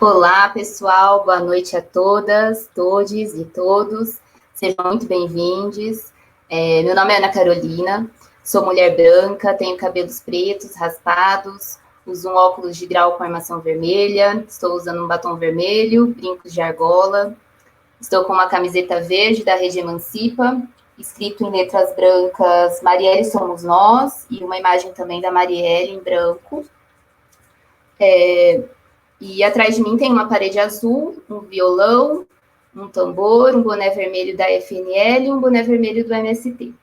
Olá, pessoal, boa noite a todas, todes e todos. Sejam muito bem-vindos. Meu nome é Ana Carolina, sou mulher branca, tenho cabelos pretos, raspados, uso um óculos de grau com armação vermelha, estou usando um batom vermelho, brincos de argola, estou com uma camiseta verde da Rede Emancipa, escrito em letras brancas Marielle Somos Nós, e uma imagem também da Marielle em branco. E atrás de mim tem uma parede azul, um violão, um tambor, um boné vermelho da FNL e um boné vermelho do MST.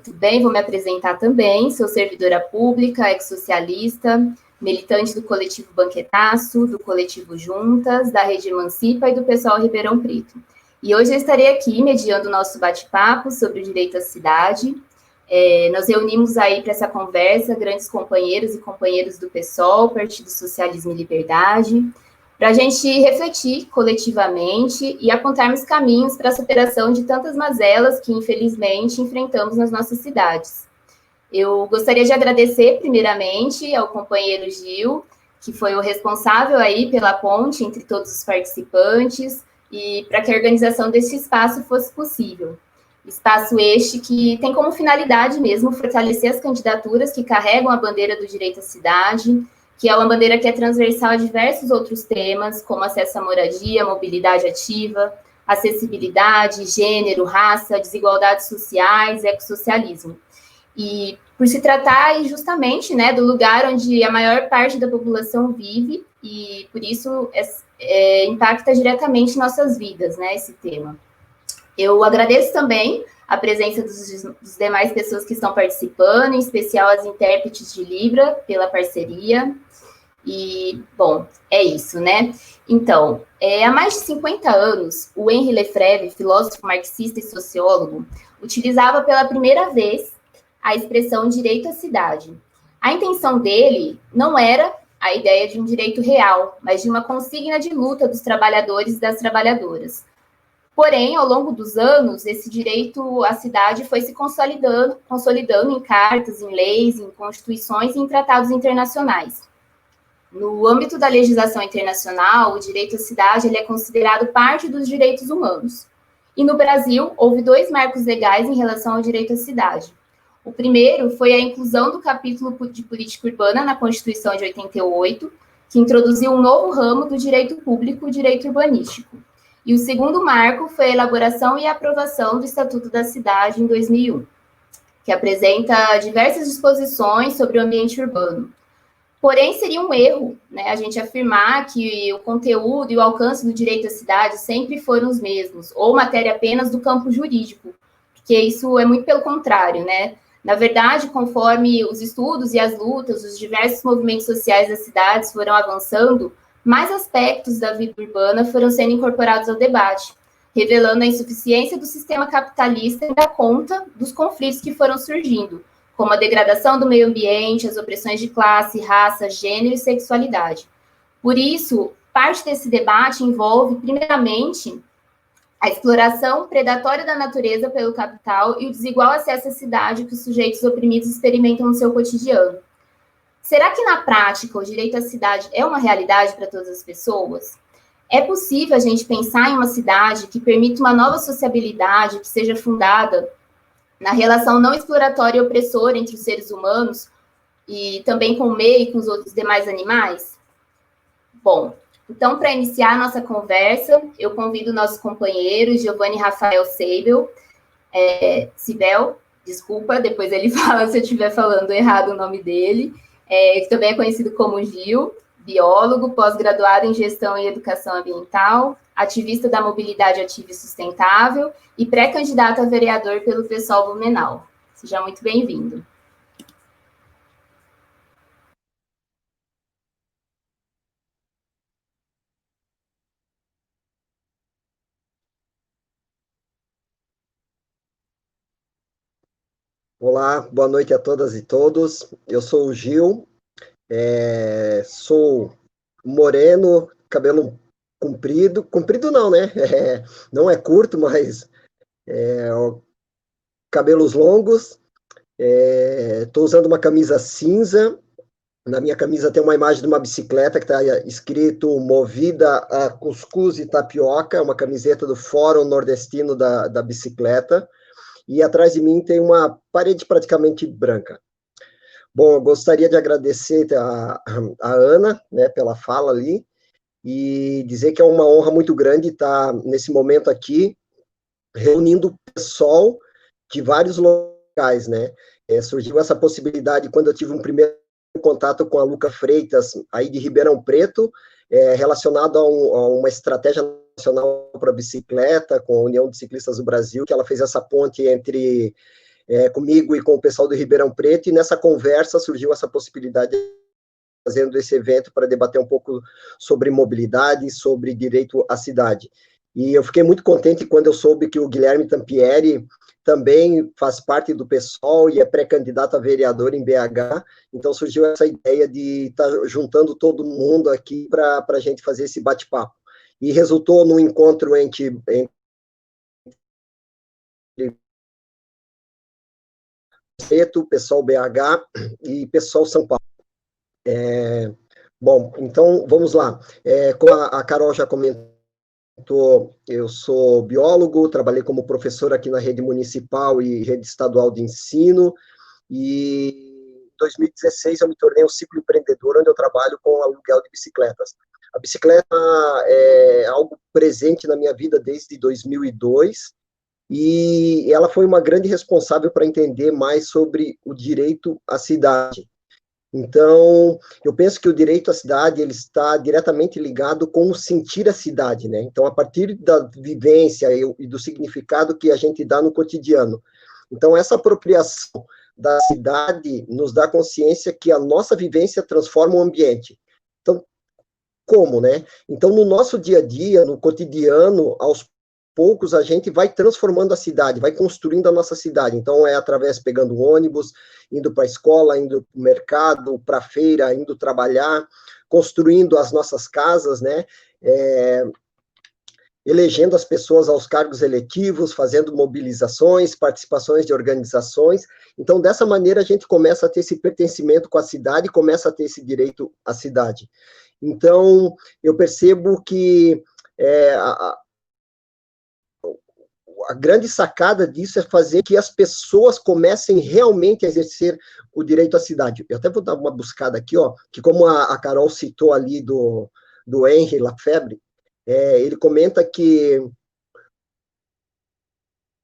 Tudo bem, vou me apresentar também. Sou servidora pública, ex-socialista, militante do coletivo Banquetaço, do coletivo Juntas, da Rede Emancipa e do Pessoal Ribeirão Preto. E hoje eu estarei aqui mediando o nosso bate-papo sobre o direito à cidade. Nós reunimos aí para essa conversa grandes companheiros e companheiras do PSOL, Partido Socialismo e Liberdade, para a gente refletir coletivamente e apontarmos caminhos para a superação de tantas mazelas que, infelizmente, enfrentamos nas nossas cidades. Eu gostaria de agradecer, primeiramente, ao companheiro Gil, que foi o responsável aí pela ponte entre todos os participantes e para que a organização deste espaço fosse possível. Espaço este que tem como finalidade mesmo fortalecer as candidaturas que carregam a bandeira do direito à cidade, que é uma bandeira que é transversal a diversos outros temas, como acesso à moradia, mobilidade ativa, acessibilidade, gênero, raça, desigualdades sociais, ecossocialismo. E por se tratar justamente, né, do lugar onde a maior parte da população vive, e por isso impacta diretamente nossas vidas, né, esse tema. Eu agradeço também a presença dos demais pessoas que estão participando, em especial as intérpretes de Libra, pela parceria. E, bom, é isso, né? Então, há mais de 50 anos, o Henri Lefebvre, filósofo marxista e sociólogo, utilizava pela primeira vez a expressão direito à cidade. A intenção dele não era a ideia de um direito real, mas de uma consigna de luta dos trabalhadores e das trabalhadoras. Porém, ao longo dos anos, esse direito à cidade foi se consolidando em cartas, em leis, em constituições e em tratados internacionais. No âmbito da legislação internacional, o direito à cidade ele é considerado parte dos direitos humanos. E no Brasil, houve 2 marcos legais em relação ao direito à cidade. O primeiro foi a inclusão do capítulo de política urbana na Constituição de 88, que introduziu um novo ramo do direito público, o direito urbanístico. E o segundo marco foi a elaboração e a aprovação do Estatuto da Cidade em 2001, que apresenta diversas disposições sobre o ambiente urbano. Porém, seria um erro, né, a gente afirmar que o conteúdo e o alcance do direito à cidade sempre foram os mesmos, ou matéria apenas do campo jurídico, porque isso é muito pelo contrário, né? Na verdade, conforme os estudos e as lutas, os diversos movimentos sociais das cidades foram avançando, mais aspectos da vida urbana foram sendo incorporados ao debate, revelando a insuficiência do sistema capitalista em dar conta dos conflitos que foram surgindo, como a degradação do meio ambiente, as opressões de classe, raça, gênero e sexualidade. Por isso, parte desse debate envolve, primeiramente, a exploração predatória da natureza pelo capital e o desigual acesso à cidade que os sujeitos oprimidos experimentam no seu cotidiano. Será que, na prática, o direito à cidade é uma realidade para todas as pessoas? É possível a gente pensar em uma cidade que permita uma nova sociabilidade, que seja fundada na relação não exploratória e opressora entre os seres humanos e também com o meio e com os outros demais animais? Bom, então, para iniciar a nossa conversa, eu convido o nosso companheiro, Giovanni Rafael Sibel, desculpa, depois ele fala se eu estiver falando errado o nome dele, que também é conhecido como Gil, biólogo, pós-graduado em Gestão e Educação Ambiental, ativista da mobilidade ativa e sustentável e pré-candidato a vereador pelo PSOL Blumenau. Seja muito bem-vindo. Olá, boa noite a todas e todos. Eu sou o Gil, sou moreno, cabelo comprido, comprido não, né? Não é curto, mas cabelos longos. Estou usando uma camisa cinza Na minha camisa tem uma imagem de uma bicicleta que está escrito movida a cuscuz e tapioca, uma camiseta do Fórum Nordestino da Bicicleta, e atrás de mim tem uma parede praticamente branca. Bom, eu gostaria de agradecer a Ana, né, pela fala ali, e dizer que é uma honra muito grande estar nesse momento aqui, reunindo o pessoal de vários locais, né? Surgiu essa possibilidade quando eu tive um primeiro contato com a Luca Freitas, aí de Ribeirão Preto, relacionado a uma estratégia nacional para bicicleta, com a União de Ciclistas do Brasil, que ela fez essa ponte entre comigo e com o pessoal do Ribeirão Preto, e nessa conversa surgiu essa possibilidade de fazendo esse evento para debater um pouco sobre mobilidade, sobre direito à cidade. E eu fiquei muito contente quando eu soube que o Guilherme Tampieri também faz parte do PSOL e é pré-candidato a vereador em BH, então surgiu essa ideia de estar juntando todo mundo aqui para a gente fazer esse bate-papo. E resultou num encontro entre pessoal BH e pessoal São Paulo. Bom, então vamos lá. Como a Carol já comentou, eu sou biólogo, trabalhei como professor aqui na rede municipal e rede estadual de ensino, e em 2016 eu me tornei um ciclo empreendedor, onde eu trabalho com aluguel de bicicletas. A bicicleta é algo presente na minha vida desde 2002, e ela foi uma grande responsável para entender mais sobre o direito à cidade. Então, eu penso que o direito à cidade ele está diretamente ligado com o sentir a cidade, né? Então, a partir da vivência e do significado que a gente dá no cotidiano. Então, essa apropriação da cidade nos dá consciência que a nossa vivência transforma o ambiente. Então, como, né? Então, no nosso dia a dia, no cotidiano, aos poucos a gente vai transformando a cidade, vai construindo a nossa cidade. Então, é através pegando ônibus, indo para a escola, indo para o mercado, para a feira, indo trabalhar, construindo as nossas casas, né? Elegendo as pessoas aos cargos eletivos, fazendo mobilizações, participações de organizações. Então, dessa maneira, a gente começa a ter esse pertencimento com a cidade, começa a ter esse direito à cidade. Então, eu percebo que a grande sacada disso é fazer que as pessoas comecem realmente a exercer o direito à cidade. Eu até vou dar uma buscada aqui, ó, que como a Carol citou ali do Henri Lafebre, ele comenta que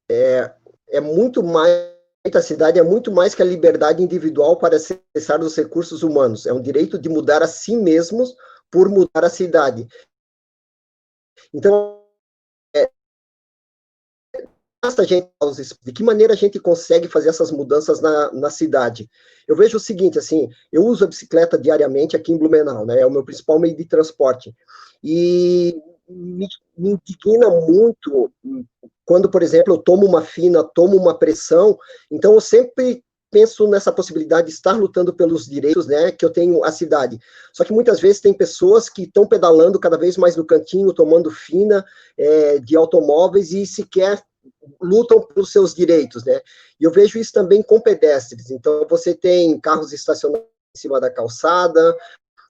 é muito mais, a cidade é muito mais que a liberdade individual para acessar os recursos humanos. É um direito de mudar a si mesmos por mudar a cidade. Então, de que maneira a gente consegue fazer essas mudanças na cidade? Eu vejo o seguinte, assim, eu uso a bicicleta diariamente aqui em Blumenau, né? É o meu principal meio de transporte. E me indigna muito quando, por exemplo, eu tomo uma fina, tomo uma pressão, então eu sempre penso nessa possibilidade de estar lutando pelos direitos, né, que eu tenho à cidade. Só que muitas vezes tem pessoas que estão pedalando cada vez mais no cantinho, tomando fina de automóveis e sequer lutam pelos seus direitos, né? E eu vejo isso também com pedestres. Então, você tem carros estacionados em cima da calçada,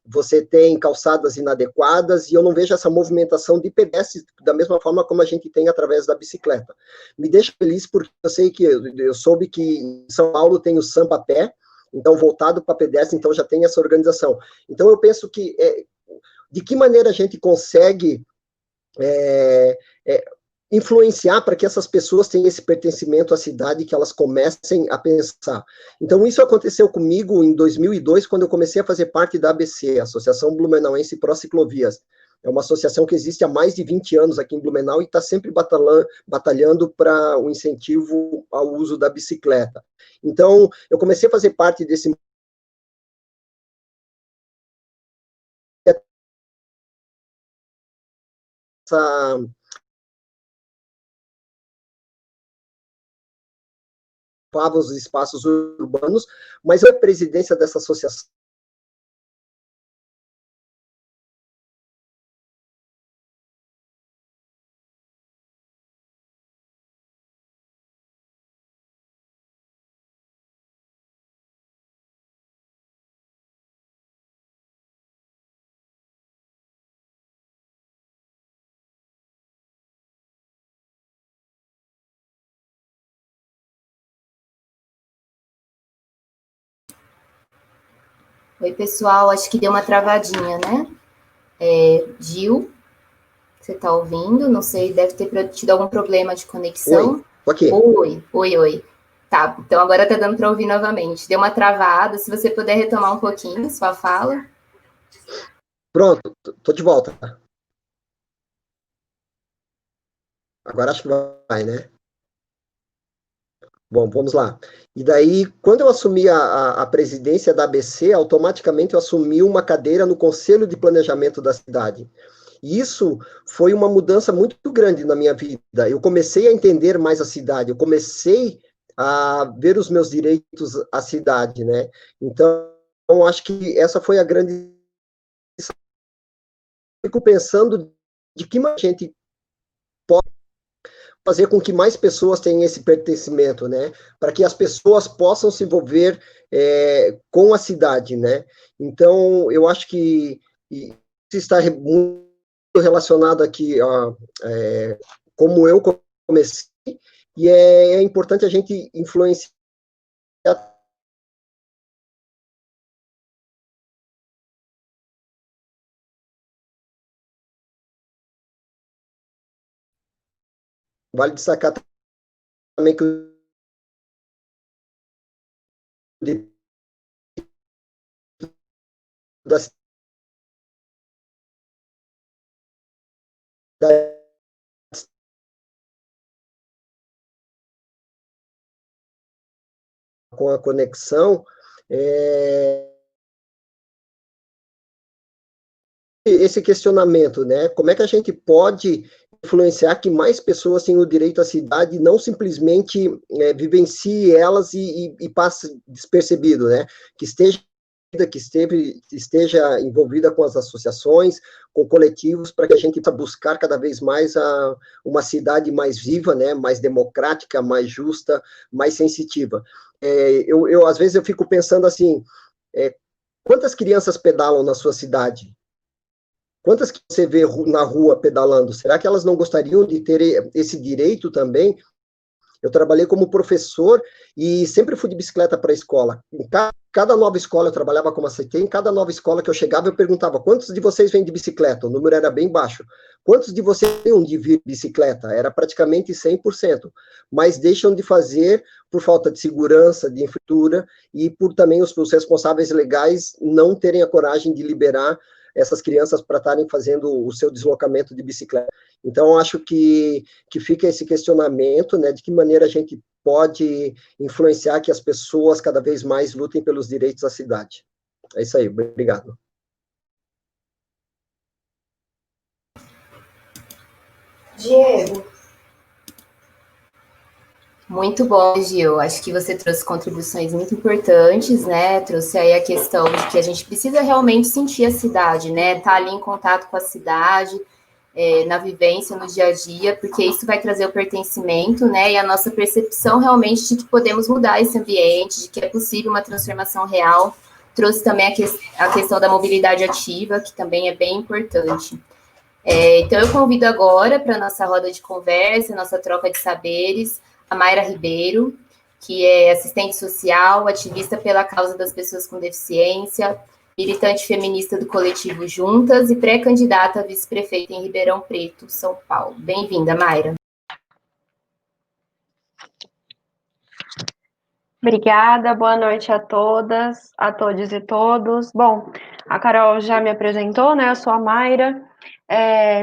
você tem calçadas inadequadas, e eu não vejo essa movimentação de pedestres da mesma forma como a gente tem através da bicicleta. Me deixa feliz porque eu sei que eu soube que em São Paulo tem o Sampa Pé, então voltado para pedestre, então já tem essa organização. Então eu penso que de que maneira a gente consegue é, é, influenciar para que essas pessoas tenham esse pertencimento à cidade, que elas comecem a pensar. Então, isso aconteceu comigo em 2002, quando eu comecei a fazer parte da ABC, Associação Blumenauense Pró Ciclovias. É uma associação que existe há mais de 20 anos aqui em Blumenau e está sempre batalhando para o incentivo ao uso da bicicleta. Então, eu comecei a fazer parte desse essa os espaços urbanos, mas a presidência dessa associação Oi, pessoal, acho que deu uma travadinha, né? Gil, você está ouvindo? Não sei, deve ter tido algum problema de conexão. Oi, tô aqui. Oi. Tá, então agora tá dando para ouvir novamente. Deu uma travada, se você puder retomar um pouquinho sua fala. Pronto, tô de volta. Agora acho que vai, né? Bom, vamos lá. E daí, quando eu assumi a presidência da ABC, automaticamente eu assumi uma cadeira no Conselho de Planejamento da cidade. E isso foi uma mudança muito grande na minha vida. Eu comecei a entender mais a cidade, eu comecei a ver os meus direitos à cidade, né? Então, eu acho que essa foi a grande. Fico pensando de que a gente pode fazer com que mais pessoas tenham esse pertencimento, né? Para que as pessoas possam se envolver com a cidade, né? Então, eu acho que isso está muito relacionado aqui a como eu comecei, e é importante a gente influenciar. Vale destacar também que o da cidade com a conexão, esse questionamento, né? Como é que a gente pode influenciar que mais pessoas tenham o direito à cidade e não simplesmente vivencie elas e passe despercebido, né? Que esteja envolvida com as associações, com coletivos, para que a gente possa buscar cada vez mais uma cidade mais viva, né? Mais democrática, mais justa, mais sensitiva. Às vezes eu fico pensando assim, quantas crianças pedalam na sua cidade? Quantas que você vê na rua pedalando? Será que elas não gostariam de ter esse direito também? Eu trabalhei como professor e sempre fui de bicicleta para a escola. Em cada nova escola, eu trabalhava como assistente, em cada nova escola que eu chegava, eu perguntava, quantos de vocês vêm de bicicleta? O número era bem baixo. Quantos de vocês têm de vir de bicicleta? Era praticamente 100%. Mas deixam de fazer por falta de segurança, de infraestrutura, e por também os responsáveis legais não terem a coragem de liberar essas crianças para estarem fazendo o seu deslocamento de bicicleta. Então, acho que fica esse questionamento, né, de que maneira a gente pode influenciar que as pessoas cada vez mais lutem pelos direitos da cidade. É isso aí, obrigado. Diego. Muito bom, Gil. Acho que você trouxe contribuições muito importantes, né? Trouxe aí a questão de que a gente precisa realmente sentir a cidade, né? Tá ali em contato com a cidade, na vivência, no dia a dia, porque isso vai trazer o pertencimento, né? E a nossa percepção realmente de que podemos mudar esse ambiente, de que é possível uma transformação real. Trouxe também a questão da mobilidade ativa, que também é bem importante. Então, eu convido agora para a nossa roda de conversa, nossa troca de saberes, a Mayra Ribeiro, que é assistente social, ativista pela causa das pessoas com deficiência, militante feminista do coletivo Juntas e pré-candidata a vice-prefeita em Ribeirão Preto, São Paulo. Bem-vinda, Mayra. Obrigada, boa noite a todas, a todos e todos. Bom, a Carol já me apresentou, né? Eu sou a Mayra.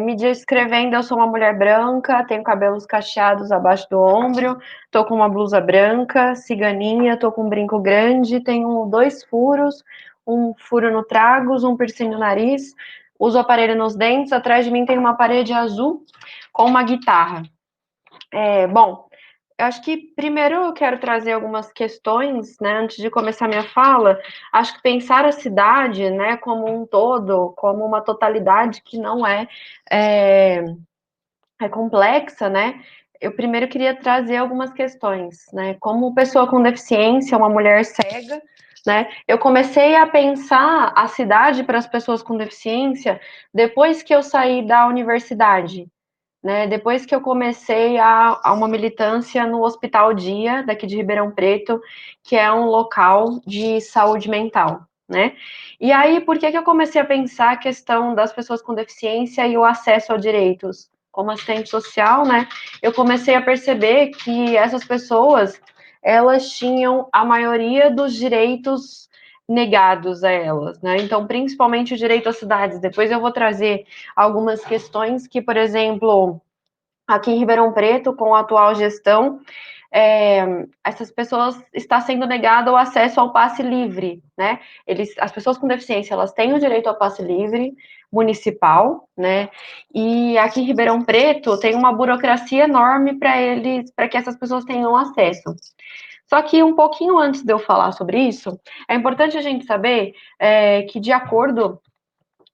Me descrevendo, eu sou uma mulher branca, tenho cabelos cacheados abaixo do ombro, tô com uma blusa branca, ciganinha, tô com um brinco grande, tenho 2 furos, um furo no tragus, um piercing no nariz, uso aparelho nos dentes, atrás de mim tem uma parede azul com uma guitarra. Bom, eu acho que primeiro eu quero trazer algumas questões, né, antes de começar minha fala. Acho que pensar a cidade, né, como um todo, como uma totalidade que não é complexa, né? Eu primeiro queria trazer algumas questões, né? Como pessoa com deficiência, uma mulher cega, né? Eu comecei a pensar a cidade para as pessoas com deficiência depois que eu saí da universidade, né, depois que eu comecei a uma militância no Hospital Dia, daqui de Ribeirão Preto, que é um local de saúde mental, né? E aí, por que eu comecei a pensar a questão das pessoas com deficiência e o acesso a direitos? Como assistente social, né? Eu comecei a perceber que essas pessoas, elas tinham a maioria dos direitos negados a elas, né? Então, principalmente o direito às cidades. Depois eu vou trazer algumas questões que, por exemplo, aqui em Ribeirão Preto, com a atual gestão, essas pessoas está sendo negado o acesso ao passe livre, né? As pessoas com deficiência, elas têm o direito ao passe livre municipal, né? E aqui em Ribeirão Preto tem uma burocracia enorme para que essas pessoas tenham acesso. Só que um pouquinho antes de eu falar sobre isso, é importante a gente saber que, de acordo,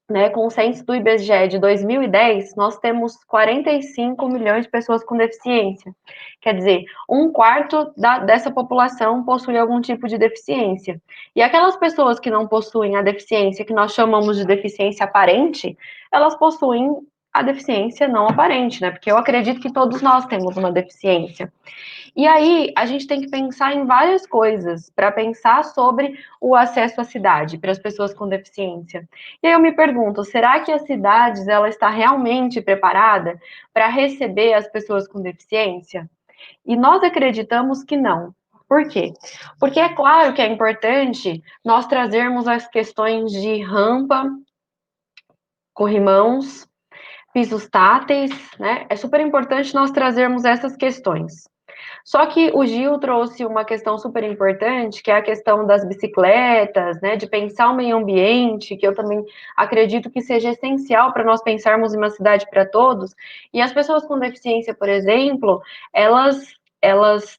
né, com o censo do IBGE de 2010, nós temos 45 milhões de pessoas com deficiência. Quer dizer, um quarto dessa população possui algum tipo de deficiência. E aquelas pessoas que não possuem a deficiência, que nós chamamos de deficiência aparente, elas possuem a deficiência não aparente, né? Porque eu acredito que todos nós temos uma deficiência. E aí, a gente tem que pensar em várias coisas para pensar sobre o acesso à cidade para as pessoas com deficiência. E aí eu me pergunto, será que as cidades ela está realmente preparada para receber as pessoas com deficiência? E nós acreditamos que não. Por quê? Porque é claro que é importante nós trazermos as questões de rampa, corrimãos, pisos táteis, né? É super importante nós trazermos essas questões. Só que o Gil trouxe uma questão super importante, que é a questão das bicicletas, né, de pensar o meio ambiente, que eu também acredito que seja essencial para nós pensarmos em uma cidade para todos. E as pessoas com deficiência, por exemplo, elas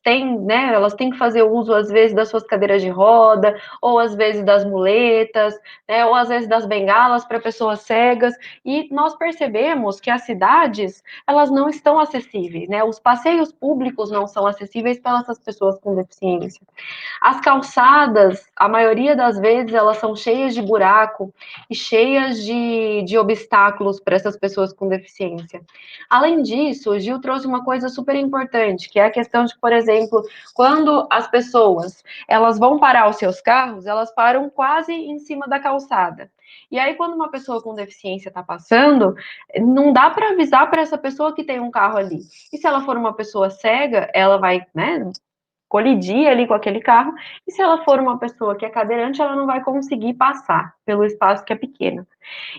têm que fazer uso, às vezes, das suas cadeiras de roda, ou às vezes das muletas, né, ou às vezes das bengalas para pessoas cegas, e nós percebemos que as cidades, elas não estão acessíveis, né, os passeios públicos não são acessíveis para essas pessoas com deficiência. As calçadas, a maioria das vezes, elas são cheias de buraco e cheias de obstáculos para essas pessoas com deficiência. Além disso, o Gil trouxe uma coisa super importante, que é a questão de, por exemplo, quando as pessoas elas vão parar os seus carros, elas param quase em cima da calçada. E aí, quando uma pessoa com deficiência está passando, não dá para avisar para essa pessoa que tem um carro ali. E se ela for uma pessoa cega, ela vai, né, colidir ali com aquele carro, e se ela for uma pessoa que é cadeirante, ela não vai conseguir passar pelo espaço que é pequeno.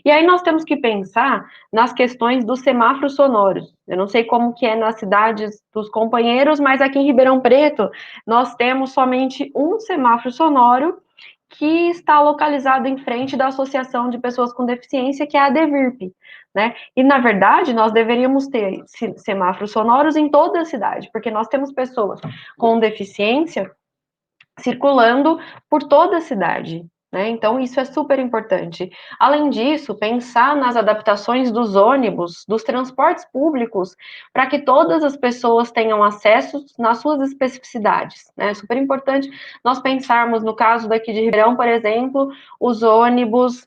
E aí nós temos que pensar nas questões dos semáforos sonoros. Eu não sei como que é nas cidades dos companheiros, mas aqui em Ribeirão Preto nós temos somente um semáforo sonoro que está localizado em frente da Associação de Pessoas com Deficiência, que é a ADVIRP, né? E, na verdade, nós deveríamos ter semáforos sonoros em toda a cidade, porque nós temos pessoas com deficiência circulando por toda a cidade, né? Então, isso é super importante. Além disso, pensar nas adaptações dos ônibus, dos transportes públicos, para que todas as pessoas tenham acesso nas suas especificidades, né? É super importante nós pensarmos, no caso daqui de Ribeirão, por exemplo, os ônibus.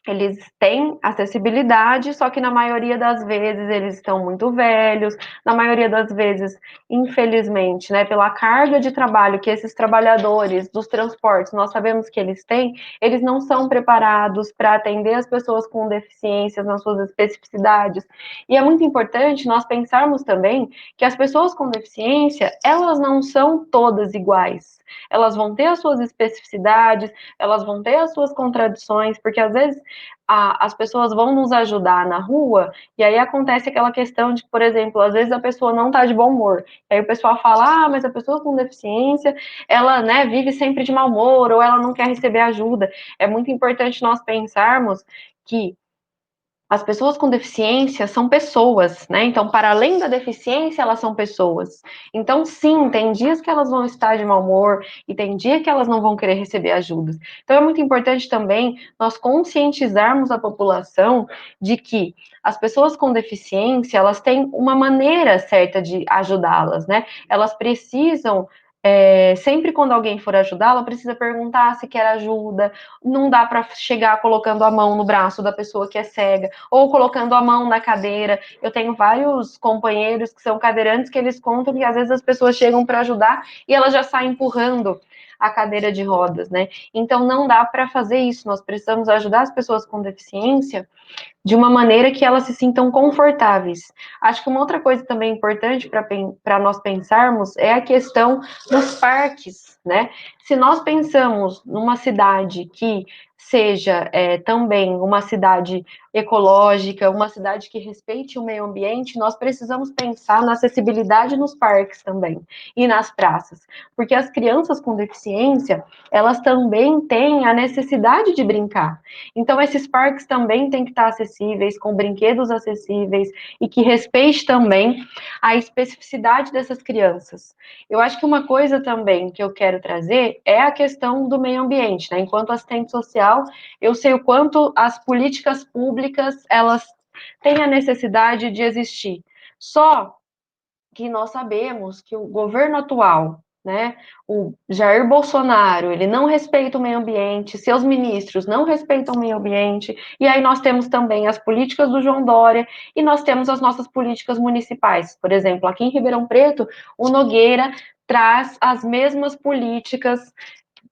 Eles têm acessibilidade, só que na maioria das vezes eles estão muito velhos, na maioria das vezes, infelizmente, né, pela carga de trabalho que esses trabalhadores dos transportes, nós sabemos que eles têm, eles não são preparados para atender as pessoas com deficiências nas suas especificidades. E é muito importante nós pensarmos também que as pessoas com deficiência, elas não são todas iguais. Elas vão ter as suas especificidades, elas vão ter as suas contradições, porque às vezes as pessoas vão nos ajudar na rua, e aí acontece aquela questão de, por exemplo, às vezes a pessoa não está de bom humor, e aí o pessoal fala, mas a pessoa com deficiência, ela, né, vive sempre de mau humor, ou ela não quer receber ajuda. É muito importante nós pensarmos que as pessoas com deficiência são pessoas, né? Então, para além da deficiência, elas são pessoas. Então, sim, tem dias que elas vão estar de mau humor e tem dia que elas não vão querer receber ajuda. Então, é muito importante também nós conscientizarmos a população de que as pessoas com deficiência, elas têm uma maneira certa de ajudá-las, né? Elas precisam sempre quando alguém for ajudar, ela precisa perguntar se quer ajuda. Não dá para chegar colocando a mão no braço da pessoa que é cega ou colocando a mão na cadeira. Eu tenho vários companheiros que são cadeirantes que eles contam que às vezes as pessoas chegam para ajudar e elas já saem empurrando a cadeira de rodas, né? Então, não dá para fazer isso. Nós precisamos ajudar as pessoas com deficiência de uma maneira que elas se sintam confortáveis. Acho que uma outra coisa também importante para nós pensarmos é a questão dos parques, né? Se nós pensamos numa cidade que seja também uma cidade ecológica, uma cidade que respeite o meio ambiente, nós precisamos pensar na acessibilidade nos parques também e nas praças, porque as crianças com deficiência, elas também têm a necessidade de brincar. Então, esses parques também têm que estar acessíveis, com brinquedos acessíveis e que respeite também a especificidade dessas crianças. Eu acho que uma coisa também que eu quero trazer é a questão do meio ambiente, né? Enquanto assistente social, eu sei o quanto as políticas públicas, elas têm a necessidade de existir. Só que nós sabemos que o governo atual, né, o Jair Bolsonaro, ele não respeita o meio ambiente, seus ministros não respeitam o meio ambiente, e aí nós temos também as políticas do João Dória, e nós temos as nossas políticas municipais. Por exemplo, aqui em Ribeirão Preto, o Nogueira traz as mesmas políticas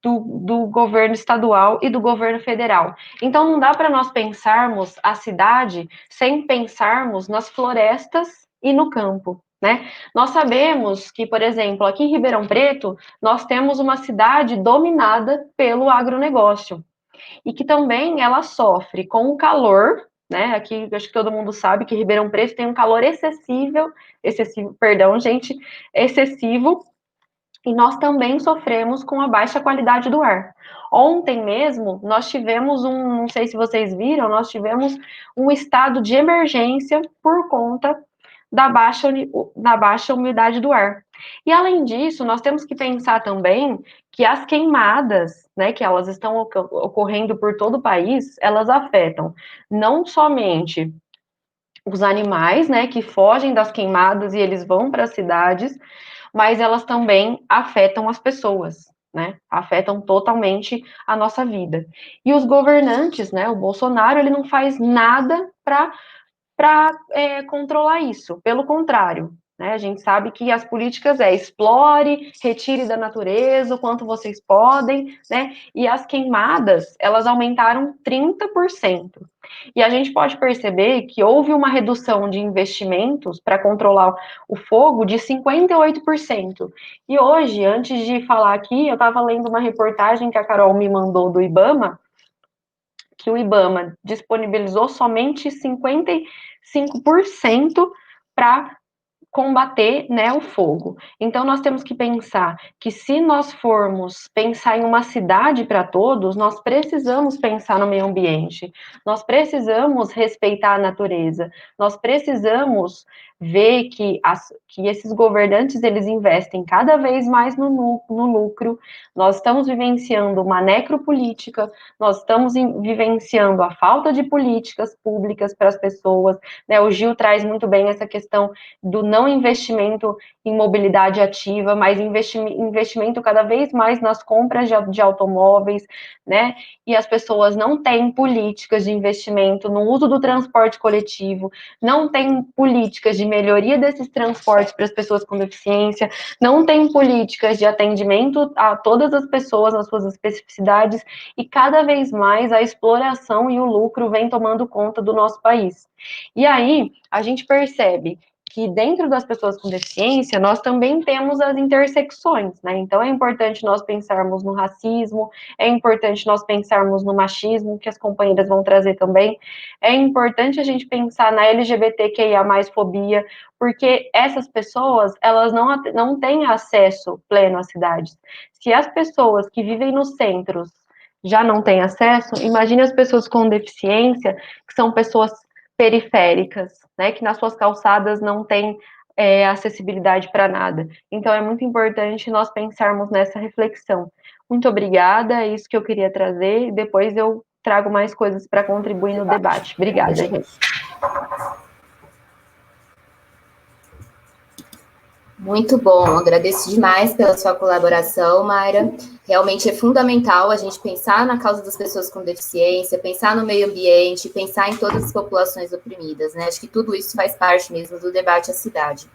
do governo estadual e do governo federal. Então, não dá para nós pensarmos a cidade sem pensarmos nas florestas e no campo, né? Nós sabemos que, por exemplo, aqui em Ribeirão Preto, nós temos uma cidade dominada pelo agronegócio e que também ela sofre com o calor, né? Aqui acho que todo mundo sabe que Ribeirão Preto tem um calor excessivo, e nós também sofremos com a baixa qualidade do ar. Ontem mesmo, nós tivemos não sei se vocês viram, nós tivemos um estado de emergência por conta da baixa umidade do ar. E além disso, nós temos que pensar também que as queimadas, né, que elas estão ocorrendo por todo o país, elas afetam não somente os animais, né, que fogem das queimadas e eles vão para as cidades, mas elas também afetam as pessoas, né? Afetam totalmente a nossa vida. E os governantes, né? O Bolsonaro, ele não faz nada para controlar isso. Pelo contrário, né? A gente sabe que as políticas explore, retire da natureza o quanto vocês podem, né? E as queimadas, elas aumentaram 30%. E a gente pode perceber que houve uma redução de investimentos para controlar o fogo de 58%. E hoje, antes de falar aqui, eu estava lendo uma reportagem que a Carol me mandou do IBAMA, que o IBAMA disponibilizou somente 55% para combater, né, o fogo. Então, nós temos que pensar que se nós formos pensar em uma cidade para todos, nós precisamos pensar no meio ambiente, nós precisamos respeitar a natureza, nós precisamos ver que esses governantes, eles investem cada vez mais no lucro, nós estamos vivenciando uma necropolítica, nós estamos vivenciando a falta de políticas públicas para as pessoas, né, o Gil traz muito bem essa questão do não investimento em mobilidade ativa, mas investimento cada vez mais nas compras de automóveis, né? E as pessoas não têm políticas de investimento no uso do transporte coletivo, não têm políticas de melhoria desses transportes para as pessoas com deficiência, não têm políticas de atendimento a todas as pessoas nas suas especificidades, e cada vez mais a exploração e o lucro vem tomando conta do nosso país. E aí, a gente percebe que dentro das pessoas com deficiência, nós também temos as intersecções, né? Então, é importante nós pensarmos no racismo, é importante nós pensarmos no machismo, que as companheiras vão trazer também, é importante a gente pensar na LGBTQIA+, fobia, porque essas pessoas, elas não têm acesso pleno às cidades. Se as pessoas que vivem nos centros já não têm acesso, imagine as pessoas com deficiência, que são pessoas periféricas, né, que nas suas calçadas não tem acessibilidade para nada. Então, é muito importante nós pensarmos nessa reflexão. Muito obrigada, é isso que eu queria trazer, e depois eu trago mais coisas para contribuir no debate. Obrigada, gente. Muito bom, agradeço demais pela sua colaboração, Mayra. Realmente é fundamental a gente pensar na causa das pessoas com deficiência, pensar no meio ambiente, pensar em todas as populações oprimidas, né? Acho que tudo isso faz parte mesmo do debate à cidade.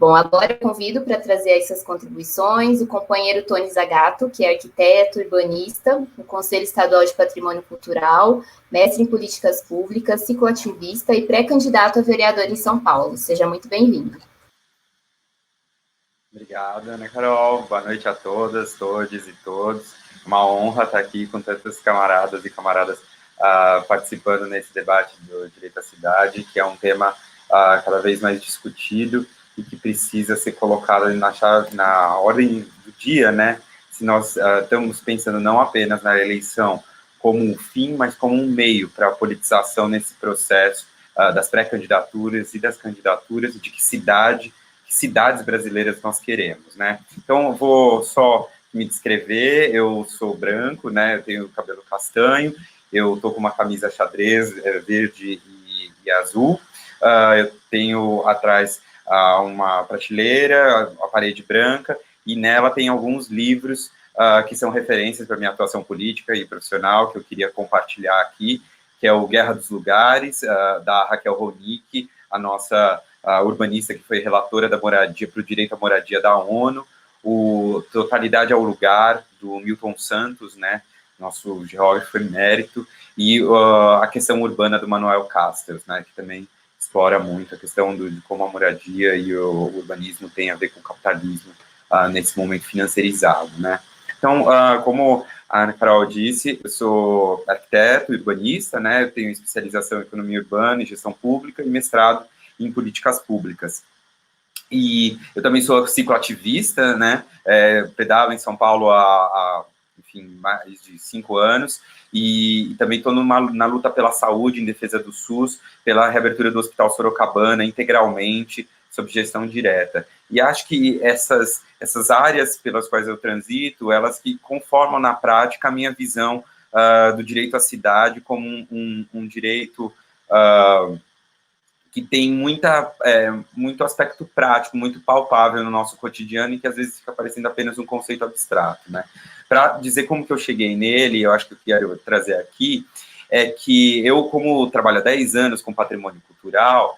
Bom, agora eu convido para trazer essas contribuições o companheiro Tony Zagato, que é arquiteto, urbanista, do Conselho Estadual de Patrimônio Cultural, mestre em políticas públicas, cicloativista e pré-candidato a vereador em São Paulo. Seja muito bem-vindo. Obrigado, Ana Carol. Boa noite a todas, todos e todos. Uma honra estar aqui com tantos camaradas e camaradas participando nesse debate do direito à cidade, que é um tema cada vez mais discutido e que precisa ser colocado na ordem do dia, né? Se nós estamos pensando não apenas na eleição como um fim, mas como um meio para a politização nesse processo das pré-candidaturas e das candidaturas, de que cidades brasileiras nós queremos, né? Então, eu vou só me descrever. Eu sou branco, né? Eu tenho cabelo castanho, eu tô com uma camisa xadrez verde e azul. Eu tenho atrás uma prateleira, a parede branca, e nela tem alguns livros que são referências para minha atuação política e profissional, que eu queria compartilhar aqui, que é o Guerra dos Lugares, da Raquel Ronick, a nossa urbanista que foi relatora da moradia para o direito à moradia da ONU, o Totalidade ao Lugar, do Milton Santos, né, nosso geógrafo emérito, e a questão urbana do Manuel Castells, né, que também explora muito a questão de como a moradia e o urbanismo tem a ver com o capitalismo nesse momento financeirizado, né. Então, como a Ana Carol disse, eu sou arquiteto, urbanista, né, eu tenho especialização em economia urbana e gestão pública e mestrado em políticas públicas. E eu também sou cicloativista, né, pedalo em São Paulo há enfim, mais de 5 anos, e também estou na luta pela saúde, em defesa do SUS, pela reabertura do Hospital Sorocabana integralmente, sob gestão direta. E acho que essas áreas pelas quais eu transito, elas que conformam na prática a minha visão do direito à cidade como um direito que tem muito aspecto prático, muito palpável no nosso cotidiano e que às vezes fica parecendo apenas um conceito abstrato, né? Para dizer como que eu cheguei nele, eu acho que eu quero trazer aqui é que eu, como trabalho há 10 anos com patrimônio cultural,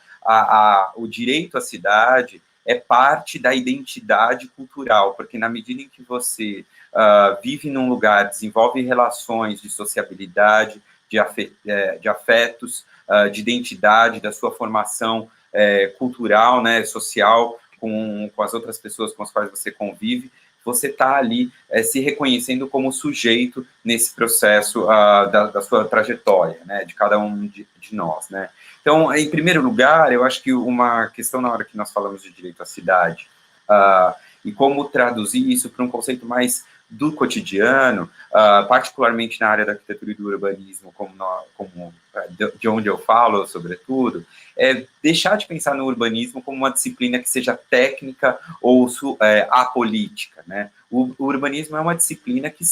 o direito à cidade é parte da identidade cultural, porque na medida em que você vive num lugar, desenvolve relações de sociabilidade, de afetos, de identidade, da sua formação cultural, né, social, com as outras pessoas com as quais você convive, você está ali se reconhecendo como sujeito nesse processo da sua trajetória, né, de cada um de nós, né. Então, em primeiro lugar, eu acho que uma questão na hora que nós falamos de direito à cidade e como traduzir isso para um conceito mais do cotidiano, particularmente na área da arquitetura e do urbanismo, de onde eu falo, sobretudo, é deixar de pensar no urbanismo como uma disciplina que seja técnica ou apolítica, né? O urbanismo é uma disciplina que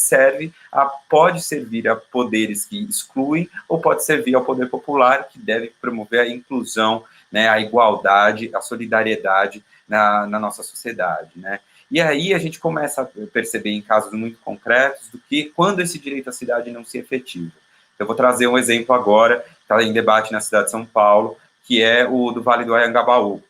pode servir a poderes que excluem ou pode servir ao poder popular, que deve promover a inclusão, né, a igualdade, a solidariedade na nossa sociedade, né? E aí a gente começa a perceber em casos muito concretos do que quando esse direito à cidade não se efetiva. Eu vou trazer um exemplo agora, que está em debate na cidade de São Paulo, que é o do Vale do Anhangabaú,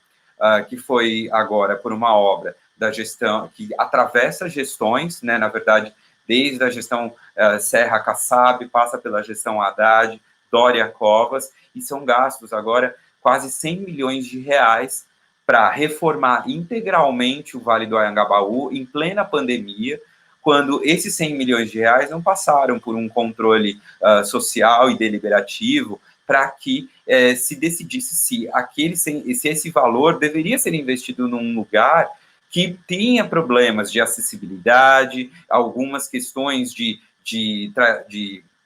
que foi agora por uma obra da gestão, que atravessa gestões, né, na verdade, desde a gestão Serra Kassab, passa pela gestão Haddad, Dória Covas, e são gastos agora quase 100 milhões de reais para reformar integralmente o Vale do Anhangabaú em plena pandemia, quando esses 100 milhões de reais não passaram por um controle social e deliberativo para que se decidisse se esse valor deveria ser investido num lugar que tinha problemas de acessibilidade, algumas questões de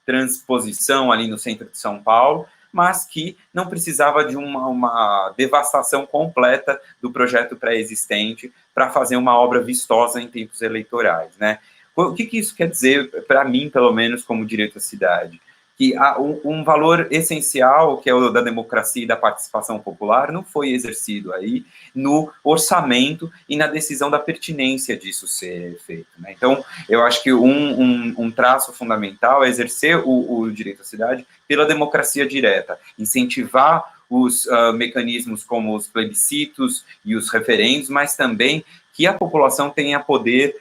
transposição ali no centro de São Paulo, mas que não precisava de uma devastação completa do projeto pré-existente para fazer uma obra vistosa em tempos eleitorais, né? O que isso quer dizer, para mim, pelo menos, como direito à cidade? Que um valor essencial, que é o da democracia e da participação popular, não foi exercido aí no orçamento e na decisão da pertinência disso ser feito, né? Então, eu acho que um traço fundamental é exercer o direito à cidade pela democracia direta, incentivar os mecanismos como os plebiscitos e os referendos, mas também que a população tenha poder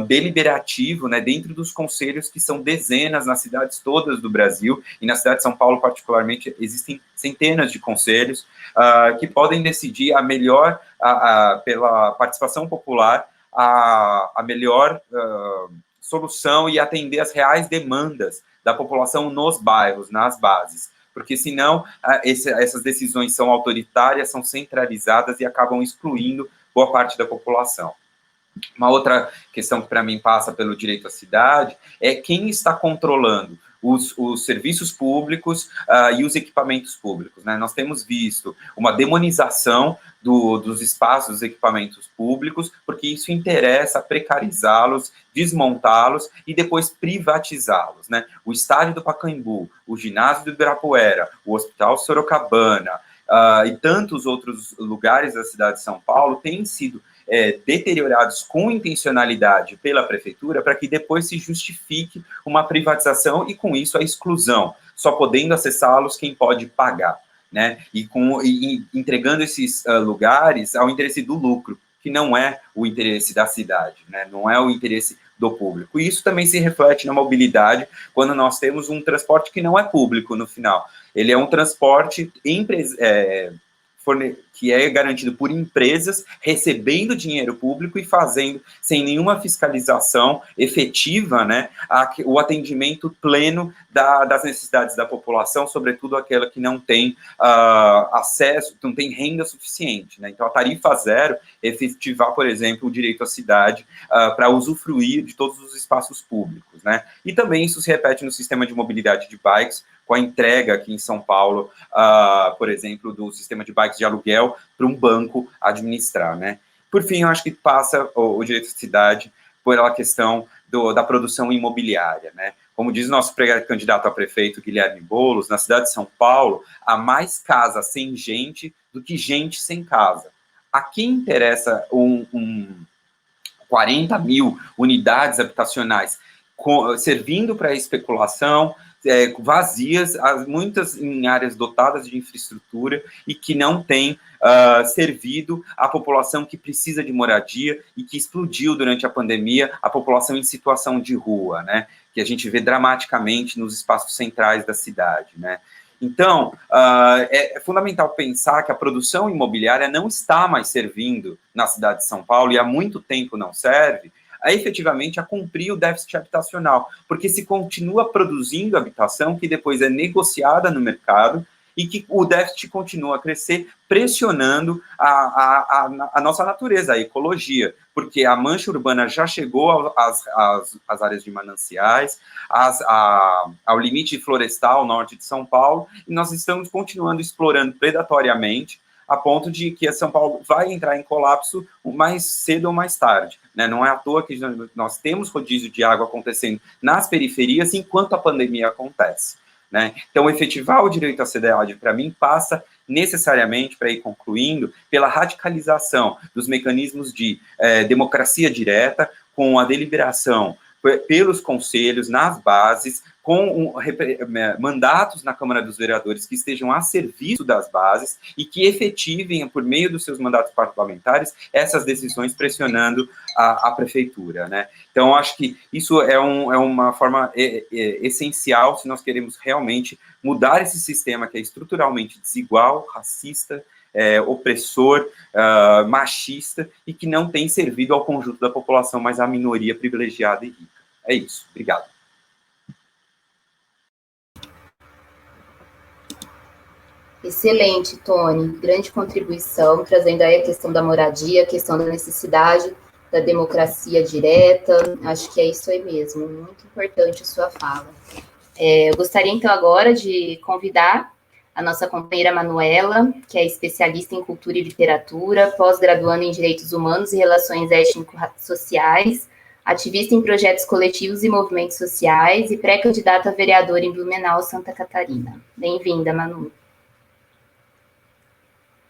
deliberativo, né, dentro dos conselhos, que são dezenas nas cidades todas do Brasil, e na cidade de São Paulo, particularmente, existem centenas de conselhos que podem decidir a melhor, pela participação popular, a melhor solução e atender às reais demandas da população nos bairros, nas bases. Porque, senão, essas decisões são autoritárias, são centralizadas e acabam excluindo boa parte da população. Uma outra questão que, para mim, passa pelo direito à cidade é quem está controlando os serviços públicos e os equipamentos públicos, né? Nós temos visto uma demonização dos espaços, dos equipamentos públicos, porque isso interessa precarizá-los, desmontá-los e depois privatizá-los, né? O estádio do Pacaembu, o ginásio do Ibirapuera, o Hospital Sorocabana e tantos outros lugares da cidade de São Paulo têm sido deteriorados com intencionalidade pela prefeitura para que depois se justifique uma privatização e, com isso, a exclusão, só podendo acessá-los quem pode pagar, né? E entregando esses lugares ao interesse do lucro, que não é o interesse da cidade, né? Não é o interesse do público. E isso também se reflete na mobilidade, quando nós temos um transporte que não é público no final. Ele é um transporte que é garantido por empresas recebendo dinheiro público e fazendo, sem nenhuma fiscalização efetiva, né, o atendimento pleno das necessidades da população, sobretudo aquela que não tem acesso, não tem renda suficiente, né? Então, a tarifa zero efetivar, por exemplo, o direito à cidade para usufruir de todos os espaços públicos, né? E também isso se repete no sistema de mobilidade de bikes, com a entrega aqui em São Paulo, por exemplo, do sistema de bikes de aluguel para um banco administrar, né? Por fim, eu acho que passa o direito à cidade pela questão da produção imobiliária, né? Como diz o nosso candidato a prefeito, Guilherme Boulos, na cidade de São Paulo, há mais casa sem gente do que gente sem casa. A quem interessa 40 mil unidades habitacionais servindo para especulação, vazias, muitas em áreas dotadas de infraestrutura e que não têm servido a população que precisa de moradia e que explodiu durante a pandemia, a população em situação de rua, né? Que a gente vê dramaticamente nos espaços centrais da cidade, né? Então, é fundamental pensar que a produção imobiliária não está mais servindo na cidade de São Paulo, e há muito tempo não serve, efetivamente a cumprir o déficit habitacional, porque se continua produzindo habitação que depois é negociada no mercado e que o déficit continua a crescer, pressionando a nossa natureza, a ecologia, porque a mancha urbana já chegou às áreas de mananciais, ao limite florestal norte de São Paulo, e nós estamos continuando explorando predatoriamente, a ponto de que São Paulo vai entrar em colapso mais cedo ou mais tarde, né? Não é à toa que nós temos rodízio de água acontecendo nas periferias enquanto a pandemia acontece, né? Então, efetivar o direito à cidade, para mim, passa necessariamente, para ir concluindo, pela radicalização dos mecanismos de democracia direta, com a deliberação pelos conselhos, nas bases, com mandatos na Câmara dos Vereadores que estejam a serviço das bases e que efetivem, por meio dos seus mandatos parlamentares, essas decisões pressionando a prefeitura, né? Então, acho que isso é uma forma essencial se nós queremos realmente mudar esse sistema que é estruturalmente desigual, racista, opressor, machista, e que não tem servido ao conjunto da população, mas à minoria privilegiada e rica. É isso. Obrigado. Excelente, Tony. Grande contribuição, trazendo aí a questão da moradia, a questão da necessidade da democracia direta. Acho que é isso aí mesmo. Muito importante a sua fala. Eu gostaria, então, agora de convidar a nossa companheira Manuela, que é especialista em cultura e literatura, pós-graduando em Direitos Humanos e Relações Étnico-Sociais, ativista em projetos coletivos e movimentos sociais e pré-candidata a vereadora em Blumenau, Santa Catarina. Bem-vinda, Manu.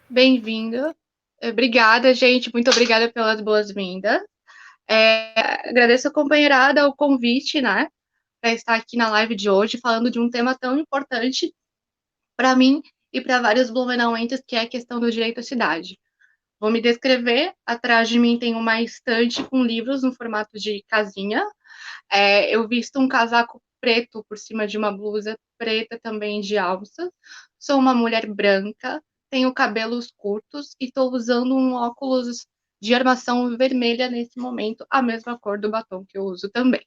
Bem-vinda. Obrigada, gente. Muito obrigada pelas boas-vindas. Agradeço a companheirada o convite, né, para estar aqui na live de hoje, falando de um tema tão importante para mim e para vários blumenauenses, que é a questão do direito à cidade. Vou me descrever. Atrás de mim tem uma estante com livros no formato de casinha. Eu visto um casaco preto por cima de uma blusa preta também de alça. Sou uma mulher branca, tenho cabelos curtos e estou usando um óculos de armação vermelha nesse momento, a mesma cor do batom que eu uso também.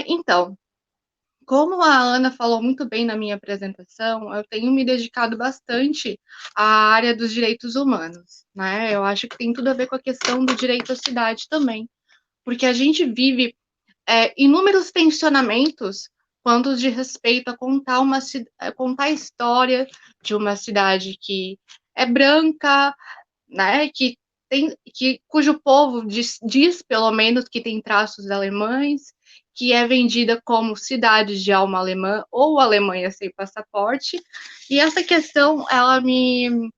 Então, como a Ana falou muito bem na minha apresentação, eu tenho me dedicado bastante à área dos direitos humanos, né? Eu acho que tem tudo a ver com a questão do direito à cidade também, porque a gente vive inúmeros tensionamentos quanto de respeito a contar a história de uma cidade que é branca, né? Cujo povo diz pelo menos que tem traços alemães, que é vendida como cidade de alma alemã ou Alemanha sem passaporte. E essa questão, ela me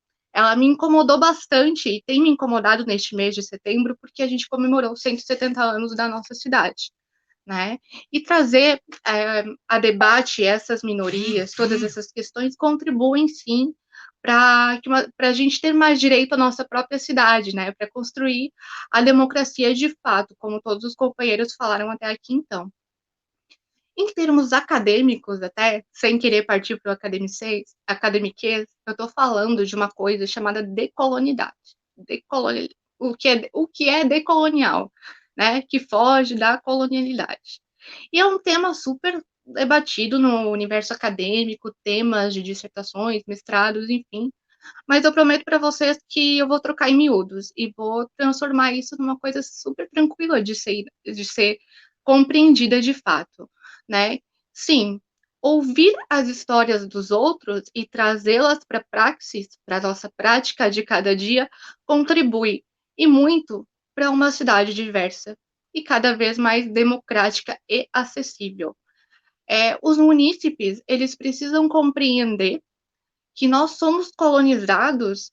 incomodou bastante e tem me incomodado neste mês de setembro, porque a gente comemorou 170 anos da nossa cidade, né? E trazer a debate essas minorias, todas essas questões, contribuem sim para a gente ter mais direito à nossa própria cidade, né? Para construir a democracia de fato, como todos os companheiros falaram até aqui, então. Em termos acadêmicos, até, sem querer partir para o academiquez, eu estou falando de uma coisa chamada decolonidade. O que é decolonial, né? Que foge da colonialidade. E é um tema super debatido no universo acadêmico, temas de dissertações, mestrados, enfim. Mas eu prometo para vocês que eu vou trocar em miúdos e vou transformar isso numa coisa super tranquila de ser compreendida de fato, né? Sim, ouvir as histórias dos outros e trazê-las para a praxis, para a nossa prática de cada dia, contribui e muito para uma cidade diversa e cada vez mais democrática e acessível. Os munícipes, eles precisam compreender que nós somos colonizados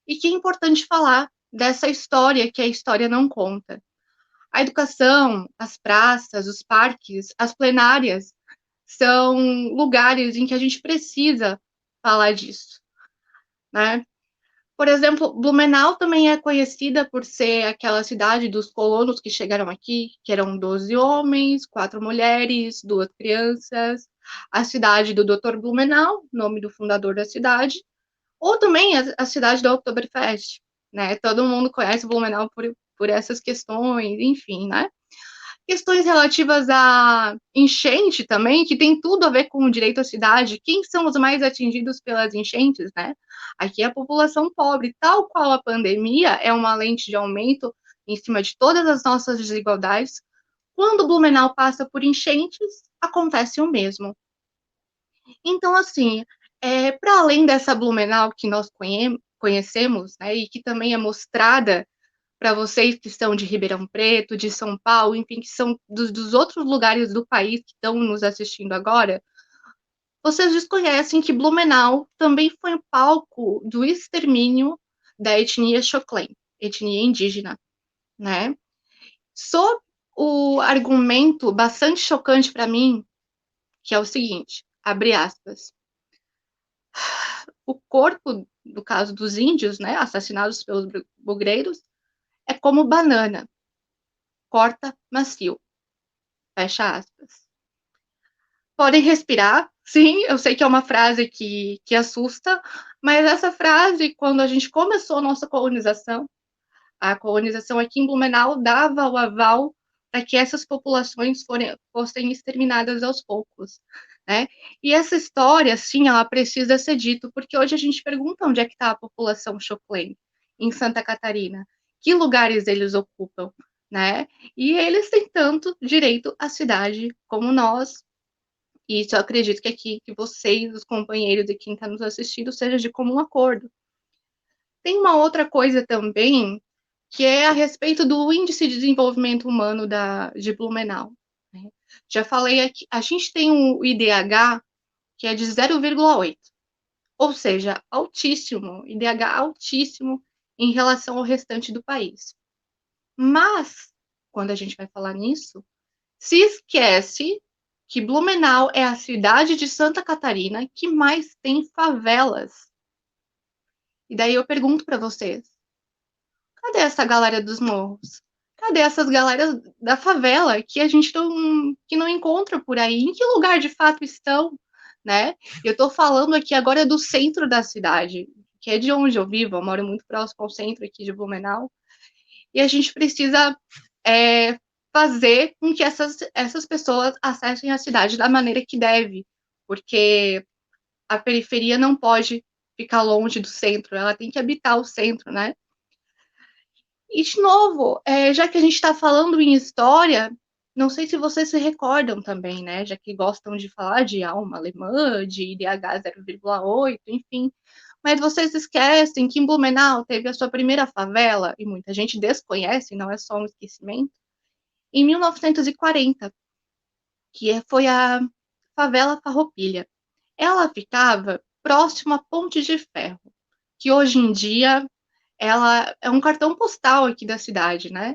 e que é importante falar dessa história que a história não conta. A educação, as praças, os parques, as plenárias são lugares em que a gente precisa falar disso, né? Por exemplo, Blumenau também é conhecida por ser aquela cidade dos colonos que chegaram aqui, que eram 12 homens, 4 mulheres, 2 crianças. A cidade do Dr. Blumenau, nome do fundador da cidade, ou também a cidade do Oktoberfest, né? Todo mundo conhece Blumenau por essas questões, enfim, né? Questões relativas à enchente também, que tem tudo a ver com o direito à cidade. Quem são os mais atingidos pelas enchentes, né? Aqui é a população pobre, tal qual a pandemia é uma lente de aumento em cima de todas as nossas desigualdades. Quando Blumenau passa por enchentes, acontece o mesmo. Então, assim, para além dessa Blumenau que nós conhecemos, né, e que também é mostrada para vocês que são de Ribeirão Preto, de São Paulo, enfim, que são dos outros lugares do país que estão nos assistindo agora, vocês desconhecem que Blumenau também foi o palco do extermínio da etnia Xoklen, etnia indígena, né? Sob o argumento bastante chocante para mim, que é o seguinte, abre aspas, o corpo, no caso dos índios, né, assassinados pelos bugreiros, é como banana, corta macio, fecha aspas. Podem respirar, sim, eu sei que é uma frase que assusta, mas essa frase, quando a gente começou a nossa colonização, a colonização aqui em Blumenau dava o aval para que essas populações fossem exterminadas aos poucos, né? E essa história, sim, ela precisa ser dita, porque hoje a gente pergunta onde é que está a população Xoklen, em Santa Catarina, que lugares eles ocupam, né? E eles têm tanto direito à cidade como nós, e isso eu acredito que aqui, que vocês, os companheiros e quem está nos assistindo, seja de comum acordo. Tem uma outra coisa também, que é a respeito do Índice de Desenvolvimento Humano de Blumenau. Né? Já falei aqui, a gente tem um IDH que é de 0,8, ou seja, altíssimo, IDH altíssimo em relação ao restante do país. Mas, quando a gente vai falar nisso, se esquece que Blumenau é a cidade de Santa Catarina que mais tem favelas. E daí eu pergunto para vocês, cadê essa galera dos morros? Cadê essas galera da favela que a gente não encontra por aí? Em que lugar de fato estão, né? Eu estou falando aqui agora do centro da cidade, que é de onde eu vivo, eu moro muito próximo ao centro aqui de Blumenau, e a gente precisa fazer com que essas pessoas acessem a cidade da maneira que deve, porque a periferia não pode ficar longe do centro, ela tem que habitar o centro, né? E, de novo, já que a gente está falando em história, não sei se vocês se recordam também, né? Já que gostam de falar de alma alemã, de IDH 0,8, enfim. Mas vocês esquecem que em Blumenau teve a sua primeira favela, e muita gente desconhece, não é só um esquecimento, em 1940, que foi a favela Farroupilha. Ela ficava próxima à Ponte de Ferro, que hoje em dia ela é um cartão postal aqui da cidade, né?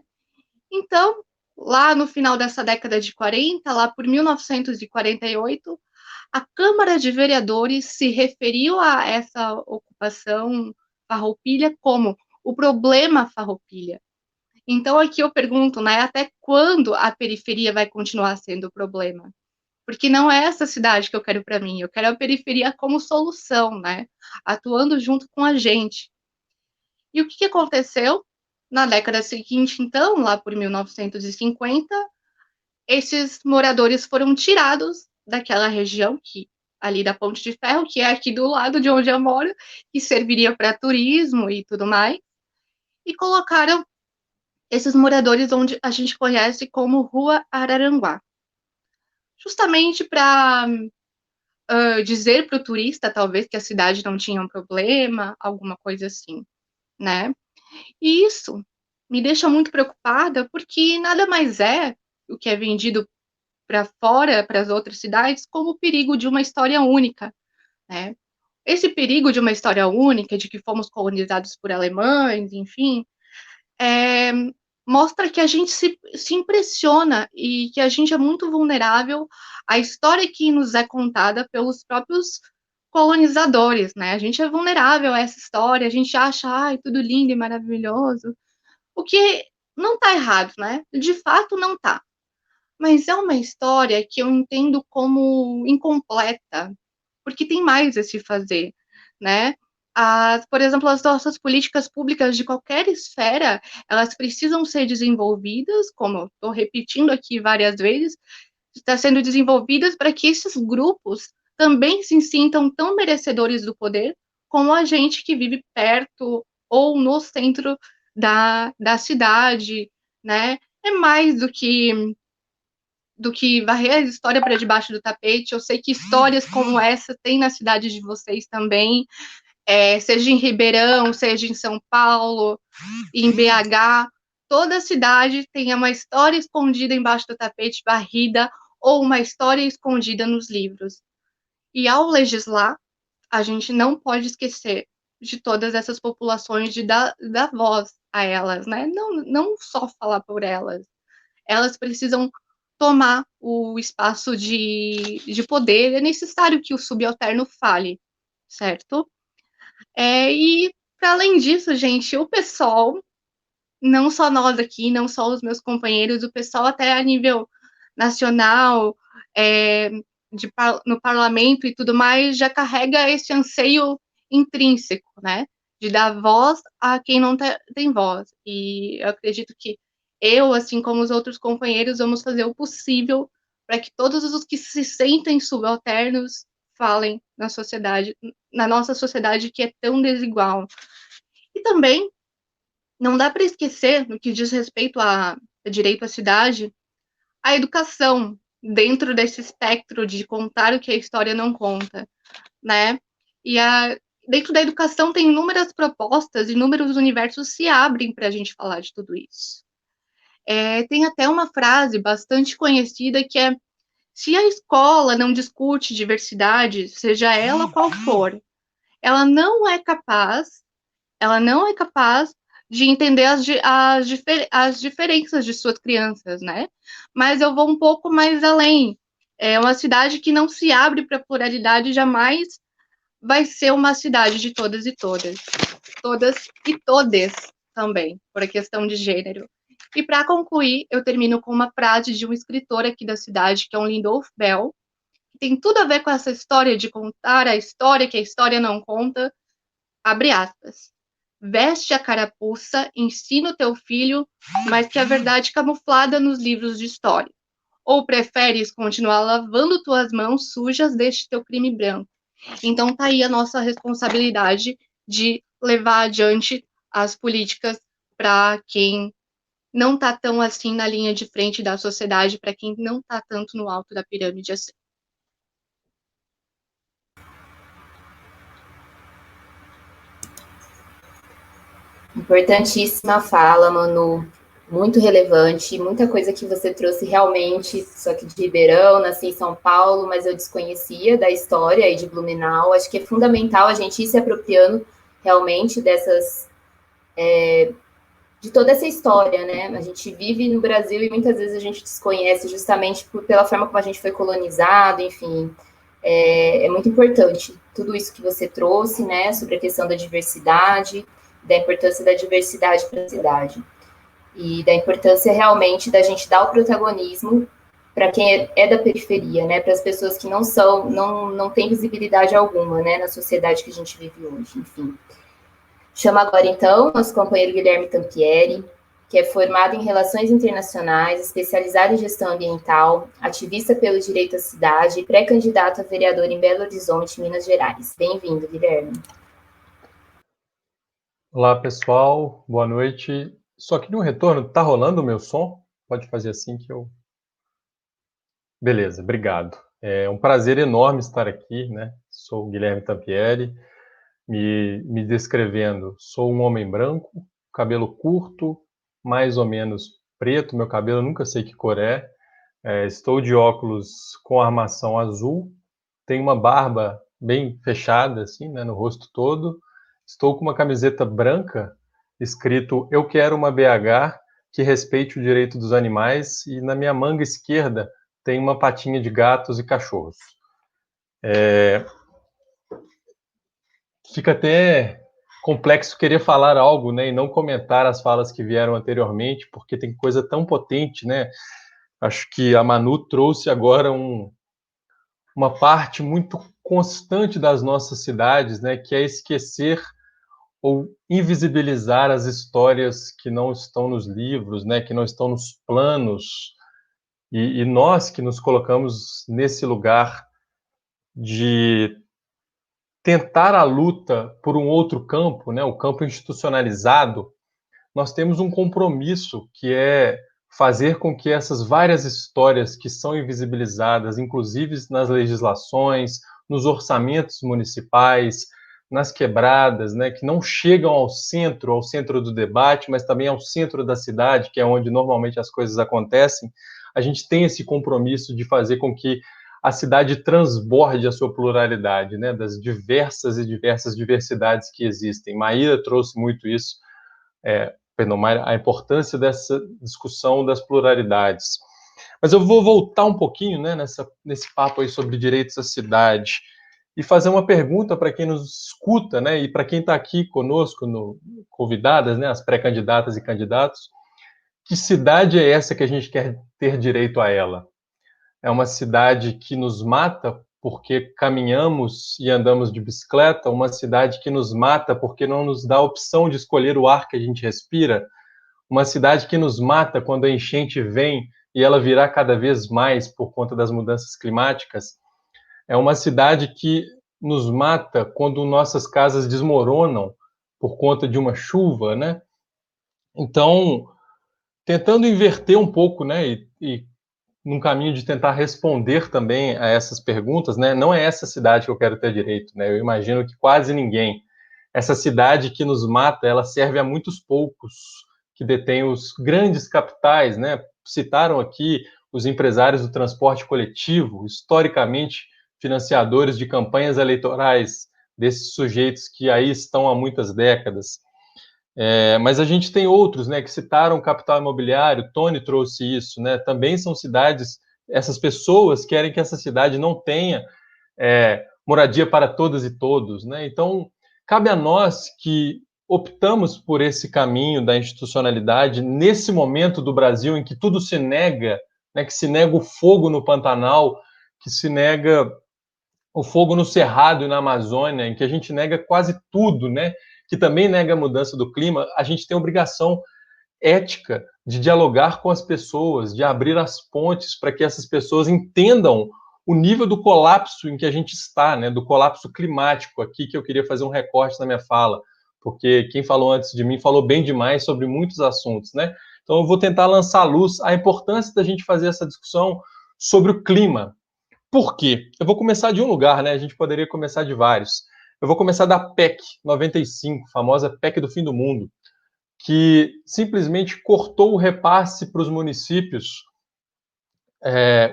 Então, lá no final dessa década de 40, lá por 1948, a Câmara de Vereadores se referiu a essa ocupação Farroupilha como o problema Farroupilha. Então, aqui eu pergunto, né, até quando a periferia vai continuar sendo o problema? Porque não é essa cidade que eu quero para mim, eu quero a periferia como solução, né, atuando junto com a gente. E o que aconteceu? Na década seguinte, então, lá por 1950, esses moradores foram tirados daquela região ali da Ponte de Ferro, que é aqui do lado de onde eu moro, que serviria para turismo e tudo mais, e colocaram esses moradores onde a gente conhece como Rua Araranguá. Justamente para dizer para o turista, talvez, que a cidade não tinha um problema, alguma coisa assim, né? E isso me deixa muito preocupada, porque nada mais é o que é vendido para fora, para as outras cidades, como o perigo de uma história única, né? Esse perigo de uma história única, de que fomos colonizados por alemães, enfim, mostra que a gente se impressiona e que a gente é muito vulnerável à história que nos é contada pelos próprios colonizadores, né? A gente é vulnerável a essa história, a gente acha, ai, tudo lindo e maravilhoso, o que não está errado, né? De fato, não está. Mas é uma história que eu entendo como incompleta, porque tem mais a se fazer, né? Por exemplo, as nossas políticas públicas de qualquer esfera, elas precisam ser desenvolvidas, como eu estou repetindo aqui várias vezes, está sendo desenvolvidas para que esses grupos também se sintam tão merecedores do poder como a gente que vive perto ou no centro da cidade, né? É mais do que varrer a história para debaixo do tapete. Eu sei que histórias como essa tem na cidade de vocês também, seja em Ribeirão, seja em São Paulo, em BH, toda cidade tem uma história escondida embaixo do tapete, varrida, ou uma história escondida nos livros. E ao legislar, a gente não pode esquecer de todas essas populações, de dar voz a elas, né? Não só falar por elas. Elas precisam tomar o espaço de poder. É necessário que o subalterno fale, certo? E, para além disso, gente, o pessoal, não só nós aqui, não só os meus companheiros, o pessoal até a nível nacional, no parlamento e tudo mais, já carrega esse anseio intrínseco, né? De dar voz a quem não tem voz. E eu acredito que eu, assim como os outros companheiros, vamos fazer o possível para que todos os que se sentem subalternos falem na nossa sociedade que é tão desigual. E também não dá para esquecer, no que diz respeito a direito à cidade, a educação dentro desse espectro de contar o que a história não conta, né? E dentro da educação tem inúmeras propostas, inúmeros universos se abrem para a gente falar de tudo isso. Tem até uma frase bastante conhecida que é: se a escola não discute diversidade, seja ela qual for, ela não é capaz de entender as diferenças de suas crianças, né? Mas eu vou um pouco mais além. É uma cidade que não se abre para a pluralidade, jamais vai ser uma cidade de todas e todas. Todas e todes também, por a questão de gênero. E para concluir, eu termino com uma frase de um escritor aqui da cidade, que é o Lindolf Bell, que tem tudo a ver com essa história de contar a história que a história não conta. Abre aspas. Veste a carapuça, ensina o teu filho, mas que a verdade camuflada nos livros de história. Ou preferes continuar lavando tuas mãos sujas deste teu crime branco? Então tá aí a nossa responsabilidade de levar adiante as políticas para quem não está tão assim na linha de frente da sociedade, para quem não está tanto no alto da pirâmide assim. Importantíssima fala, Manu. Muito relevante, muita coisa que você trouxe realmente, só que de Ribeirão, nasci em São Paulo, mas eu desconhecia da história aí de Blumenau. Acho que é fundamental a gente ir se apropriando realmente de toda essa história, né? A gente vive no Brasil e muitas vezes a gente desconhece justamente pela forma como a gente foi colonizado, enfim. É muito importante tudo isso que você trouxe, né? Sobre a questão da diversidade, da importância da diversidade para a cidade. E da importância realmente da gente dar o protagonismo para quem é da periferia, né? Para as pessoas que não têm visibilidade alguma, né? Na sociedade que a gente vive hoje, enfim. Chamo agora, então, nosso companheiro Guilherme Tampieri, que é formado em Relações Internacionais, especializado em Gestão Ambiental, ativista pelo direito à cidade e pré-candidato a vereador em Belo Horizonte, Minas Gerais. Bem-vindo, Guilherme. Olá, pessoal. Boa noite. Só que no retorno, tá rolando o meu som? Pode fazer assim que eu... Beleza, obrigado. É um prazer enorme estar aqui, né? Sou o Guilherme Tampieri, me descrevendo. Sou um homem branco, cabelo curto, mais ou menos preto, meu cabelo eu nunca sei que cor é. Estou de óculos com armação azul, tenho uma barba bem fechada, assim, né, no rosto todo. Estou com uma camiseta branca, escrito "Eu quero uma BH que respeite o direito dos animais", e na minha manga esquerda tem uma patinha de gatos e cachorros. Fica até complexo querer falar algo, né, e não comentar as falas que vieram anteriormente, porque tem coisa tão potente, né? Acho que a Manu trouxe agora uma parte muito constante das nossas cidades, né, que é esquecer ou invisibilizar as histórias que não estão nos livros, né, que não estão nos planos, e nós que nos colocamos nesse lugar de tentar a luta por um outro campo, né, o campo institucionalizado, nós temos um compromisso que é fazer com que essas várias histórias que são invisibilizadas, inclusive nas legislações, nos orçamentos municipais, nas quebradas, né, que não chegam ao centro do debate, mas também ao centro da cidade, que é onde normalmente as coisas acontecem, a gente tem esse compromisso de fazer com que a cidade transborde a sua pluralidade, né, das diversas diversidades que existem. Maíra trouxe muito isso, a importância dessa discussão das pluralidades. Mas eu vou voltar um pouquinho, né, nesse papo aí sobre direitos à cidade e fazer uma pergunta para quem nos escuta, né, e para quem está aqui conosco, convidadas, né, as pré-candidatas e candidatos. Que cidade é essa que a gente quer ter direito a ela? É uma cidade que nos mata porque caminhamos e andamos de bicicleta, uma cidade que nos mata porque não nos dá a opção de escolher o ar que a gente respira, uma cidade que nos mata quando a enchente vem e ela virá cada vez mais por conta das mudanças climáticas, é uma cidade que nos mata quando nossas casas desmoronam por conta de uma chuva, né? Então, tentando inverter um pouco, né, e num caminho de tentar responder também a essas perguntas, né? Não é essa cidade que eu quero ter direito, né? Eu imagino que quase ninguém. Essa cidade que nos mata, ela serve a muitos poucos que detêm os grandes capitais, né? Citaram aqui os empresários do transporte coletivo, historicamente financiadores de campanhas eleitorais desses sujeitos que aí estão há muitas décadas. Mas a gente tem outros, né, que citaram o capital imobiliário, Tony trouxe isso, né, também são cidades essas pessoas querem que essa cidade não tenha moradia para todas e todos, né? Então, cabe a nós que optamos por esse caminho da institucionalidade nesse momento do Brasil em que tudo se nega, né, que se nega o fogo no Pantanal, que se nega o fogo no Cerrado e na Amazônia, em que a gente nega quase tudo, né, que também nega a mudança do clima. A gente tem a obrigação ética de dialogar com as pessoas, de abrir as pontes para que essas pessoas entendam o nível do colapso em que a gente está, né, do colapso climático, aqui que eu queria fazer um recorte na minha fala, porque quem falou antes de mim falou bem demais sobre muitos assuntos, né? Então eu vou tentar lançar à luz a importância da gente fazer essa discussão sobre o clima. Por quê? Eu vou começar de um lugar, né? A gente poderia começar de vários. Eu vou começar da PEC 95, famosa PEC do fim do mundo, que simplesmente cortou o repasse para os municípios,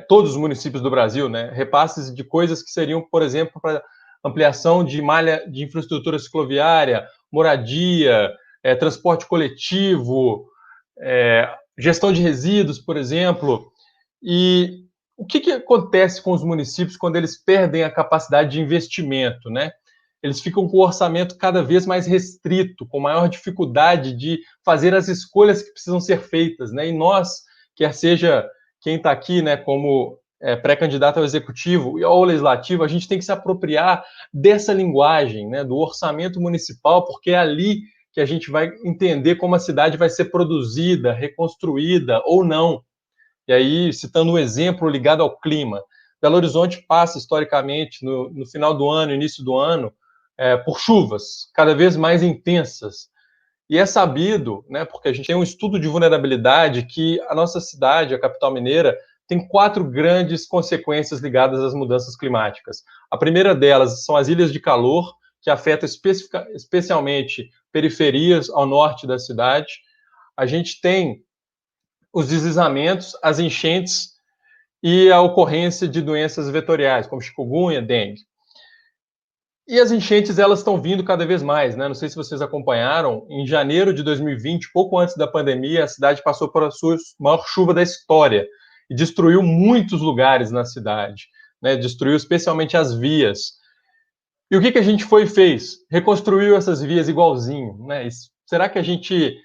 todos os municípios do Brasil, né? Repasses de coisas que seriam, por exemplo, para ampliação de malha de infraestrutura cicloviária, moradia, transporte coletivo, gestão de resíduos, por exemplo. E o que acontece com os municípios quando eles perdem a capacidade de investimento, né? Eles ficam com o orçamento cada vez mais restrito, com maior dificuldade de fazer as escolhas que precisam ser feitas, né? E nós, quer seja quem está aqui, né, como pré-candidato ao executivo e ao legislativo, a gente tem que se apropriar dessa linguagem, né, do orçamento municipal, porque é ali que a gente vai entender como a cidade vai ser produzida, reconstruída ou não. E aí, citando um exemplo ligado ao clima, Belo Horizonte passa historicamente, no final do ano, início do ano, por chuvas cada vez mais intensas. E é sabido, né, porque a gente tem um estudo de vulnerabilidade, que a nossa cidade, a capital mineira, tem 4 grandes consequências ligadas às mudanças climáticas. A primeira delas são as ilhas de calor, que afetam especialmente periferias ao norte da cidade. A gente tem os deslizamentos, as enchentes e a ocorrência de doenças vetoriais, como chikungunya, dengue. E as enchentes, elas estão vindo cada vez mais, né? Não sei se vocês acompanharam, em janeiro de 2020, pouco antes da pandemia, a cidade passou por a sua maior chuva da história e destruiu muitos lugares na cidade, né? Destruiu especialmente as vias. E o que a gente foi e fez? Reconstruiu essas vias igualzinho, né? Será que a gente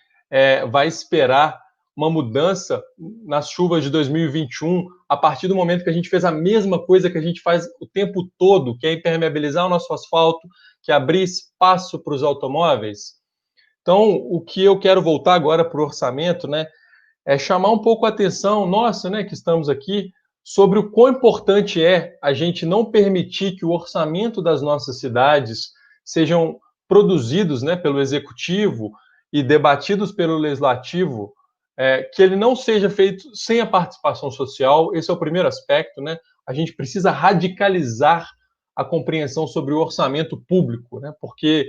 vai esperar uma mudança nas chuvas de 2021, a partir do momento que a gente fez a mesma coisa que a gente faz o tempo todo, que é impermeabilizar o nosso asfalto, que é abrir espaço para os automóveis? Então, o que eu quero voltar agora para o orçamento, né, é chamar um pouco a atenção nossa, né, que estamos aqui, sobre o quão importante é a gente não permitir que o orçamento das nossas cidades sejam produzidos, né, pelo executivo e debatidos pelo legislativo, que ele não seja feito sem a participação social. Esse é o primeiro aspecto, né? A gente precisa radicalizar a compreensão sobre o orçamento público, né? Porque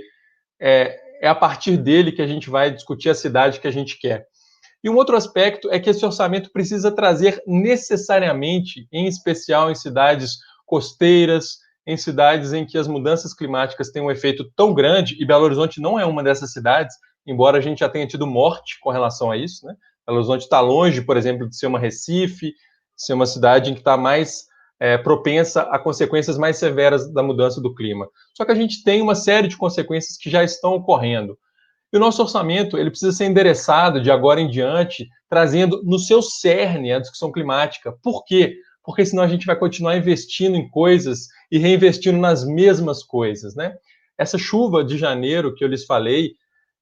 é a partir dele que a gente vai discutir a cidade que a gente quer. E um outro aspecto é que esse orçamento precisa trazer necessariamente, em especial em cidades costeiras, em cidades em que as mudanças climáticas têm um efeito tão grande, e Belo Horizonte não é uma dessas cidades, embora a gente já tenha tido morte com relação a isso, né? Belo Horizonte está longe, por exemplo, de ser uma Recife, de ser uma cidade em que está mais propensa a consequências mais severas da mudança do clima. Só que a gente tem uma série de consequências que já estão ocorrendo. E o nosso orçamento, ele precisa ser endereçado de agora em diante, trazendo no seu cerne a discussão climática. Por quê? Porque senão a gente vai continuar investindo em coisas e reinvestindo nas mesmas coisas, né? Essa chuva de janeiro que eu lhes falei,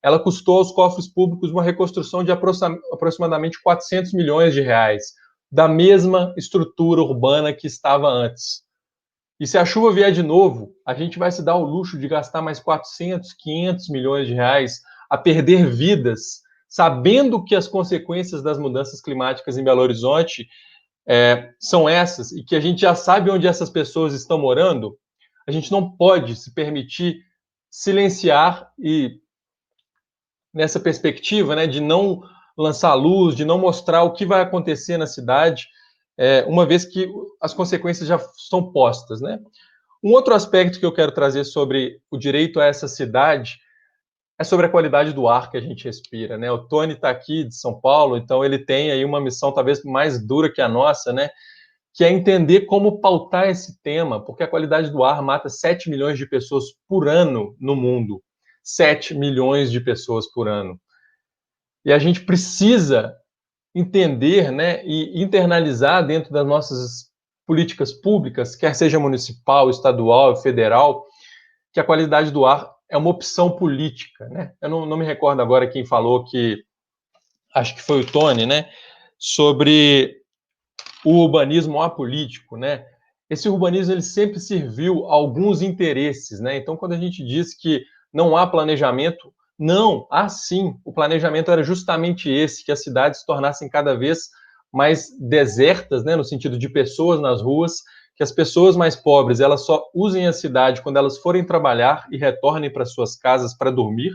ela custou aos cofres públicos uma reconstrução de aproximadamente 400 milhões de reais, da mesma estrutura urbana que estava antes. E se a chuva vier de novo, a gente vai se dar o luxo de gastar mais 400, 500 milhões de reais a perder vidas, sabendo que as consequências das mudanças climáticas em Belo Horizonte são essas, e que a gente já sabe onde essas pessoas estão morando. A gente não pode se permitir silenciar e, nessa perspectiva, né, de não lançar luz, de não mostrar o que vai acontecer na cidade, uma vez que as consequências já estão postas, né? Um outro aspecto que eu quero trazer sobre o direito a essa cidade é sobre a qualidade do ar que a gente respira, né? O Tony está aqui de São Paulo, então ele tem aí uma missão talvez mais dura que a nossa, né? que é entender como pautar esse tema, porque a qualidade do ar mata 7 milhões de pessoas por ano no mundo. 7 milhões de pessoas por ano. E a gente precisa entender, né, e internalizar dentro das nossas políticas públicas, quer seja municipal, estadual, federal, que a qualidade do ar é uma opção política, né? Eu não me recordo agora quem falou, que acho que foi o Tony, né, sobre o urbanismo apolítico, né? Esse urbanismo ele sempre serviu a alguns interesses, né? Então, quando a gente diz que não há planejamento, não, há sim. O planejamento era justamente esse, que as cidades se tornassem cada vez mais desertas, né, no sentido de pessoas nas ruas, que as pessoas mais pobres elas só usem a cidade quando elas forem trabalhar e retornem para suas casas para dormir,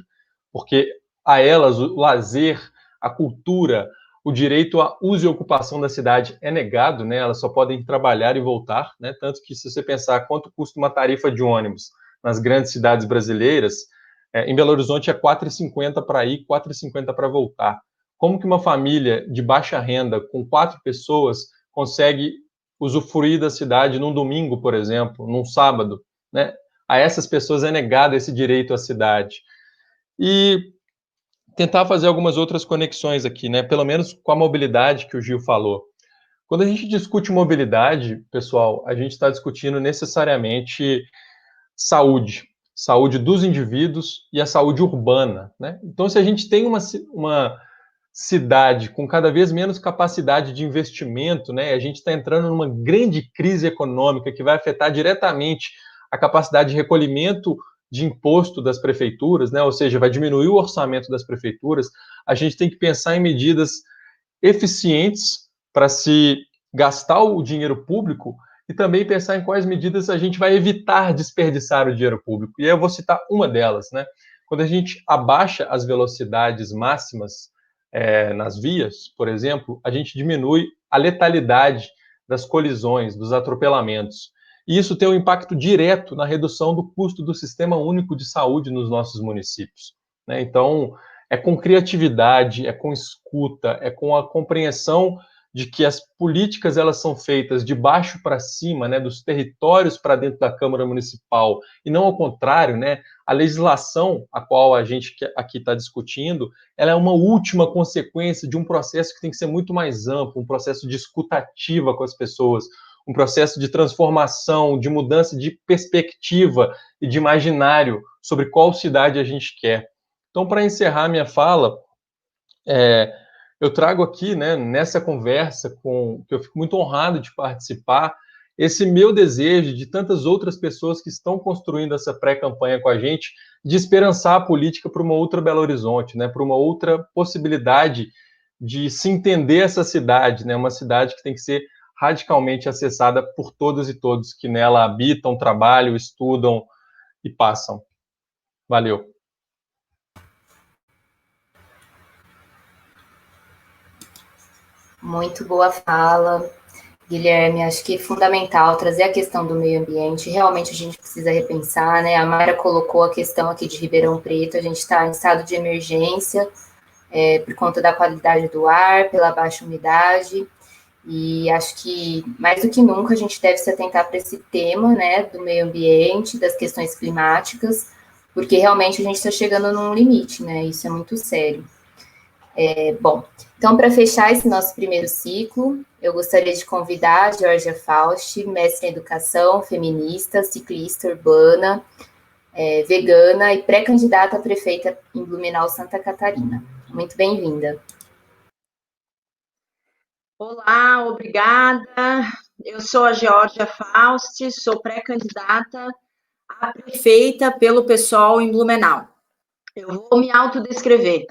porque a elas o lazer, a cultura, o direito a uso e ocupação da cidade é negado, né? Elas só podem trabalhar e voltar, né? Tanto que, se você pensar quanto custa uma tarifa de ônibus nas grandes cidades brasileiras, em Belo Horizonte é R$ 4,50 para ir, R$ 4,50 para voltar. Como que uma família de baixa renda, com 4 pessoas, consegue usufruir da cidade num domingo, por exemplo, num sábado, né? A essas pessoas é negado esse direito à cidade. E tentar fazer algumas outras conexões aqui, né? Pelo menos com a mobilidade que o Gil falou. Quando a gente discute mobilidade, pessoal, a gente está discutindo necessariamente saúde, saúde dos indivíduos e a saúde urbana, né? Então, se a gente tem uma cidade com cada vez menos capacidade de investimento, né? A gente está entrando numa grande crise econômica que vai afetar diretamente a capacidade de recolhimento de imposto das prefeituras, né? Ou seja, vai diminuir o orçamento das prefeituras. A gente tem que pensar em medidas eficientes para se gastar o dinheiro público e também pensar em quais medidas a gente vai evitar desperdiçar o dinheiro público. E aí eu vou citar uma delas, né? Quando a gente abaixa as velocidades máximas nas vias, por exemplo, a gente diminui a letalidade das colisões, dos atropelamentos. E isso tem um impacto direto na redução do custo do Sistema Único de Saúde nos nossos municípios, né? Então, é com criatividade, é com escuta, é com a compreensão de que as políticas elas são feitas de baixo para cima, né, dos territórios para dentro da Câmara Municipal, e não ao contrário, né? A legislação a qual a gente aqui está discutindo, ela é uma última consequência de um processo que tem que ser muito mais amplo, um processo de escuta ativa com as pessoas, um processo de transformação, de mudança de perspectiva e de imaginário sobre qual cidade a gente quer. Então, para encerrar minha fala, eu trago aqui, né, nessa conversa, que eu fico muito honrado de participar, esse meu desejo de tantas outras pessoas que estão construindo essa pré-campanha com a gente, de esperançar a política para uma outra Belo Horizonte, né, para uma outra possibilidade de se entender essa cidade, né, uma cidade que tem que ser radicalmente acessada por todas e todos que nela habitam, trabalham, estudam e passam. Valeu. Muito boa fala, Guilherme. Acho que é fundamental trazer a questão do meio ambiente. Realmente a gente precisa repensar, né? A Mayra colocou a questão aqui de Ribeirão Preto. A gente está em estado de emergência por conta da qualidade do ar, pela baixa umidade. E acho que, mais do que nunca, a gente deve se atentar para esse tema, né, do meio ambiente, das questões climáticas, porque realmente a gente está chegando num limite, né? Isso é muito sério. Bom, então, para fechar esse nosso primeiro ciclo, eu gostaria de convidar a Georgia Faust, mestre em educação, feminista, ciclista urbana, vegana e pré-candidata a prefeita em Blumenau, Santa Catarina. Muito bem-vinda. Olá, obrigada. Eu sou a Georgia Faust, sou pré-candidata a prefeita pelo PSOL em Blumenau. Eu vou me autodescrever.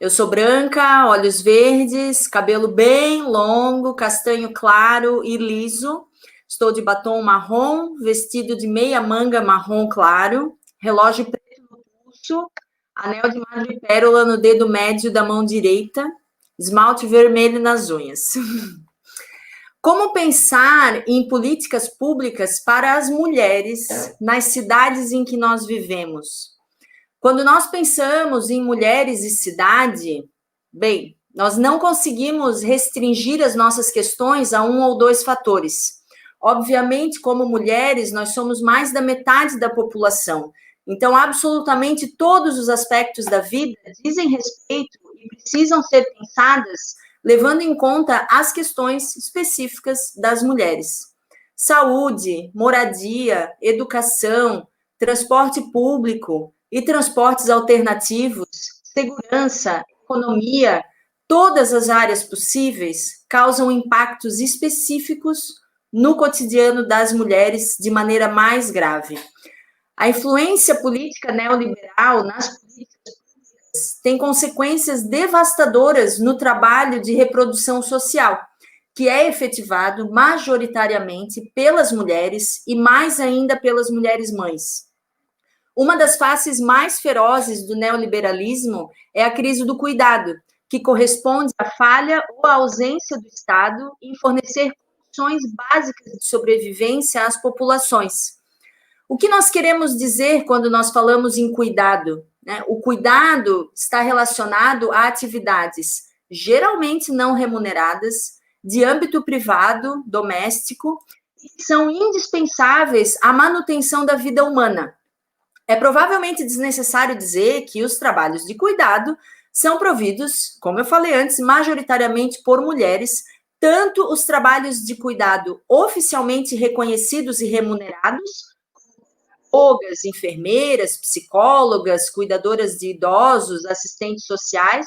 Eu sou branca, olhos verdes, cabelo bem longo, castanho claro e liso. Estou de batom marrom, vestido de meia manga marrom claro, relógio preto no pulso, anel de madrepérola no dedo médio da mão direita, esmalte vermelho nas unhas. Como pensar em políticas públicas para as mulheres nas cidades em que nós vivemos? Quando nós pensamos em mulheres e cidade, bem, Nós não conseguimos restringir as nossas questões a 1 ou 2 fatores. Obviamente, como mulheres, nós somos mais da metade da população. Então, absolutamente todos os aspectos da vida dizem respeito e precisam ser pensadas levando em conta as questões específicas das mulheres. Saúde, moradia, educação, transporte público e transportes alternativos, segurança, economia, todas as áreas possíveis causam impactos específicos no cotidiano das mulheres de maneira mais grave. A influência política neoliberal nas políticas públicas tem consequências devastadoras no trabalho de reprodução social, que é efetivado majoritariamente pelas mulheres e mais ainda pelas mulheres mães. Uma das faces mais ferozes do neoliberalismo é a crise do cuidado, que corresponde à falha ou à ausência do Estado em fornecer condições básicas de sobrevivência às populações. O que nós queremos dizer quando nós falamos em cuidado? O cuidado está relacionado a atividades geralmente não remuneradas, de âmbito privado, doméstico, que são indispensáveis à manutenção da vida humana. É provavelmente desnecessário dizer que os trabalhos de cuidado são providos, como eu falei antes, majoritariamente por mulheres, tanto os trabalhos de cuidado oficialmente reconhecidos e remunerados, pedagogas, enfermeiras, psicólogas, cuidadoras de idosos, assistentes sociais,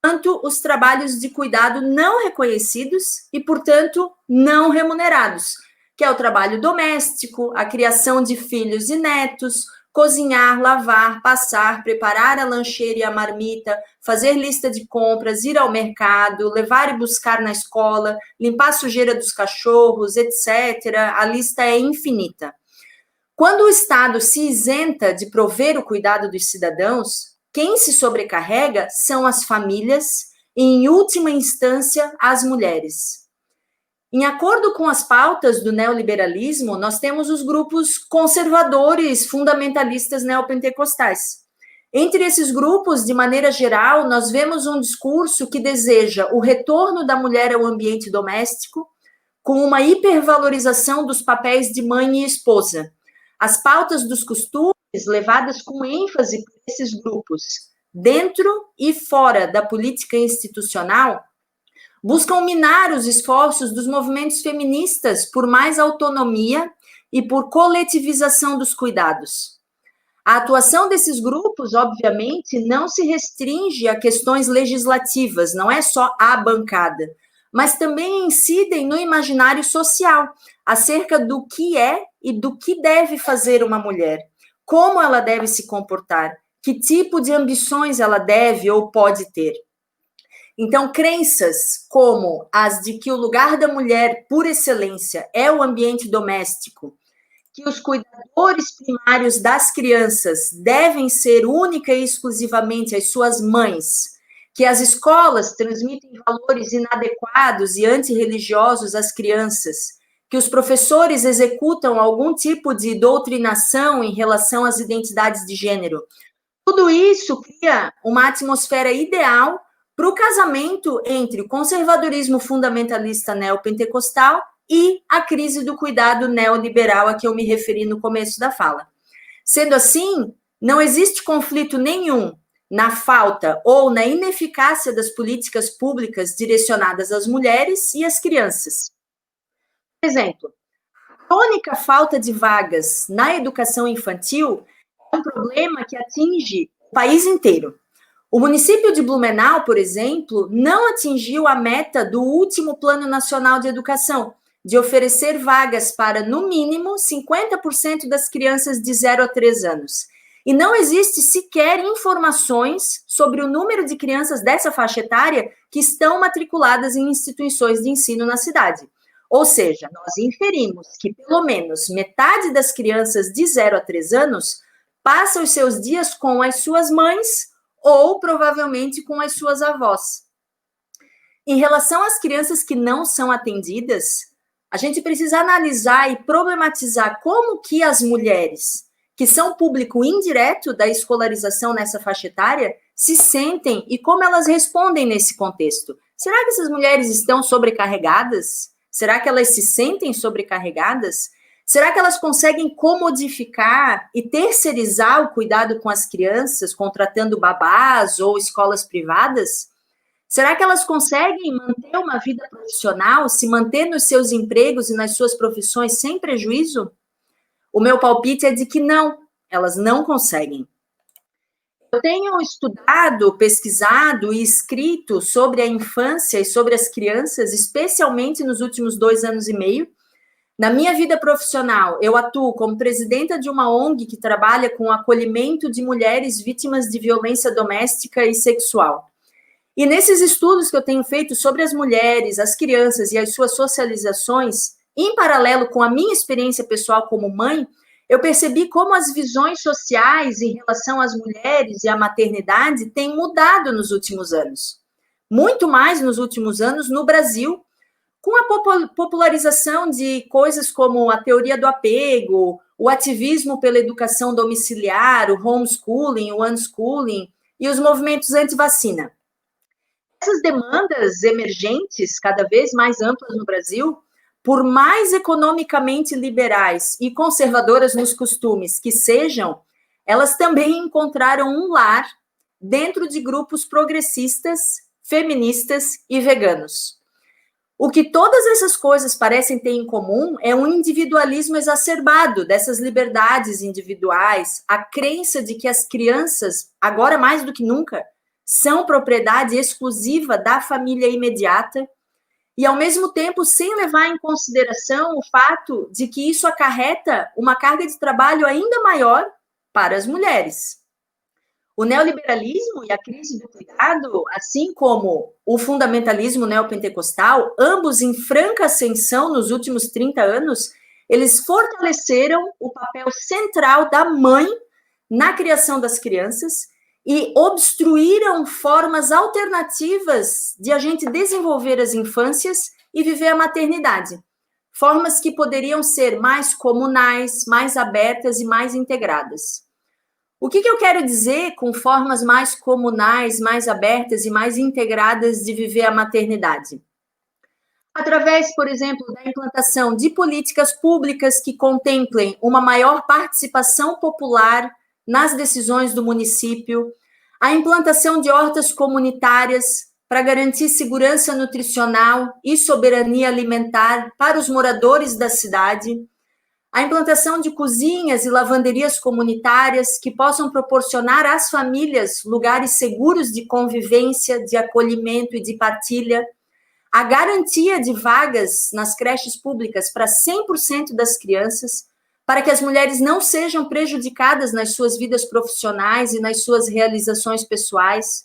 quanto os trabalhos de cuidado não reconhecidos e, portanto, não remunerados, que é o trabalho doméstico, a criação de filhos e netos, cozinhar, lavar, passar, preparar a lancheira e a marmita, fazer lista de compras, ir ao mercado, levar e buscar na escola, limpar a sujeira dos cachorros, etc. A lista é infinita. Quando o Estado se isenta de prover o cuidado dos cidadãos, quem se sobrecarrega são as famílias e, em última instância, as mulheres. Em acordo com as pautas do neoliberalismo, nós temos os grupos conservadores fundamentalistas neopentecostais. Entre esses grupos, de maneira geral, nós vemos um discurso que deseja o retorno da mulher ao ambiente doméstico, com uma hipervalorização dos papéis de mãe e esposa. As pautas dos costumes, levadas com ênfase por esses grupos, dentro e fora da política institucional, buscam minar os esforços dos movimentos feministas por mais autonomia e por coletivização dos cuidados. A atuação desses grupos, obviamente, não se restringe a questões legislativas, não é só a bancada, mas também incidem no imaginário social, acerca do que é e do que deve fazer uma mulher, como ela deve se comportar, que tipo de ambições ela deve ou pode ter. Então, crenças como as de que o lugar da mulher, por excelência, é o ambiente doméstico, que os cuidadores primários das crianças devem ser única e exclusivamente as suas mães, que as escolas transmitem valores inadequados e antirreligiosos às crianças, que os professores executam algum tipo de doutrinação em relação às identidades de gênero. Tudo isso cria uma atmosfera ideal para o casamento entre o conservadorismo fundamentalista neopentecostal e a crise do cuidado neoliberal a que eu me referi no começo da fala. Sendo assim, não existe conflito nenhum na falta ou na ineficácia das políticas públicas direcionadas às mulheres e às crianças. Por exemplo, a crônica falta de vagas na educação infantil é um problema que atinge o país inteiro. O município de Blumenau, por exemplo, não atingiu a meta do último Plano Nacional de Educação, de oferecer vagas para, no mínimo, 50% das crianças de 0 a 3 anos. E não existe sequer informações sobre o número de crianças dessa faixa etária que estão matriculadas em instituições de ensino na cidade. Ou seja, nós inferimos que pelo menos metade das crianças de 0 a 3 anos passa os seus dias com as suas mães ou provavelmente com as suas avós. Em relação às crianças que não são atendidas, a gente precisa analisar e problematizar como que as mulheres, que são público indireto da escolarização nessa faixa etária, se sentem e como elas respondem nesse contexto. Será que essas mulheres estão sobrecarregadas? Será que elas se sentem sobrecarregadas? Será que elas conseguem comodificar e terceirizar o cuidado com as crianças, contratando babás ou escolas privadas? Será que elas conseguem manter uma vida profissional, se manter nos seus empregos e nas suas profissões sem prejuízo? O meu palpite é de que não, elas não conseguem. Eu tenho estudado, pesquisado e escrito sobre a infância e sobre as crianças, especialmente nos últimos 2 anos e meio. Na minha vida profissional, eu atuo como presidenta de uma ONG que trabalha com o acolhimento de mulheres vítimas de violência doméstica e sexual. E nesses estudos que eu tenho feito sobre as mulheres, as crianças e as suas socializações, em paralelo com a minha experiência pessoal como mãe, eu percebi como as visões sociais em relação às mulheres e à maternidade têm mudado nos últimos anos. Muito mais nos últimos anos no Brasil, com a popularização de coisas como a teoria do apego, o ativismo pela educação domiciliar, o homeschooling, o unschooling e os movimentos anti-vacina. Essas demandas emergentes, cada vez mais amplas no Brasil, por mais economicamente liberais e conservadoras nos costumes que sejam, elas também encontraram um lar dentro de grupos progressistas, feministas e veganos. O que todas essas coisas parecem ter em comum é um individualismo exacerbado dessas liberdades individuais, a crença de que as crianças, agora mais do que nunca, são propriedade exclusiva da família imediata, e, ao mesmo tempo, sem levar em consideração o fato de que isso acarreta uma carga de trabalho ainda maior para as mulheres. O neoliberalismo e a crise do cuidado, assim como o fundamentalismo neopentecostal, ambos em franca ascensão nos últimos 30 anos, eles fortaleceram o papel central da mãe na criação das crianças e obstruíram formas alternativas de a gente desenvolver as infâncias e viver a maternidade. Formas que poderiam ser mais comunais, mais abertas e mais integradas. O que eu quero dizer com formas mais comunais, mais abertas e mais integradas de viver a maternidade? Através, por exemplo, da implantação de políticas públicas que contemplem uma maior participação popular nas decisões do município, a implantação de hortas comunitárias para garantir segurança nutricional e soberania alimentar para os moradores da cidade, a implantação de cozinhas e lavanderias comunitárias que possam proporcionar às famílias lugares seguros de convivência, de acolhimento e de partilha, a garantia de vagas nas creches públicas para 100% das crianças, para que as mulheres não sejam prejudicadas nas suas vidas profissionais e nas suas realizações pessoais,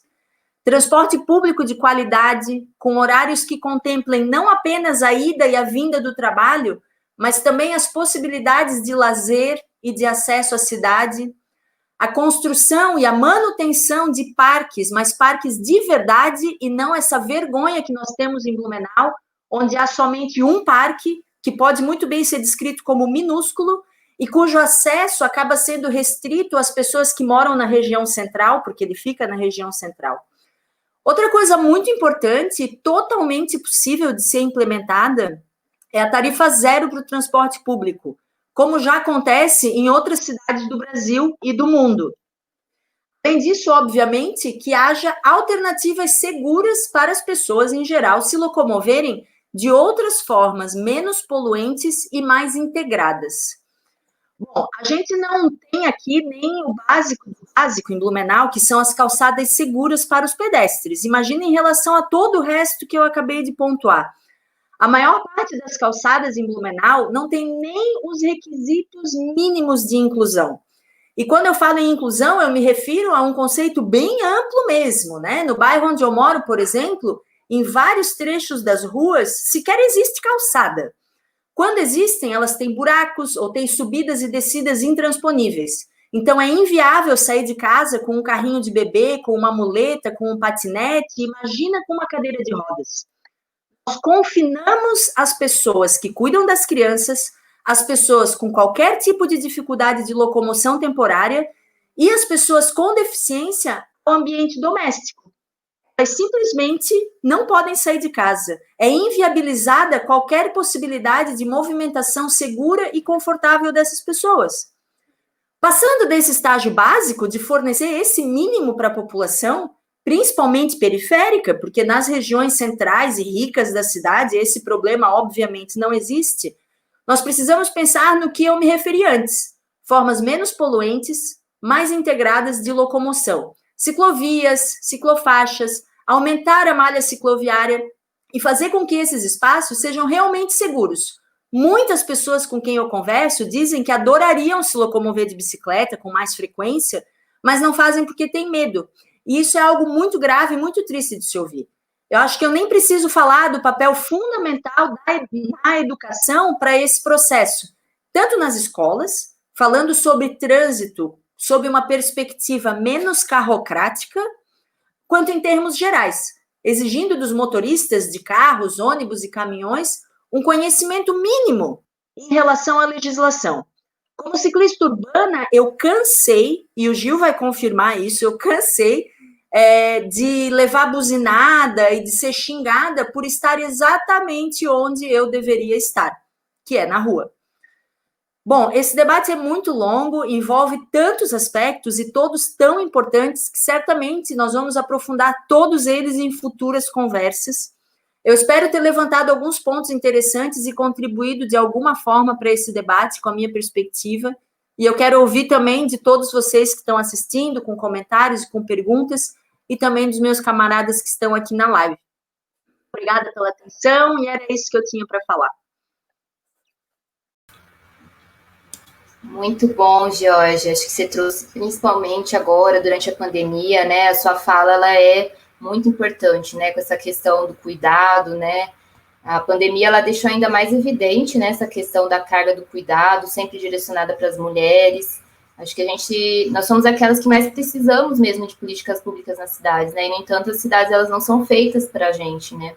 transporte público de qualidade, com horários que contemplem não apenas a ida e a vinda do trabalho, mas também as possibilidades de lazer e de acesso à cidade, a construção e a manutenção de parques, mas parques de verdade e não essa vergonha que nós temos em Blumenau, onde há somente um parque, que pode muito bem ser descrito como minúsculo, e cujo acesso acaba sendo restrito às pessoas que moram na região central, porque ele fica na região central. Outra coisa muito importante e totalmente possível de ser implementada é a tarifa zero para o transporte público, como já acontece em outras cidades do Brasil e do mundo. Além disso, obviamente, que haja alternativas seguras para as pessoas, em geral, se locomoverem de outras formas menos poluentes e mais integradas. Bom, a gente não tem aqui nem o básico em Blumenau, que são as calçadas seguras para os pedestres. Imagina em relação a todo o resto que eu acabei de pontuar. A maior parte das calçadas em Blumenau não tem nem os requisitos mínimos de inclusão. E quando eu falo em inclusão, eu me refiro a um conceito bem amplo mesmo, né? No bairro onde eu moro, por exemplo, em vários trechos das ruas, sequer existe calçada. Quando existem, elas têm buracos ou têm subidas e descidas intransponíveis. Então, é inviável sair de casa com um carrinho de bebê, com uma muleta, com um patinete, imagina com uma cadeira de rodas. Nós confinamos as pessoas que cuidam das crianças, as pessoas com qualquer tipo de dificuldade de locomoção temporária e as pessoas com deficiência ao ambiente doméstico. Elas simplesmente não podem sair de casa. É inviabilizada qualquer possibilidade de movimentação segura e confortável dessas pessoas. Passando desse estágio básico de fornecer esse mínimo para a população, principalmente periférica, porque nas regiões centrais e ricas da cidade esse problema obviamente não existe, nós precisamos pensar no que eu me referi antes, formas menos poluentes, mais integradas de locomoção, ciclovias, ciclofaixas, aumentar a malha cicloviária e fazer com que esses espaços sejam realmente seguros. Muitas pessoas com quem eu converso dizem que adorariam se locomover de bicicleta com mais frequência, mas não fazem porque têm medo. E isso é algo muito grave e muito triste de se ouvir. Eu acho que eu nem preciso falar do papel fundamental da educação para esse processo, tanto nas escolas, falando sobre trânsito, sob uma perspectiva menos carrocrática, quanto em termos gerais, exigindo dos motoristas de carros, ônibus e caminhões um conhecimento mínimo em relação à legislação. Como ciclista urbana, eu cansei, e o Gil vai confirmar isso, eu cansei de levar buzinada e de ser xingada por estar exatamente onde eu deveria estar, que é na rua. Bom, esse debate é muito longo, envolve tantos aspectos e todos tão importantes que certamente nós vamos aprofundar todos eles em futuras conversas. Eu espero ter levantado alguns pontos interessantes e contribuído de alguma forma para esse debate com a minha perspectiva. E eu quero ouvir também de todos vocês que estão assistindo, com comentários e com perguntas, e também dos meus camaradas que estão aqui na live. Obrigada pela atenção, e era isso que eu tinha para falar. Muito bom, Georgia. Acho que você trouxe, principalmente agora, durante a pandemia, né? A sua fala, ela é muito importante, né? Com essa questão do cuidado, né? A pandemia, ela deixou ainda mais evidente, né? Essa questão da carga do cuidado, sempre direcionada para as mulheres. Acho que nós somos aquelas que mais precisamos mesmo de políticas públicas nas cidades, né? E, no entanto, as cidades, elas não são feitas para a gente, né?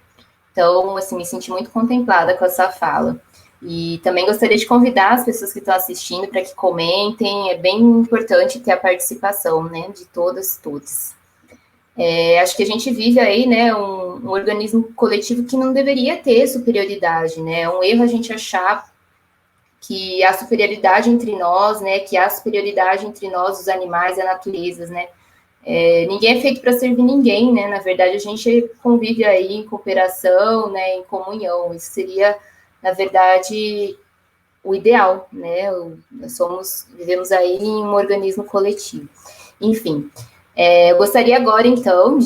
Então, assim, me senti muito contemplada com essa fala. E também gostaria de convidar as pessoas que estão assistindo para que comentem. É bem importante ter a participação, né, de todas, todos. Acho que a gente vive aí, né, um organismo coletivo que não deveria ter superioridade, né? É um erro a gente achar que há superioridade entre nós, né, que há superioridade entre nós, os animais e a natureza, né? Ninguém é feito para servir ninguém, né? Na verdade, a gente convive aí em cooperação, né, em comunhão. Isso seria, na verdade, o ideal, né? Vivemos aí em um organismo coletivo. Enfim, eu gostaria agora, então,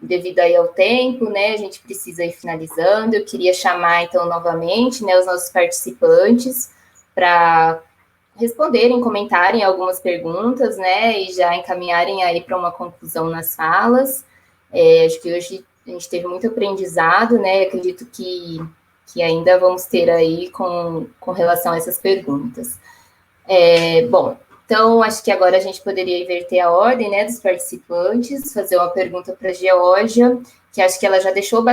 devido aí ao tempo, né, a gente precisa ir finalizando, eu queria chamar, então, novamente, né, os nossos participantes para responderem, comentarem algumas perguntas, né, e já encaminharem aí para uma conclusão nas falas. Acho que hoje a gente teve muito aprendizado, né, acredito que ainda vamos ter aí com relação a essas perguntas. Bom, então, acho que agora a gente poderia inverter a ordem, né, dos participantes, fazer uma pergunta para a Geórgia, que acho que ela já deixou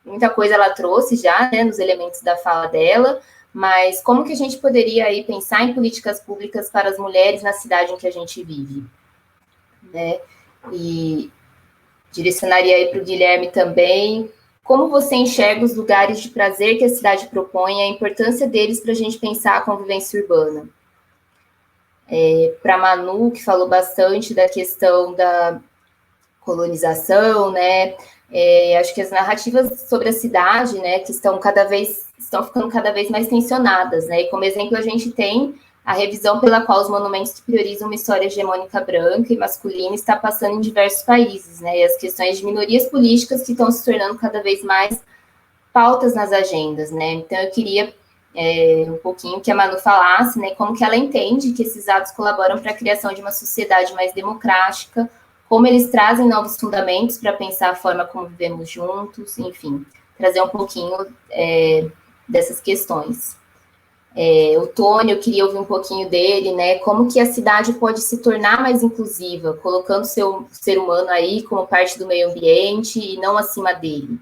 muita coisa ela trouxe já, né, nos elementos da fala dela, mas como que a gente poderia aí pensar em políticas públicas para as mulheres na cidade em que a gente vive, né? E direcionaria aí para o Guilherme também, como você enxerga os lugares de prazer que a cidade propõe, a importância deles para a gente pensar a convivência urbana? Para a Manu, que falou bastante da questão da colonização, né? Acho que as narrativas sobre a cidade, né, que estão ficando cada vez mais tensionadas, né? E como exemplo, a gente tem a revisão pela qual os monumentos que priorizam uma história hegemônica branca e masculina está passando em diversos países, né? E as questões de minorias políticas que estão se tornando cada vez mais pautas nas agendas, né? Então, eu queria um pouquinho que a Manu falasse, né, como que ela entende que esses atos colaboram para a criação de uma sociedade mais democrática, como eles trazem novos fundamentos para pensar a forma como vivemos juntos, enfim, trazer um pouquinho dessas questões. O Tony, eu queria ouvir um pouquinho dele, né, como que a cidade pode se tornar mais inclusiva, colocando o ser humano aí como parte do meio ambiente e não acima dele.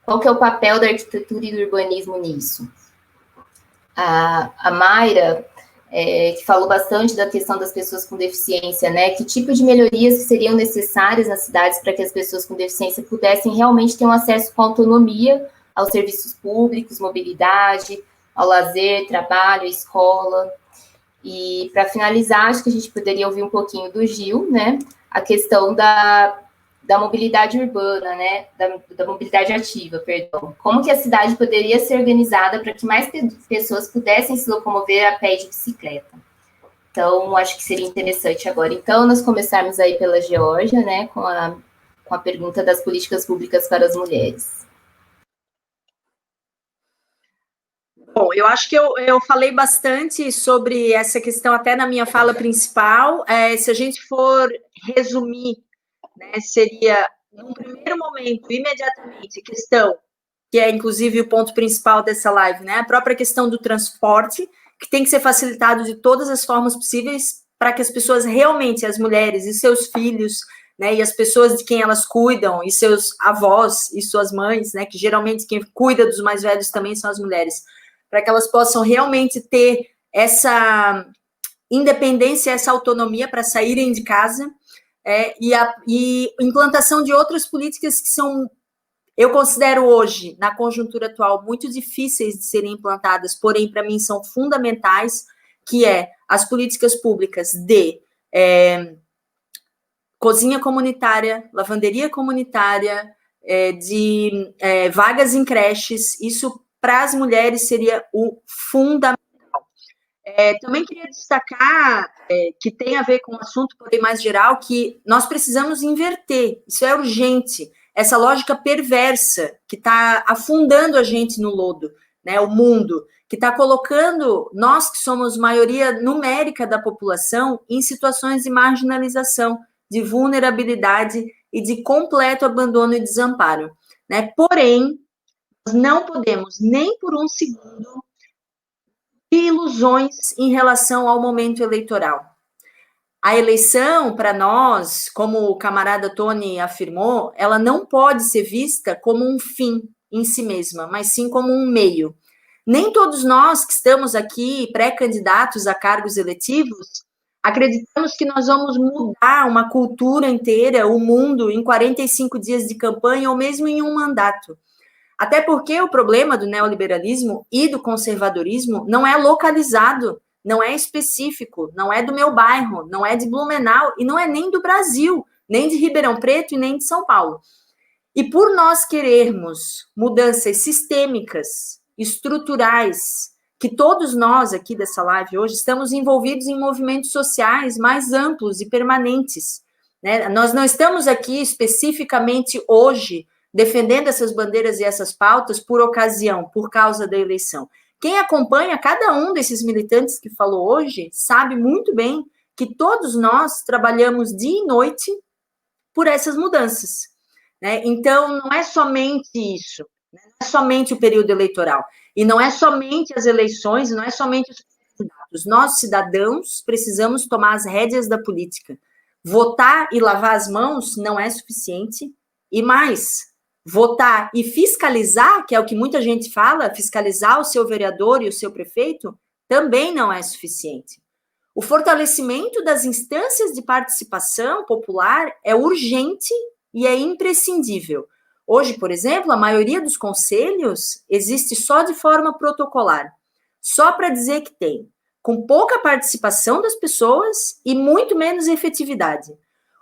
Qual que é o papel da arquitetura e do urbanismo nisso? A Mayra, que falou bastante da questão das pessoas com deficiência, né? Que tipo de melhorias seriam necessárias nas cidades para que as pessoas com deficiência pudessem realmente ter um acesso com autonomia aos serviços públicos, mobilidade, ao lazer, trabalho, escola. E, para finalizar, acho que a gente poderia ouvir um pouquinho do Gil, né? A questão da mobilidade urbana, né? Da mobilidade ativa, perdão. Como que a cidade poderia ser organizada para que mais pessoas pudessem se locomover a pé e de bicicleta? Então, acho que seria interessante agora. Então, nós começarmos aí pela Geórgia, né? Com a pergunta das políticas públicas para as mulheres. Bom, eu acho que eu falei bastante sobre essa questão até na minha fala principal. Se a gente for resumir, né, seria, num primeiro momento, imediatamente, questão, que é inclusive o ponto principal dessa live, né, a própria questão do transporte, que tem que ser facilitado de todas as formas possíveis para que as pessoas realmente, as mulheres e seus filhos, né, e as pessoas de quem elas cuidam, e seus avós e suas mães, né, que geralmente quem cuida dos mais velhos também são as mulheres, para que elas possam realmente ter essa independência, essa autonomia para saírem de casa, e implantação de outras políticas que são, eu considero hoje, na conjuntura atual, muito difíceis de serem implantadas, porém, para mim, são fundamentais, que é as políticas públicas de cozinha comunitária, lavanderia comunitária, de vagas em creches. Isso, para as mulheres, seria o fundamental. Também queria destacar, que tem a ver com o assunto, porém mais geral, que nós precisamos inverter, isso é urgente, essa lógica perversa que está afundando a gente no lodo, né, o mundo, que está colocando nós, que somos maioria numérica da população, em situações de marginalização, de vulnerabilidade e de completo abandono e desamparo, né? Porém, nós não podemos nem por um segundo ter ilusões em relação ao momento eleitoral. A eleição, para nós, como o camarada Tony afirmou, ela não pode ser vista como um fim em si mesma, mas sim como um meio. Nem todos nós que estamos aqui pré-candidatos a cargos eletivos acreditamos que nós vamos mudar uma cultura inteira, o mundo, em 45 dias de campanha ou mesmo em um mandato. Até porque o problema do neoliberalismo e do conservadorismo não é localizado, não é específico, não é do meu bairro, não é de Blumenau e não é nem do Brasil, nem de Ribeirão Preto e nem de São Paulo. E por nós querermos mudanças sistêmicas, estruturais, que todos nós aqui dessa live hoje estamos envolvidos em movimentos sociais mais amplos e permanentes, né? Nós não estamos aqui especificamente hoje defendendo essas bandeiras e essas pautas por ocasião, por causa da eleição. Quem acompanha cada um desses militantes que falou hoje sabe muito bem que todos nós trabalhamos dia e noite por essas mudanças, né? Então, não é somente isso, né? Não é somente o período eleitoral, e não é somente as eleições, não é somente os candidatos. Nós, cidadãos, precisamos tomar as rédeas da política. Votar e lavar as mãos não é suficiente, e mais, votar e fiscalizar, que é o que muita gente fala, fiscalizar o seu vereador e o seu prefeito, também não é suficiente. O fortalecimento das instâncias de participação popular é urgente e é imprescindível. Hoje, por exemplo, a maioria dos conselhos existe só de forma protocolar, só para dizer que tem, com pouca participação das pessoas e muito menos efetividade.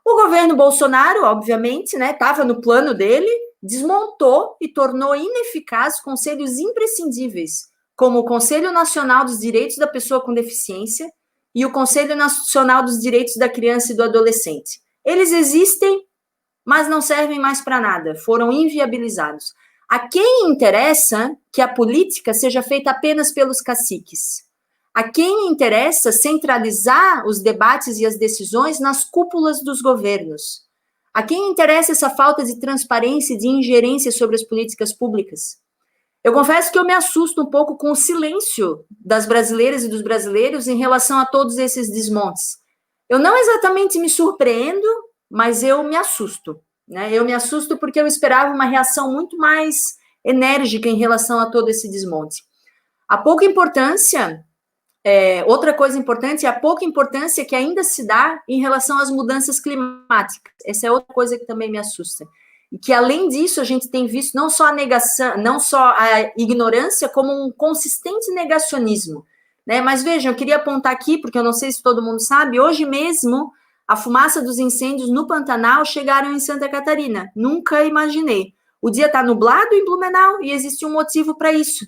O governo Bolsonaro, obviamente, né, estava no plano dele, desmontou e tornou ineficaz conselhos imprescindíveis, como o Conselho Nacional dos Direitos da Pessoa com Deficiência e o Conselho Nacional dos Direitos da Criança e do Adolescente. Eles existem, mas não servem mais para nada, foram inviabilizados. A quem interessa que a política seja feita apenas pelos caciques? A quem interessa centralizar os debates e as decisões nas cúpulas dos governos? A quem interessa essa falta de transparência e de ingerência sobre as políticas públicas? Eu confesso que eu me assusto um pouco com o silêncio das brasileiras e dos brasileiros em relação a todos esses desmontes. Eu não exatamente me surpreendo, mas eu me assusto, né? Eu me assusto porque eu esperava uma reação muito mais enérgica em relação a todo esse desmonte. A pouca importância outra coisa importante é a pouca importância que ainda se dá em relação às mudanças climáticas. Essa é outra coisa que também me assusta. E que, além disso, a gente tem visto não só a negação, não só a ignorância, como um consistente negacionismo, né? Mas vejam, eu queria apontar aqui, porque eu não sei se todo mundo sabe, hoje mesmo a fumaça dos incêndios no Pantanal chegaram em Santa Catarina. Nunca imaginei. O dia está nublado em Blumenau e existe um motivo para isso.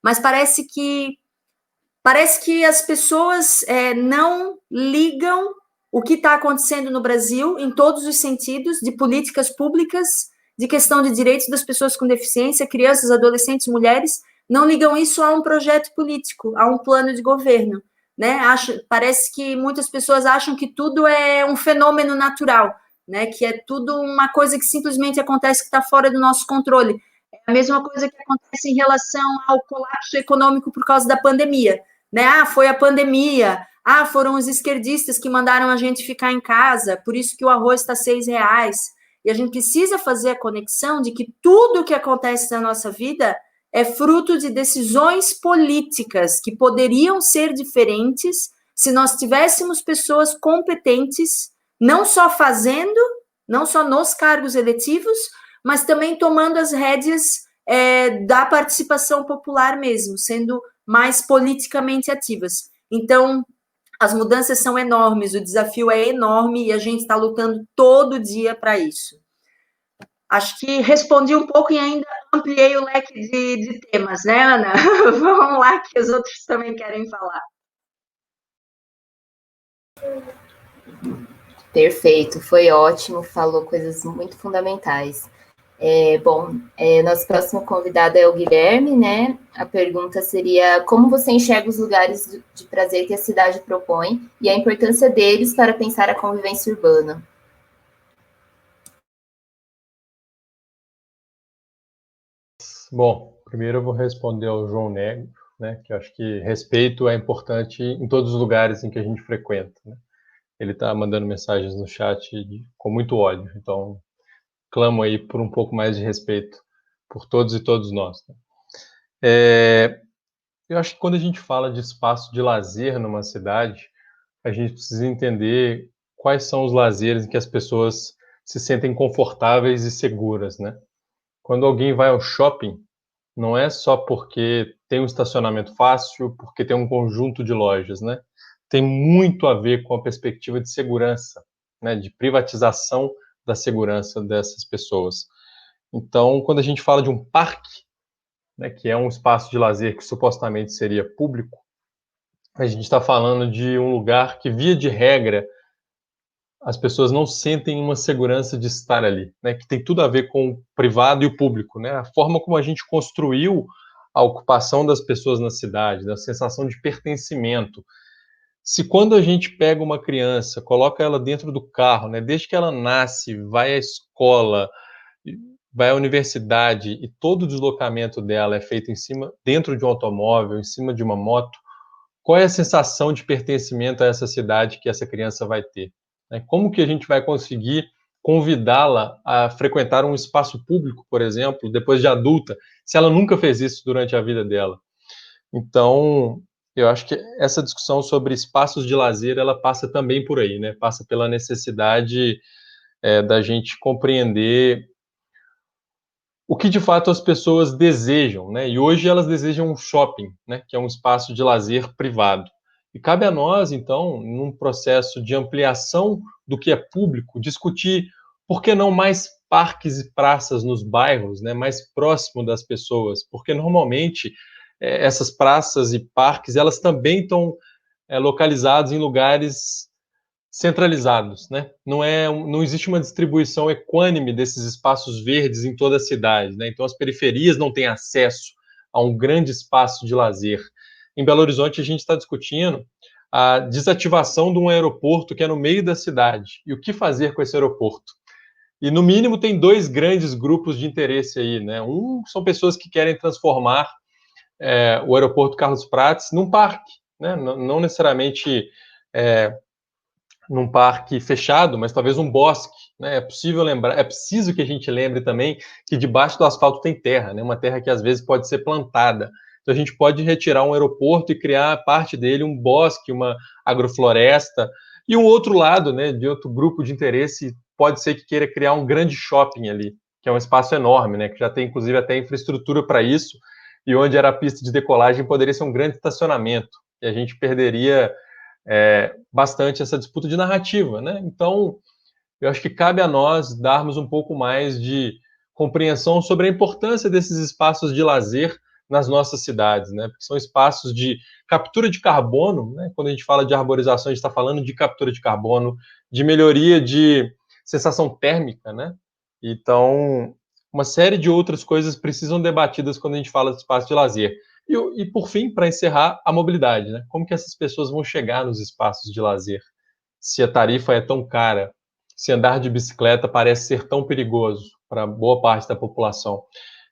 Mas parece que as pessoas não ligam o que está acontecendo no Brasil, em todos os sentidos, de políticas públicas, de questão de direitos das pessoas com deficiência, crianças, adolescentes, mulheres, não ligam isso a um projeto político, a um plano de governo, né? Parece que muitas pessoas acham que tudo é um fenômeno natural, né? Que é tudo uma coisa que simplesmente acontece, que está fora do nosso controle. É a mesma coisa que acontece em relação ao colapso econômico por causa da pandemia, né? Foi a pandemia, foram os esquerdistas que mandaram a gente ficar em casa, por isso que o arroz está R$6. E a gente precisa fazer a conexão de que tudo o que acontece na nossa vida é fruto de decisões políticas que poderiam ser diferentes se nós tivéssemos pessoas competentes, não só fazendo, não só nos cargos eletivos, mas também tomando as rédeas da participação popular mesmo, sendo mais politicamente ativas. Então, as mudanças são enormes, o desafio é enorme e a gente está lutando todo dia para isso. Acho que respondi um pouco e ainda ampliei o leque de temas, né, Ana? Vamos lá, que os outros também querem falar. Perfeito, foi ótimo, falou coisas muito fundamentais. Nosso próximo convidado é o Guilherme, né? A pergunta seria: como você enxerga os lugares de prazer que a cidade propõe e a importância deles para pensar a convivência urbana? Bom, primeiro eu vou responder ao João Negro, né? Que eu acho que respeito é importante em todos os lugares em que a gente frequenta, né? Ele está mandando mensagens no chat com muito ódio, então clamo aí por um pouco mais de respeito por todos e todos nós, né? Eu acho que quando a gente fala de espaço de lazer numa cidade, a gente precisa entender quais são os lazeres em que as pessoas se sentem confortáveis e seguras, né? Quando alguém vai ao shopping, não é só porque tem um estacionamento fácil, porque tem um conjunto de lojas, né? Tem muito a ver com a perspectiva de segurança, né? De privatização da segurança dessas pessoas. Então, quando a gente fala de um parque, né, que é um espaço de lazer que supostamente seria público, a gente está falando de um lugar que, via de regra, as pessoas não sentem uma segurança de estar ali, né, que tem tudo a ver com o privado e o público, né, a forma como a gente construiu a ocupação das pessoas na cidade, da sensação de pertencimento. Se quando a gente pega uma criança, coloca ela dentro do carro, né, desde que ela nasce, vai à escola, vai à universidade e todo o deslocamento dela é feito dentro de um automóvel, em cima de uma moto, qual é a sensação de pertencimento a essa cidade que essa criança vai ter? Como que a gente vai conseguir convidá-la a frequentar um espaço público, por exemplo, depois de adulta, se ela nunca fez isso durante a vida dela? Então, eu acho que essa discussão sobre espaços de lazer, ela passa também por aí, né? Passa pela necessidade da gente compreender o que de fato as pessoas desejam, né? E hoje elas desejam um shopping, né? Que é um espaço de lazer privado. E cabe a nós, então, num processo de ampliação do que é público, discutir por que não mais parques e praças nos bairros, né? Mais próximo das pessoas, porque normalmente essas praças e parques, elas também estão localizados em lugares centralizados, né? Não existe uma distribuição equânime desses espaços verdes em toda a cidade, né? Então as periferias não têm acesso a um grande espaço de lazer. Em Belo Horizonte a gente está discutindo a desativação de um aeroporto que é no meio da cidade e o que fazer com esse aeroporto. E no mínimo tem dois grandes grupos de interesse aí, né? Um são pessoas que querem transformar o aeroporto Carlos Prates num parque, né? Não necessariamente num parque fechado, mas talvez um bosque, né? É preciso que a gente lembre também que debaixo do asfalto tem terra, né? Uma terra que às vezes pode ser plantada. Então, a gente pode retirar um aeroporto e criar parte dele um bosque, uma agrofloresta, e um outro lado, né, de outro grupo de interesse, pode ser que queira criar um grande shopping ali, que é um espaço enorme, né, que já tem, inclusive, até infraestrutura para isso, e onde era a pista de decolagem poderia ser um grande estacionamento, e a gente perderia bastante essa disputa de narrativa, né? Então, eu acho que cabe a nós darmos um pouco mais de compreensão sobre a importância desses espaços de lazer nas nossas cidades, né? Porque são espaços de captura de carbono, né? Quando a gente fala de arborização, a gente está falando de captura de carbono, de melhoria de sensação térmica, né? Então, uma série de outras coisas precisam debatidas quando a gente fala de espaço de lazer. E por fim, para encerrar, a mobilidade, né? Como que essas pessoas vão chegar nos espaços de lazer? Se a tarifa é tão cara, se andar de bicicleta parece ser tão perigoso para boa parte da população.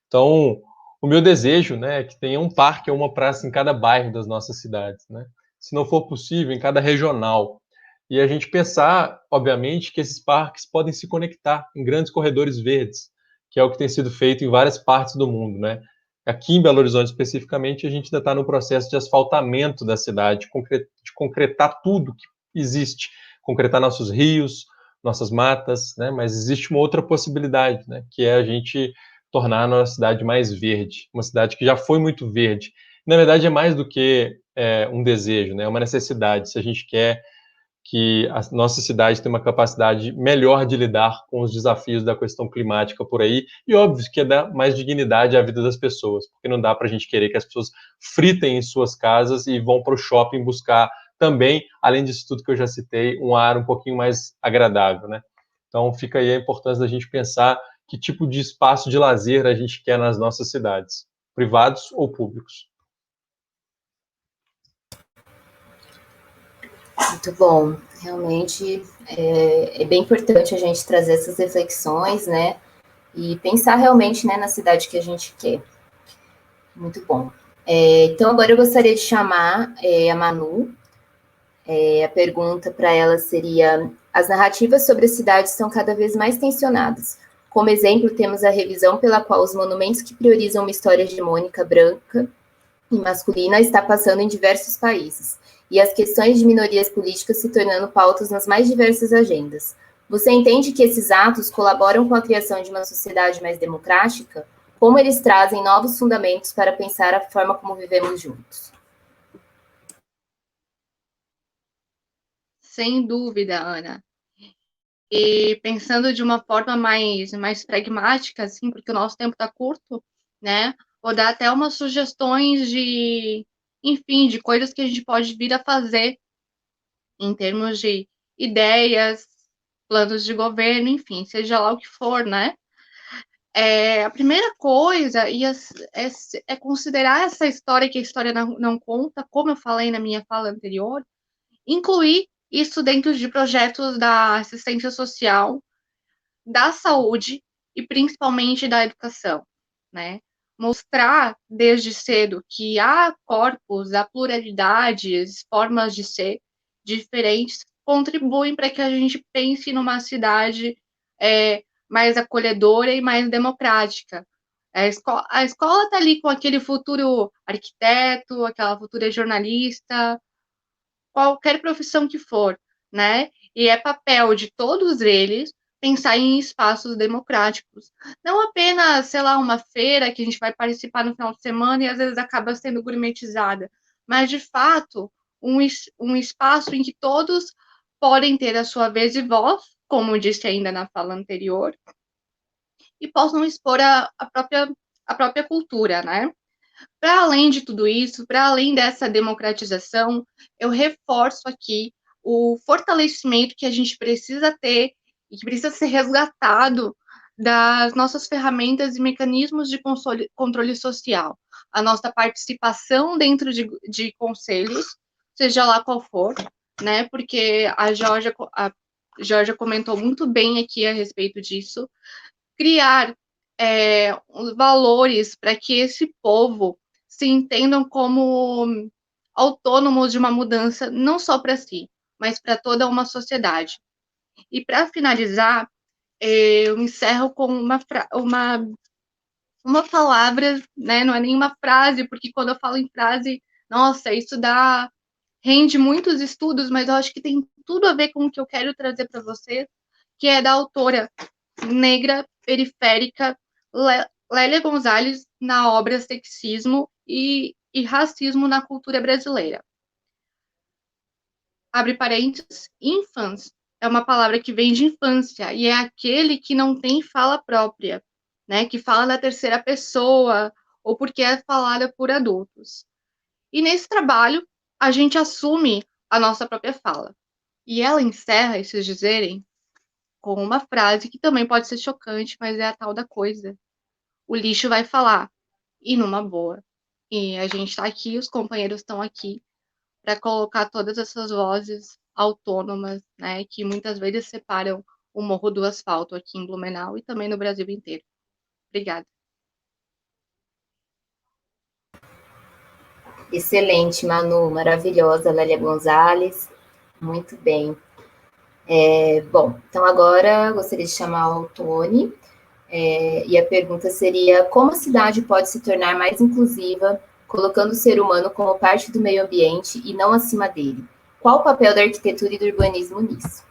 Então, o meu desejo, né, é que tenha um parque ou uma praça em cada bairro das nossas cidades, né? Se não for possível, em cada regional. E a gente pensar, obviamente, que esses parques podem se conectar em grandes corredores verdes, que é o que tem sido feito em várias partes do mundo, né? Aqui em Belo Horizonte, especificamente, a gente ainda está no processo de asfaltamento da cidade, de concretar tudo que existe, concretar nossos rios, nossas matas, né? Mas existe uma outra possibilidade, né? Que é a gente tornar a nossa cidade mais verde, uma cidade que já foi muito verde. Na verdade, é mais do que um desejo, né? É uma necessidade. Se a gente quer que a nossa cidade tenha uma capacidade melhor de lidar com os desafios da questão climática por aí, e óbvio que é dar mais dignidade à vida das pessoas, porque não dá para a gente querer que as pessoas fritem em suas casas e vão para o shopping buscar também, além disso tudo que eu já citei, um ar um pouquinho mais agradável, né? Então fica aí a importância da gente pensar que tipo de espaço de lazer a gente quer nas nossas cidades, privados ou públicos. Muito bom. Realmente é bem importante a gente trazer essas reflexões, né? E pensar realmente, né, na cidade que a gente quer. Muito bom. Então, agora eu gostaria de chamar a Manu. A pergunta para ela seria: as narrativas sobre a cidade estão cada vez mais tensionadas. Como exemplo, temos a revisão pela qual os monumentos que priorizam uma história hegemônica branca e masculina está passando em diversos países, e as questões de minorias políticas se tornando pautas nas mais diversas agendas. Você entende que esses atos colaboram com a criação de uma sociedade mais democrática? Como eles trazem novos fundamentos para pensar a forma como vivemos juntos? Sem dúvida, Ana. E pensando de uma forma mais pragmática, assim, porque o nosso tempo está curto, né? Vou dar até umas sugestões enfim, de coisas que a gente pode vir a fazer em termos de ideias, planos de governo, enfim, seja lá o que for, né? A primeira coisa é considerar essa história que a história não conta, como eu falei na minha fala anterior, incluir isso dentro de projetos da assistência social, da saúde e principalmente da educação, né? Mostrar desde cedo que há corpos, há pluralidades, formas de ser diferentes, contribuem para que a gente pense numa cidade mais acolhedora e mais democrática. A escola está ali com aquele futuro arquiteto, aquela futura jornalista, qualquer profissão que for, né? E é papel de todos eles pensar em espaços democráticos. Não apenas, sei lá, uma feira que a gente vai participar no final de semana e às vezes acaba sendo gourmetizada, mas de fato um espaço em que todos podem ter a sua vez e voz, como disse ainda na fala anterior, e possam expor a própria cultura, né? Para além de tudo isso, para além dessa democratização, eu reforço aqui o fortalecimento que a gente precisa ter e que precisa ser resgatado das nossas ferramentas e mecanismos de controle social. A nossa participação dentro de conselhos, seja lá qual for, né? Porque a Georgia comentou muito bem aqui a respeito disso. Criar valores para que esse povo se entendam como autônomos de uma mudança, não só para si, mas para toda uma sociedade. E para finalizar, eu encerro com uma palavra, né? Não é nenhuma frase, porque quando eu falo em frase, nossa, isso rende muitos estudos, mas eu acho que tem tudo a ver com o que eu quero trazer para vocês, que é da autora negra periférica Lélia Gonzalez, na obra Sexismo e Racismo na Cultura Brasileira. Abre parênteses, infans é uma palavra que vem de infância, e é aquele que não tem fala própria, né, que fala na terceira pessoa, ou porque é falada por adultos. E nesse trabalho, a gente assume a nossa própria fala. E ela encerra esses dizerem com uma frase que também pode ser chocante, mas é a tal da coisa. O lixo vai falar, e numa boa. E a gente está aqui, os companheiros estão aqui, para colocar todas essas vozes autônomas, né, que muitas vezes separam o Morro do Asfalto aqui em Blumenau e também no Brasil inteiro. Obrigada. Excelente, Manu, maravilhosa, Lélia Gonzalez, muito bem. Bom, então agora gostaria de chamar o Tony, e a pergunta seria: como a cidade pode se tornar mais inclusiva, colocando o ser humano como parte do meio ambiente e não acima dele? Qual o papel da arquitetura e do urbanismo nisso?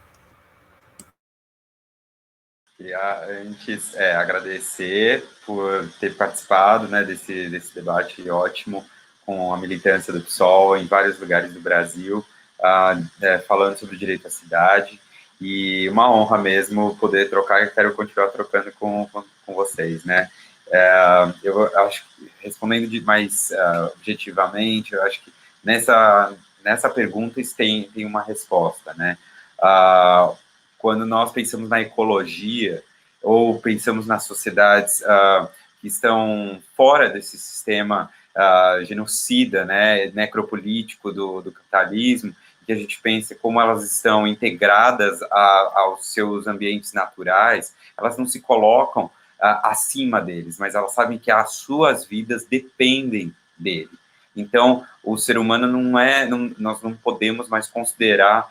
Queria antes agradecer por ter participado, né, desse debate ótimo com a militância do PSOL em vários lugares do Brasil, falando sobre o direito à cidade, e uma honra mesmo poder trocar, e quero continuar trocando com vocês, né. Eu acho que, respondendo mais objetivamente, eu acho que nessa pergunta tem uma resposta, né. Quando nós pensamos na ecologia ou pensamos nas sociedades que estão fora desse sistema genocida, né, necropolítico do capitalismo, que a gente pensa como elas estão integradas aos seus ambientes naturais, elas não se colocam acima deles, mas elas sabem que as suas vidas dependem dele. Então, o ser humano nós não podemos mais considerar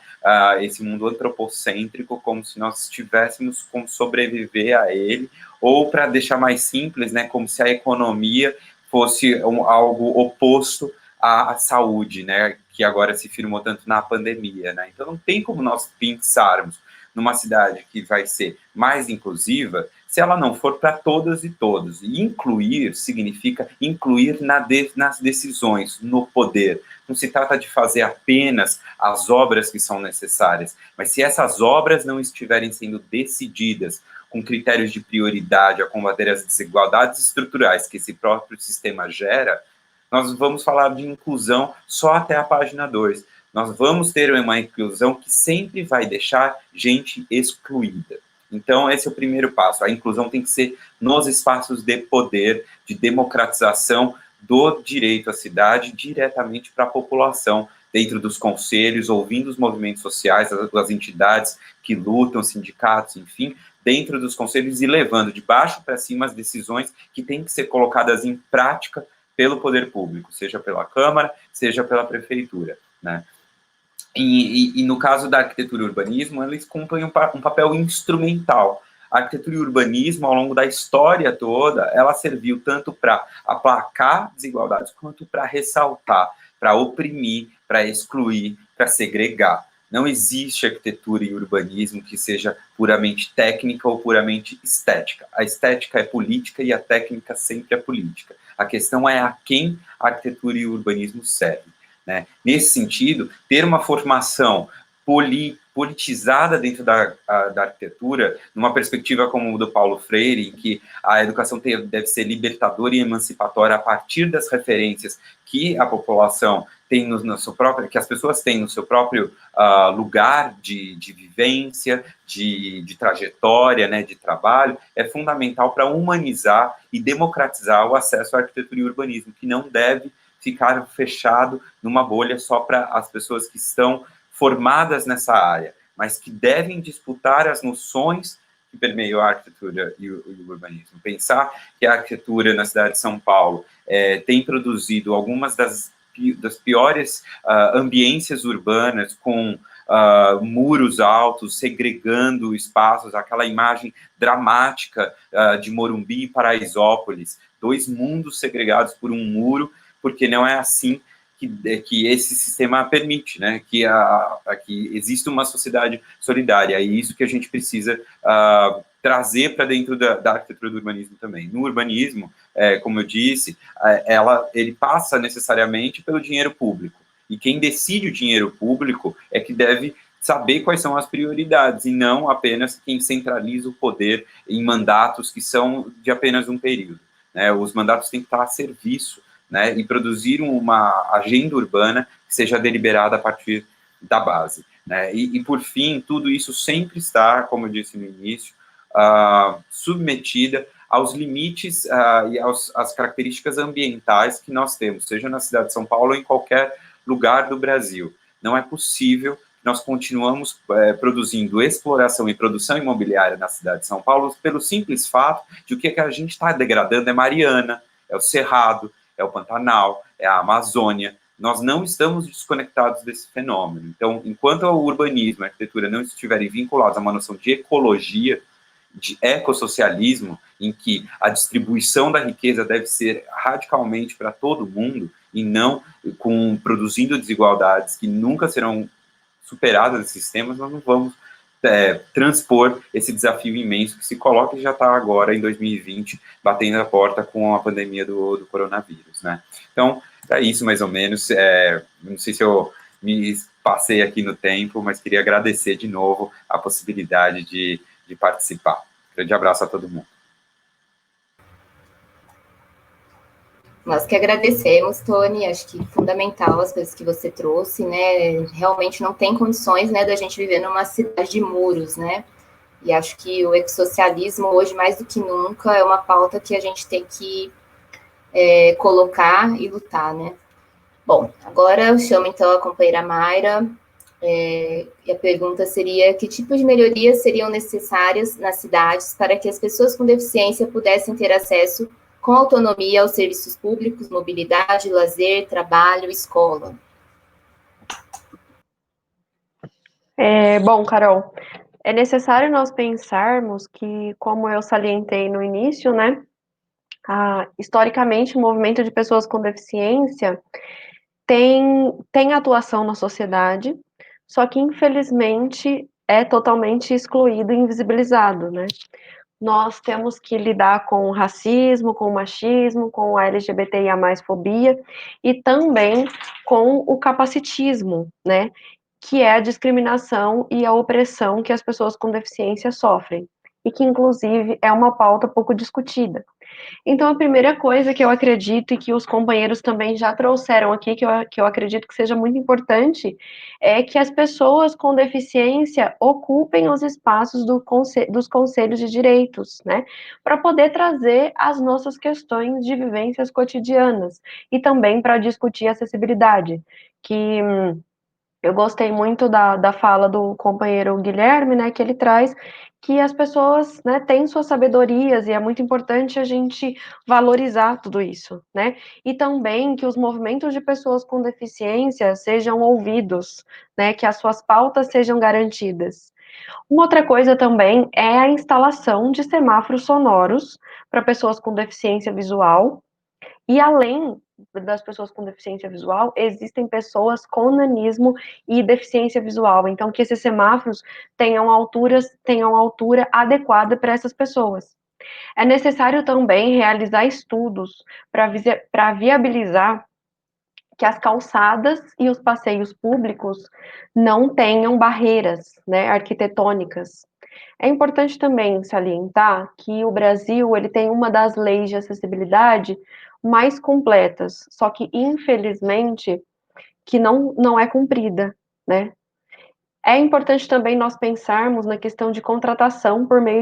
esse mundo antropocêntrico como se nós tivéssemos como sobreviver a ele, ou, para deixar mais simples, né, como se a economia fosse algo oposto à saúde, né, que agora se firmou tanto na pandemia, né. Então, não tem como nós pensarmos numa cidade que vai ser mais inclusiva se ela não for para todas e todos. E incluir significa incluir nas decisões, no poder. Não se trata de fazer apenas as obras que são necessárias, mas se essas obras não estiverem sendo decididas com critérios de prioridade a combater as desigualdades estruturais que esse próprio sistema gera, nós vamos falar de inclusão só até a página 2. Nós vamos ter uma inclusão que sempre vai deixar gente excluída. Então, esse é o primeiro passo. A inclusão tem que ser nos espaços de poder, de democratização do direito à cidade, diretamente para a população, dentro dos conselhos, ouvindo os movimentos sociais, as entidades que lutam, sindicatos, enfim, dentro dos conselhos e levando de baixo para cima as decisões que têm que ser colocadas em prática pelo poder público, seja pela Câmara, seja pela Prefeitura, né? E no caso da arquitetura e urbanismo, eles cumprem um papel instrumental. A arquitetura e urbanismo, ao longo da história toda, ela serviu tanto para aplacar desigualdades, quanto para ressaltar, para oprimir, para excluir, para segregar. Não existe arquitetura e urbanismo que seja puramente técnica ou puramente estética. A estética é política e a técnica sempre é política. A questão é a quem a arquitetura e o urbanismo servem, né? Nesse sentido, ter uma formação politizada dentro da arquitetura, numa perspectiva como o do Paulo Freire, em que a educação deve ser libertadora e emancipatória a partir das referências que a população tem no seu próprio, que as pessoas têm no seu próprio lugar de vivência, de trajetória, né, de trabalho, é fundamental para humanizar e democratizar o acesso à arquitetura e urbanismo, que não deve ficar fechado numa bolha só para as pessoas que estão formadas nessa área, mas que devem disputar as noções que permeiam a arquitetura e o urbanismo. Pensar que a arquitetura na cidade de São Paulo tem produzido algumas das piores ambiências urbanas, com muros altos, segregando espaços, aquela imagem dramática de Morumbi e Paraisópolis, 2 mundos segregados por um muro, porque não é assim que esse sistema permite, né, que existe uma sociedade solidária, e isso que a gente precisa trazer para dentro da arquitetura do urbanismo também. No urbanismo, como eu disse, ele passa necessariamente pelo dinheiro público, e quem decide o dinheiro público é que deve saber quais são as prioridades, e não apenas quem centraliza o poder em mandatos que são de apenas um período, né? Os mandatos têm que estar a serviço, né, e produzir uma agenda urbana que seja deliberada a partir da base, né? E por fim, tudo isso sempre está, como eu disse no início, submetida aos limites e às características ambientais que nós temos, seja na cidade de São Paulo ou em qualquer lugar do Brasil. Não é possível que nós continuamos produzindo exploração e produção imobiliária na cidade de São Paulo pelo simples fato de que a gente está degradando é Mariana, é o Cerrado, é o Pantanal, é a Amazônia. Nós não estamos desconectados desse fenômeno. Então, enquanto o urbanismo e a arquitetura não estiverem vinculados a uma noção de ecologia, de ecossocialismo, em que a distribuição da riqueza deve ser radicalmente para todo mundo, e não produzindo desigualdades que nunca serão superadas nesses sistemas, nós não vamos transpor esse desafio imenso que se coloca e já está agora em 2020, batendo a porta com a pandemia do coronavírus, né? Então, é isso mais ou menos. Não sei se eu me passei aqui no tempo, mas queria agradecer de novo a possibilidade de participar. Grande abraço a todo mundo. Nós que agradecemos, Tony, acho que fundamental as coisas que você trouxe, né, realmente não tem condições, né, da gente viver numa cidade de muros, né, e acho que o ecossocialismo hoje, mais do que nunca, é uma pauta que a gente tem que colocar e lutar, né. Bom, agora eu chamo então a companheira Mayra, e a pergunta seria: que tipo de melhorias seriam necessárias nas cidades para que as pessoas com deficiência pudessem ter acesso com autonomia aos serviços públicos, mobilidade, lazer, trabalho, escola? Bom, Carol, é necessário nós pensarmos que, como eu salientei no início, né, historicamente o movimento de pessoas com deficiência tem atuação na sociedade, só que infelizmente é totalmente excluído e invisibilizado, né? Nós temos que lidar com o racismo, com o machismo, com a LGBTIA+ fobia e também com o capacitismo, né? Que é a discriminação e a opressão que as pessoas com deficiência sofrem, e que inclusive é uma pauta pouco discutida. Então, a primeira coisa que eu acredito, e que os companheiros também já trouxeram aqui, que eu acredito que seja muito importante, é que as pessoas com deficiência ocupem os espaços dos conselhos de direitos, né, para poder trazer as nossas questões de vivências cotidianas, e também para discutir acessibilidade, que eu gostei muito da fala do companheiro Guilherme, né, que ele traz que as pessoas, né, têm suas sabedorias, e é muito importante a gente valorizar tudo isso, né, e também que os movimentos de pessoas com deficiência sejam ouvidos, né, que as suas pautas sejam garantidas. Uma outra coisa também é a instalação de semáforos sonoros para pessoas com deficiência visual, e além das pessoas com deficiência visual, existem pessoas com nanismo e deficiência visual, então que esses semáforos tenham altura adequada para essas pessoas. É necessário também realizar estudos para viabilizar que as calçadas e os passeios públicos não tenham barreiras, né, arquitetônicas. É importante também salientar que o Brasil ele tem uma das leis de acessibilidade mais completas, só que infelizmente que não é cumprida, né? É importante também nós pensarmos na questão de contratação por meio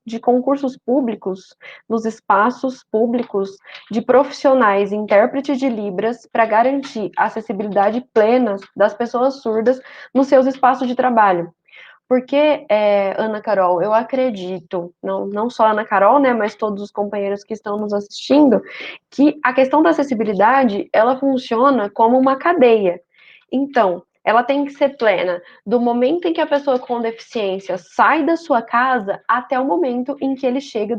de concursos públicos, nos espaços públicos, de profissionais intérpretes de Libras para garantir a acessibilidade plena das pessoas surdas nos seus espaços de trabalho. Porque, Ana Carol, eu acredito, não só a Ana Carol, né, mas todos os companheiros que estão nos assistindo, que a questão da acessibilidade, ela funciona como uma cadeia. Então, ela tem que ser plena do momento em que a pessoa com deficiência sai da sua casa até o momento em que ele chega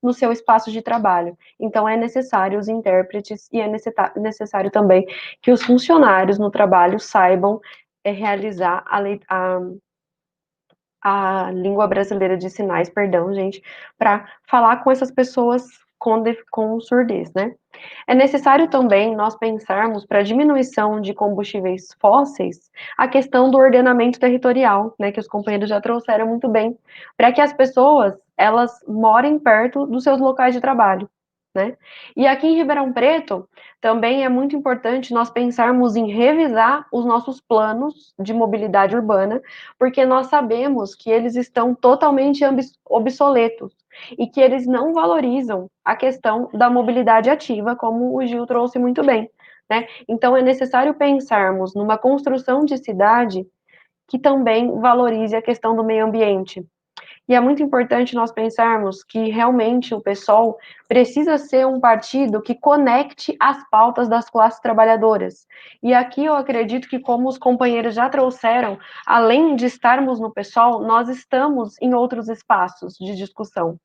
no seu espaço de trabalho. Então, é necessário os intérpretes e é necessário também que os funcionários no trabalho saibam realizar a língua brasileira de sinais, perdão, gente, para falar com essas pessoas com surdez, né? É necessário também nós pensarmos, para a diminuição de combustíveis fósseis, a questão do ordenamento territorial, né, que os companheiros já trouxeram muito bem, para que as pessoas, elas morem perto dos seus locais de trabalho, né? E aqui em Ribeirão Preto, também é muito importante nós pensarmos em revisar os nossos planos de mobilidade urbana, porque nós sabemos que eles estão totalmente obsoletos e que eles não valorizam a questão da mobilidade ativa, como o Gil trouxe muito bem, né? Então, é necessário pensarmos numa construção de cidade que também valorize a questão do meio ambiente. E é muito importante nós pensarmos que realmente o PSOL precisa ser um partido que conecte as pautas das classes trabalhadoras. E aqui eu acredito que, como os companheiros já trouxeram, além de estarmos no PSOL, nós estamos em outros espaços de discussão.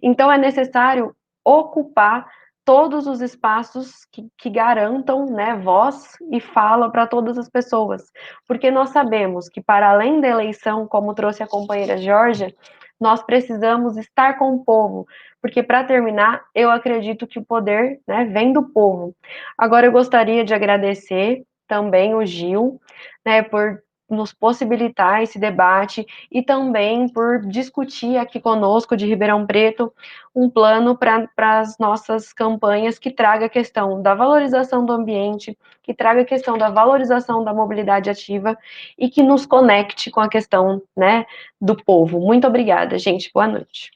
Então, é necessário ocupar todos os espaços que garantam, né, voz e fala para todas as pessoas, porque nós sabemos que, para além da eleição, como trouxe a companheira Georgia, nós precisamos estar com o povo, porque, para terminar, eu acredito que o poder, né, vem do povo. Agora, eu gostaria de agradecer também o Gil, né, por nos possibilitar esse debate e também por discutir aqui conosco de Ribeirão Preto um plano para as nossas campanhas que traga a questão da valorização do ambiente, que traga a questão da valorização da mobilidade ativa e que nos conecte com a questão, né, do povo. Muito obrigada, gente. Boa noite.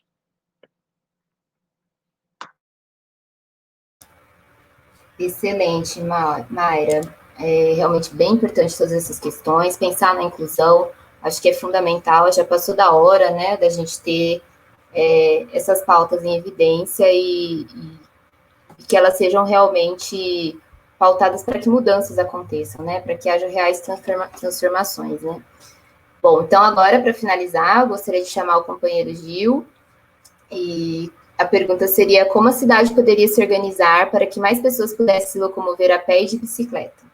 Excelente, Mayra. É realmente bem importante todas essas questões, pensar na inclusão, acho que é fundamental, já passou da hora, né, da gente ter essas pautas em evidência e que elas sejam realmente pautadas para que mudanças aconteçam, né, para que haja reais transformações, né. Bom, então agora, para finalizar, eu gostaria de chamar o companheiro Gil, e a pergunta seria: como a cidade poderia se organizar para que mais pessoas pudessem se locomover a pé e de bicicleta?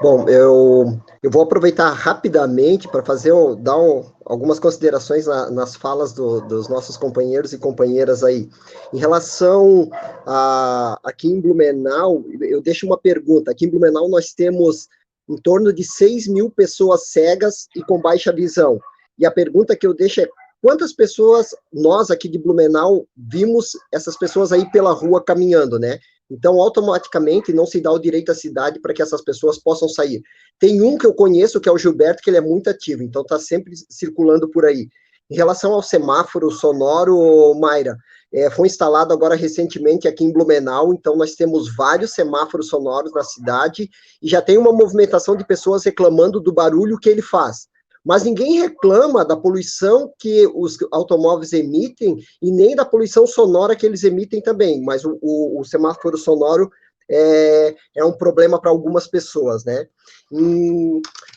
Bom, eu vou aproveitar rapidamente para algumas considerações nas falas dos nossos companheiros e companheiras aí. Em relação aqui em Blumenau, eu deixo uma pergunta. Aqui em Blumenau nós temos em torno de 6 mil pessoas cegas e com baixa visão. E a pergunta que eu deixo é: quantas pessoas nós aqui de Blumenau vimos essas pessoas aí pela rua caminhando, né? Então, automaticamente, não se dá o direito à cidade para que essas pessoas possam sair. Tem um que eu conheço, que é o Gilberto, que ele é muito ativo, então está sempre circulando por aí. Em relação ao semáforo sonoro, Mayra, foi instalado agora recentemente aqui em Blumenau, então nós temos vários semáforos sonoros na cidade e já tem uma movimentação de pessoas reclamando do barulho que ele faz. Mas ninguém reclama da poluição que os automóveis emitem e nem da poluição sonora que eles emitem também, mas o semáforo sonoro é um problema para algumas pessoas, né?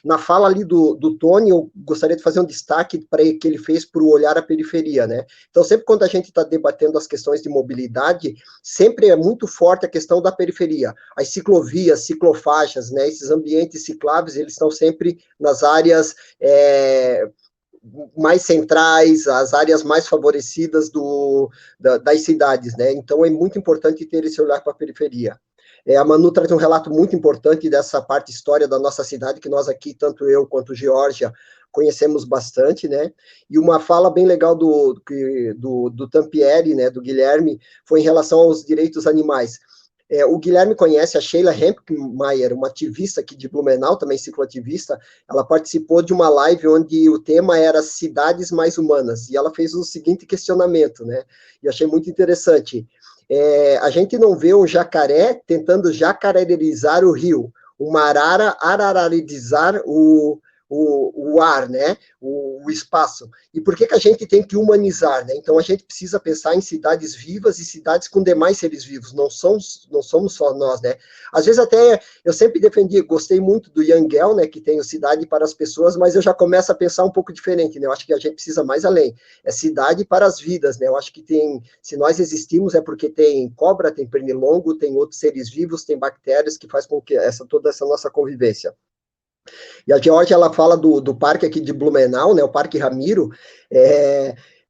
Na fala ali do Tony, eu gostaria de fazer um destaque para que ele fez para o olhar à periferia, né? Então, sempre quando a gente está debatendo as questões de mobilidade, sempre é muito forte a questão da periferia. As ciclovias, ciclofaixas, né? Esses ambientes cicláveis, eles estão sempre nas áreas mais centrais, as áreas mais favorecidas das cidades, né? Então, é muito importante ter esse olhar para a periferia. A Manu traz um relato muito importante dessa parte história da nossa cidade, que nós aqui, tanto eu quanto Geórgia, conhecemos bastante, né? E uma fala bem legal do Tampieri, né, do Guilherme, foi em relação aos direitos animais. O Guilherme conhece a Sheila Hempmeier, uma ativista aqui de Blumenau, também cicloativista. Ela participou de uma live onde o tema era cidades mais humanas, e ela fez o seguinte questionamento, né? E achei muito interessante. A gente não vê um jacaré tentando jacarerizar o rio, uma arara arararizar o o ar, né? O espaço. E por que a gente tem que humanizar, né? Então, a gente precisa pensar em cidades vivas e cidades com demais seres vivos, não somos só nós, né? Às vezes até, eu sempre gostei muito do Yangel, né, que tem o Cidade para as Pessoas, mas eu já começo a pensar um pouco diferente, né? Eu acho que a gente precisa mais além. É cidade para as vidas, né? Eu acho que se nós existimos é porque tem cobra, tem pernilongo, tem outros seres vivos, tem bactérias que faz com que toda essa nossa convivência. E a Georgia, ela fala do parque aqui de Blumenau, né, o Parque Ramiro.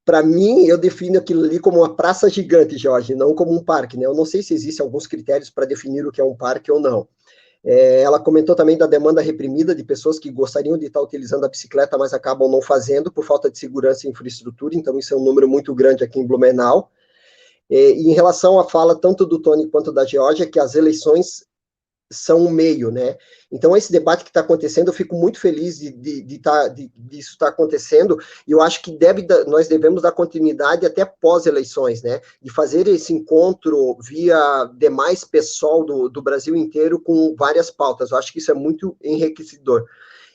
Para mim, eu defino aquilo ali como uma praça gigante, Jorge, não como um parque, né? Eu não sei se existem alguns critérios para definir o que é um parque ou não. Ela comentou também da demanda reprimida de pessoas que gostariam de estar utilizando a bicicleta, mas acabam não fazendo por falta de segurança e infraestrutura, então isso é um número muito grande aqui em Blumenau. E em relação à fala tanto do Tony quanto da Georgia, que as eleições são um meio, né? Então, esse debate que está acontecendo, eu fico muito feliz disso estar acontecendo, e eu acho que nós devemos dar continuidade até pós-eleições, né? De fazer esse encontro via demais pessoal do Brasil inteiro com várias pautas. Eu acho que isso é muito enriquecedor.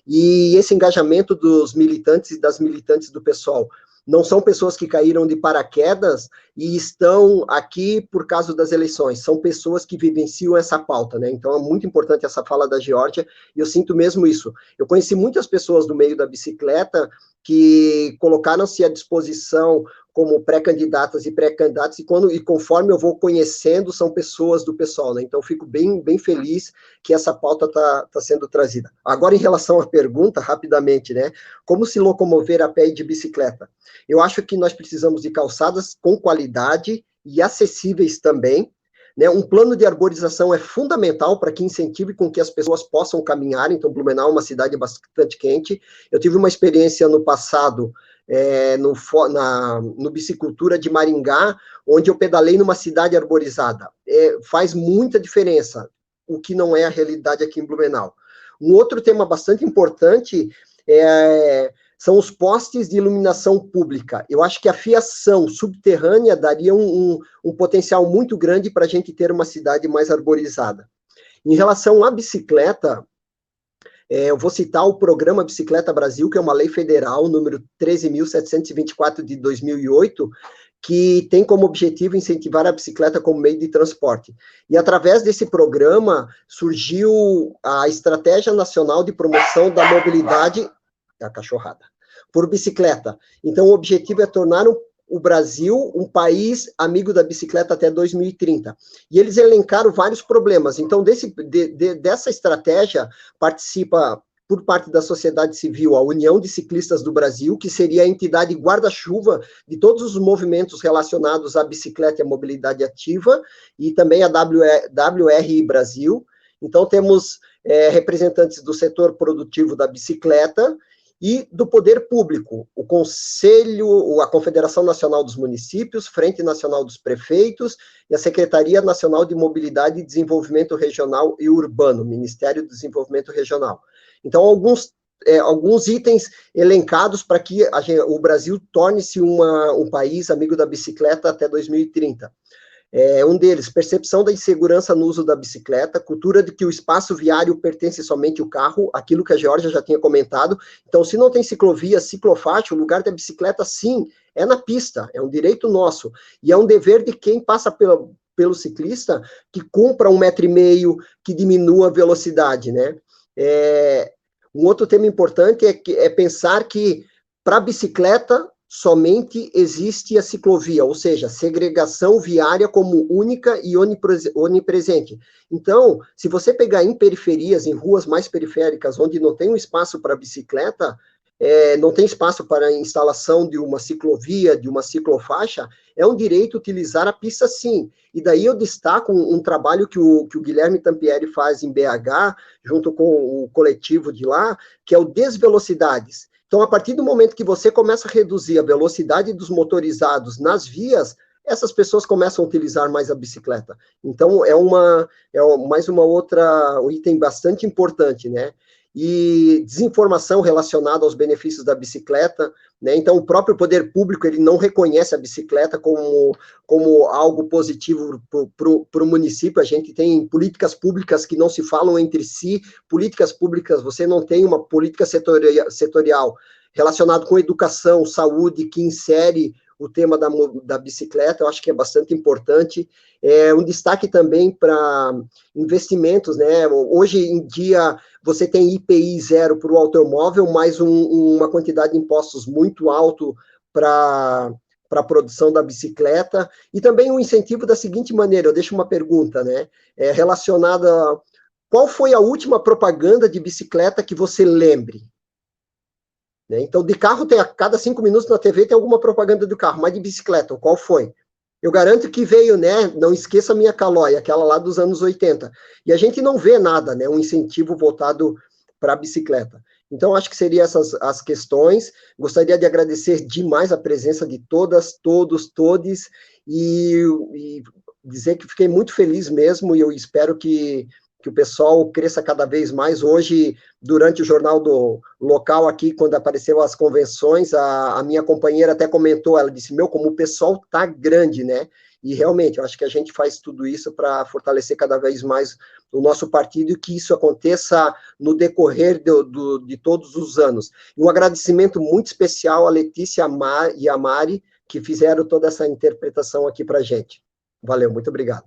E esse engajamento dos militantes e das militantes do PSOL, não são pessoas que caíram de paraquedas e estão aqui por causa das eleições, são pessoas que vivenciam essa pauta, né? Então é muito importante essa fala da Georgia, e eu sinto mesmo isso. Eu conheci muitas pessoas do meio da bicicleta que colocaram-se à disposição como pré-candidatas e pré-candidatos, e conforme eu vou conhecendo, são pessoas do pessoal, né? Então, eu fico bem, bem feliz que essa pauta tá sendo trazida. Agora, em relação à pergunta, rapidamente, né? Como se locomover a pé e de bicicleta? Eu acho que nós precisamos de calçadas com qualidade e acessíveis também, né? Um plano de arborização é fundamental para que incentive com que as pessoas possam caminhar. Então, Blumenau é uma cidade bastante quente. Eu tive uma experiência no passado, no Bicicultura de Maringá, onde eu pedalei numa cidade arborizada. Faz muita diferença, o que não é a realidade aqui em Blumenau. Um outro tema bastante importante são os postes de iluminação pública. Eu acho que a fiação subterrânea daria um potencial muito grande para a gente ter uma cidade mais arborizada. Em relação à bicicleta, eu vou citar o Programa Bicicleta Brasil, que é uma lei federal, número 13.724 de 2008, que tem como objetivo incentivar a bicicleta como meio de transporte. E através desse programa surgiu a Estratégia Nacional de Promoção da Mobilidade, a cachorrada, por bicicleta. Então, o objetivo é tornar o Brasil um país amigo da bicicleta até 2030. E eles elencaram vários problemas. Então, dessa estratégia, participa, por parte da sociedade civil, a União de Ciclistas do Brasil, que seria a entidade guarda-chuva de todos os movimentos relacionados à bicicleta e à mobilidade ativa, e também a WRI Brasil. Então, temos representantes do setor produtivo da bicicleta, e do poder público, o Conselho, a Confederação Nacional dos Municípios, Frente Nacional dos Prefeitos e a Secretaria Nacional de Mobilidade e Desenvolvimento Regional e Urbano, Ministério do Desenvolvimento Regional. Então, alguns itens elencados para que o Brasil torne-se um país amigo da bicicleta até 2030. Um deles, percepção da insegurança no uso da bicicleta, cultura de que o espaço viário pertence somente ao carro, aquilo que a Georgia já tinha comentado. Então, se não tem ciclovia, ciclofaixa, o lugar da bicicleta, sim, é na pista, é um direito nosso. E é um dever de quem passa pelo ciclista que cumpra 1,5 m, que diminua a velocidade, né? Um outro tema importante é pensar que, para a bicicleta, somente existe a ciclovia, ou seja, segregação viária como única e onipresente. Então, se você pegar em periferias, em ruas mais periféricas, onde não tem um espaço para bicicleta, não tem espaço para a instalação de uma ciclovia, de uma ciclofaixa, é um direito utilizar a pista sim. E daí eu destaco um trabalho que o Guilherme Tampieri faz em BH, junto com o coletivo de lá, que é o Desvelocidades. Então, a partir do momento que você começa a reduzir a velocidade dos motorizados nas vias, essas pessoas começam a utilizar mais a bicicleta. Então, mais uma outra um item bastante importante, né? e desinformação relacionada aos benefícios da bicicleta, né? Então, o próprio poder público, ele não reconhece a bicicleta como algo positivo para o município. A gente tem políticas públicas que não se falam entre si, políticas públicas, você não tem uma política setorial relacionada com educação, saúde, que insere o tema da bicicleta. Eu acho que é bastante importante. Um destaque também para investimentos, né? Hoje em dia, você tem IPI zero para o automóvel, mais uma quantidade de impostos muito alto para a produção da bicicleta, e também um incentivo da seguinte maneira, eu deixo uma pergunta, né? Relacionada, qual foi a última propaganda de bicicleta que você lembre? Né? Então, de carro, a cada 5 minutos na TV tem alguma propaganda do carro, mas de bicicleta, qual foi? Eu garanto que veio, né? Não esqueça a minha Caloi, aquela lá dos anos 80. E a gente não vê nada, né? Um incentivo voltado para a bicicleta. Então, acho que seriam essas as questões. Gostaria de agradecer demais a presença de todas, todos, todes, e dizer que fiquei muito feliz mesmo, e eu espero que o pessoal cresça cada vez mais. Hoje, durante o jornal do local aqui, quando apareceu as convenções, a minha companheira até comentou, ela disse, como o pessoal tá grande, né? E realmente, eu acho que a gente faz tudo isso para fortalecer cada vez mais o nosso partido e que isso aconteça no decorrer de todos os anos. E um agradecimento muito especial à Letícia e à Mari, que fizeram toda essa interpretação aqui para a gente. Valeu, muito obrigado.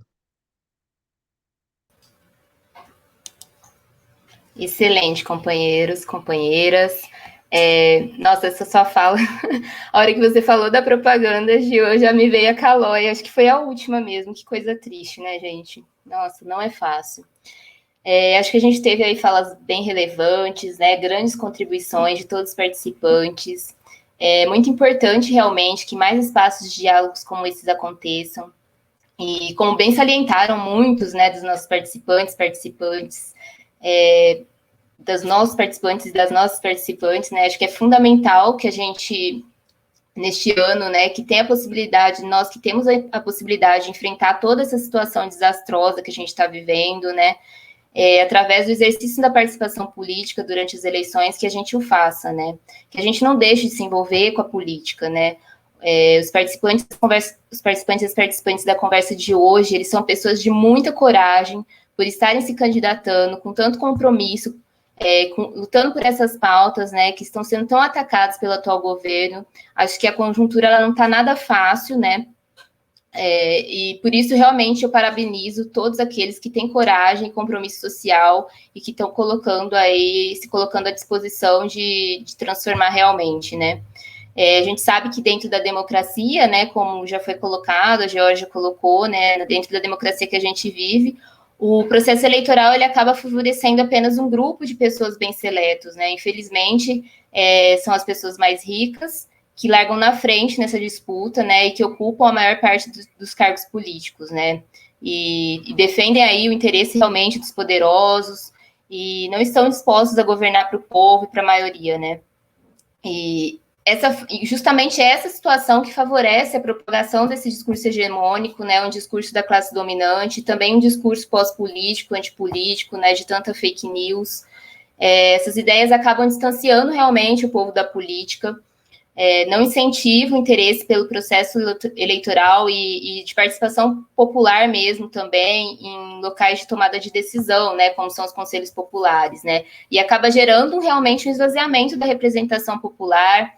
Excelente, companheiros, companheiras. Nossa, essa sua fala, a hora que você falou da propaganda de hoje, já me veio a Caloi, acho que foi a última mesmo, que coisa triste, né, gente? Nossa, não é fácil. Acho que a gente teve aí falas bem relevantes, né, grandes contribuições de todos os participantes. É muito importante, realmente, que mais espaços de diálogos como esses aconteçam. E como bem salientaram muitos, né, dos nossos participantes, das nossos participantes e das nossas participantes, né, acho que é fundamental que a gente, neste ano, né, que tem a possibilidade, nós que temos a possibilidade de enfrentar toda essa situação desastrosa que a gente está vivendo, né, através do exercício da participação política durante as eleições, que a gente o faça, né, que a gente não deixe de se envolver com a política, né. Os participantes e as participantes da conversa de hoje, eles são pessoas de muita coragem, por estarem se candidatando com tanto compromisso, lutando por essas pautas, né, que estão sendo tão atacadas pelo atual governo. Acho que a conjuntura ela não está nada fácil, né, e por isso realmente eu parabenizo todos aqueles que têm coragem e compromisso social e que estão se colocando à disposição de transformar realmente, né. A gente sabe que dentro da democracia, né, como já foi colocado, a Georgia colocou, né, dentro da democracia que a gente vive, o processo eleitoral ele acaba favorecendo apenas um grupo de pessoas bem seletos, né? Infelizmente, são as pessoas mais ricas que largam na frente nessa disputa, né? E que ocupam a maior parte dos cargos políticos, né? E defendem aí o interesse realmente dos poderosos e não estão dispostos a governar para o povo e para a maioria, né? E justamente essa situação que favorece a propagação desse discurso hegemônico, né, um discurso da classe dominante, também um discurso pós-político, antipolítico, né, de tanta fake news. Essas ideias acabam distanciando realmente o povo da política, não incentivam o interesse pelo processo eleitoral e de participação popular mesmo também em locais de tomada de decisão, né, como são os conselhos populares, né, e acaba gerando realmente um esvaziamento da representação popular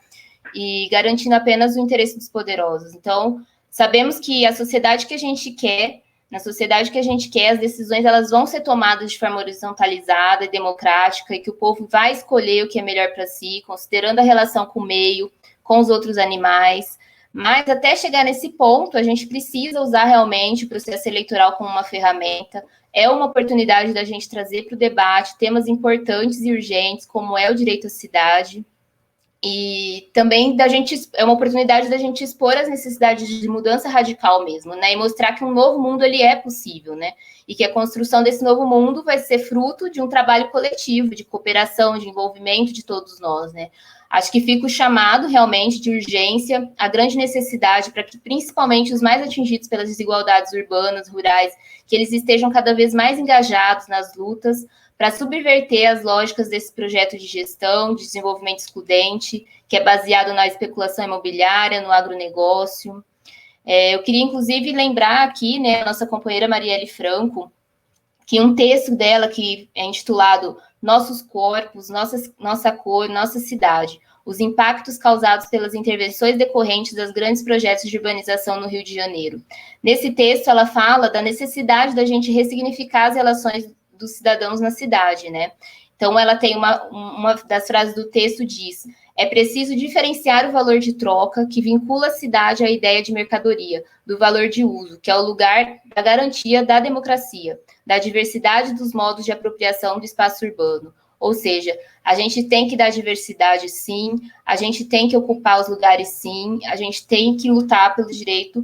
e garantindo apenas o interesse dos poderosos. Então, sabemos que a sociedade que a gente quer, na sociedade que a gente quer, as decisões elas vão ser tomadas de forma horizontalizada e democrática, e que o povo vai escolher o que é melhor para si, considerando a relação com o meio, com os outros animais. Mas até chegar nesse ponto, a gente precisa usar realmente o processo eleitoral como uma ferramenta. É uma oportunidade da gente trazer para o debate temas importantes e urgentes, como é o direito à cidade, e também é uma oportunidade da gente expor as necessidades de mudança radical mesmo, né, e mostrar que um novo mundo ele é possível, né, e que a construção desse novo mundo vai ser fruto de um trabalho coletivo, de cooperação, de envolvimento de todos nós, né. Acho que fica o chamado realmente de urgência, a grande necessidade para que principalmente os mais atingidos pelas desigualdades urbanas, rurais, que eles estejam cada vez mais engajados nas lutas para subverter as lógicas desse projeto de gestão, de desenvolvimento excludente, que é baseado na especulação imobiliária, no agronegócio. Eu queria, inclusive, lembrar aqui, né, a nossa companheira Marielle Franco, que um texto dela que é intitulado Nossos Corpos, Nossa Cor, Nossa Cidade, os impactos causados pelas intervenções decorrentes dos grandes projetos de urbanização no Rio de Janeiro. Nesse texto, ela fala da necessidade da gente ressignificar as relações dos cidadãos na cidade, né? Então, ela tem uma das frases do texto diz: é preciso diferenciar o valor de troca, que vincula a cidade à ideia de mercadoria, do valor de uso, que é o lugar da garantia da democracia, da diversidade dos modos de apropriação do espaço urbano. Ou seja, a gente tem que dar diversidade, sim, a gente tem que ocupar os lugares, sim, a gente tem que lutar pelo direito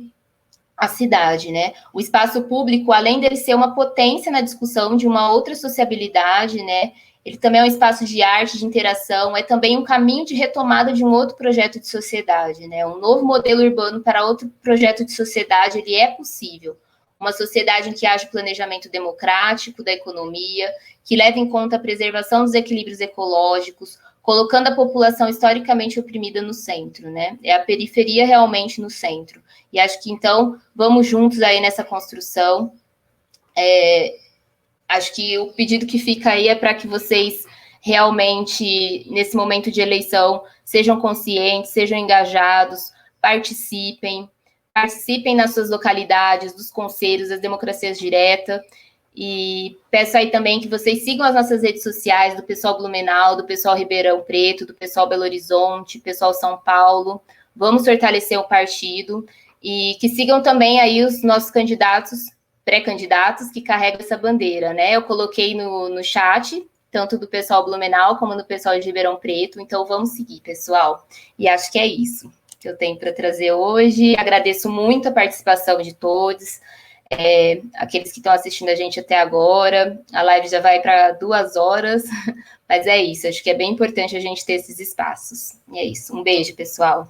à cidade, né? O espaço público, além dele ser uma potência na discussão de uma outra sociabilidade, né? Ele também é um espaço de arte, de interação, é também um caminho de retomada de um outro projeto de sociedade, né? Um novo modelo urbano para outro projeto de sociedade, ele é possível. Uma sociedade em que haja planejamento democrático da economia, que leve em conta a preservação dos equilíbrios ecológicos, colocando a população historicamente oprimida no centro, né? É a periferia realmente no centro. E acho que, então, vamos juntos aí nessa construção. Acho que o pedido que fica aí é para que vocês realmente, nesse momento de eleição, sejam conscientes, sejam engajados, participem nas suas localidades, dos conselhos, das democracias diretas, e peço aí também que vocês sigam as nossas redes sociais, do pessoal Blumenau, do pessoal Ribeirão Preto, do pessoal Belo Horizonte, pessoal São Paulo. Vamos fortalecer o partido, e que sigam também aí os nossos candidatos, pré-candidatos, que carregam essa bandeira, né? Eu coloquei no chat, tanto do pessoal Blumenau, como do pessoal de Ribeirão Preto, então vamos seguir, pessoal. E acho que é isso que eu tenho para trazer hoje. Agradeço muito a participação de todos, aqueles que estão assistindo a gente até agora. A live já vai para 2 horas, mas é isso. Acho que é bem importante a gente ter esses espaços. E é isso. Um beijo, pessoal.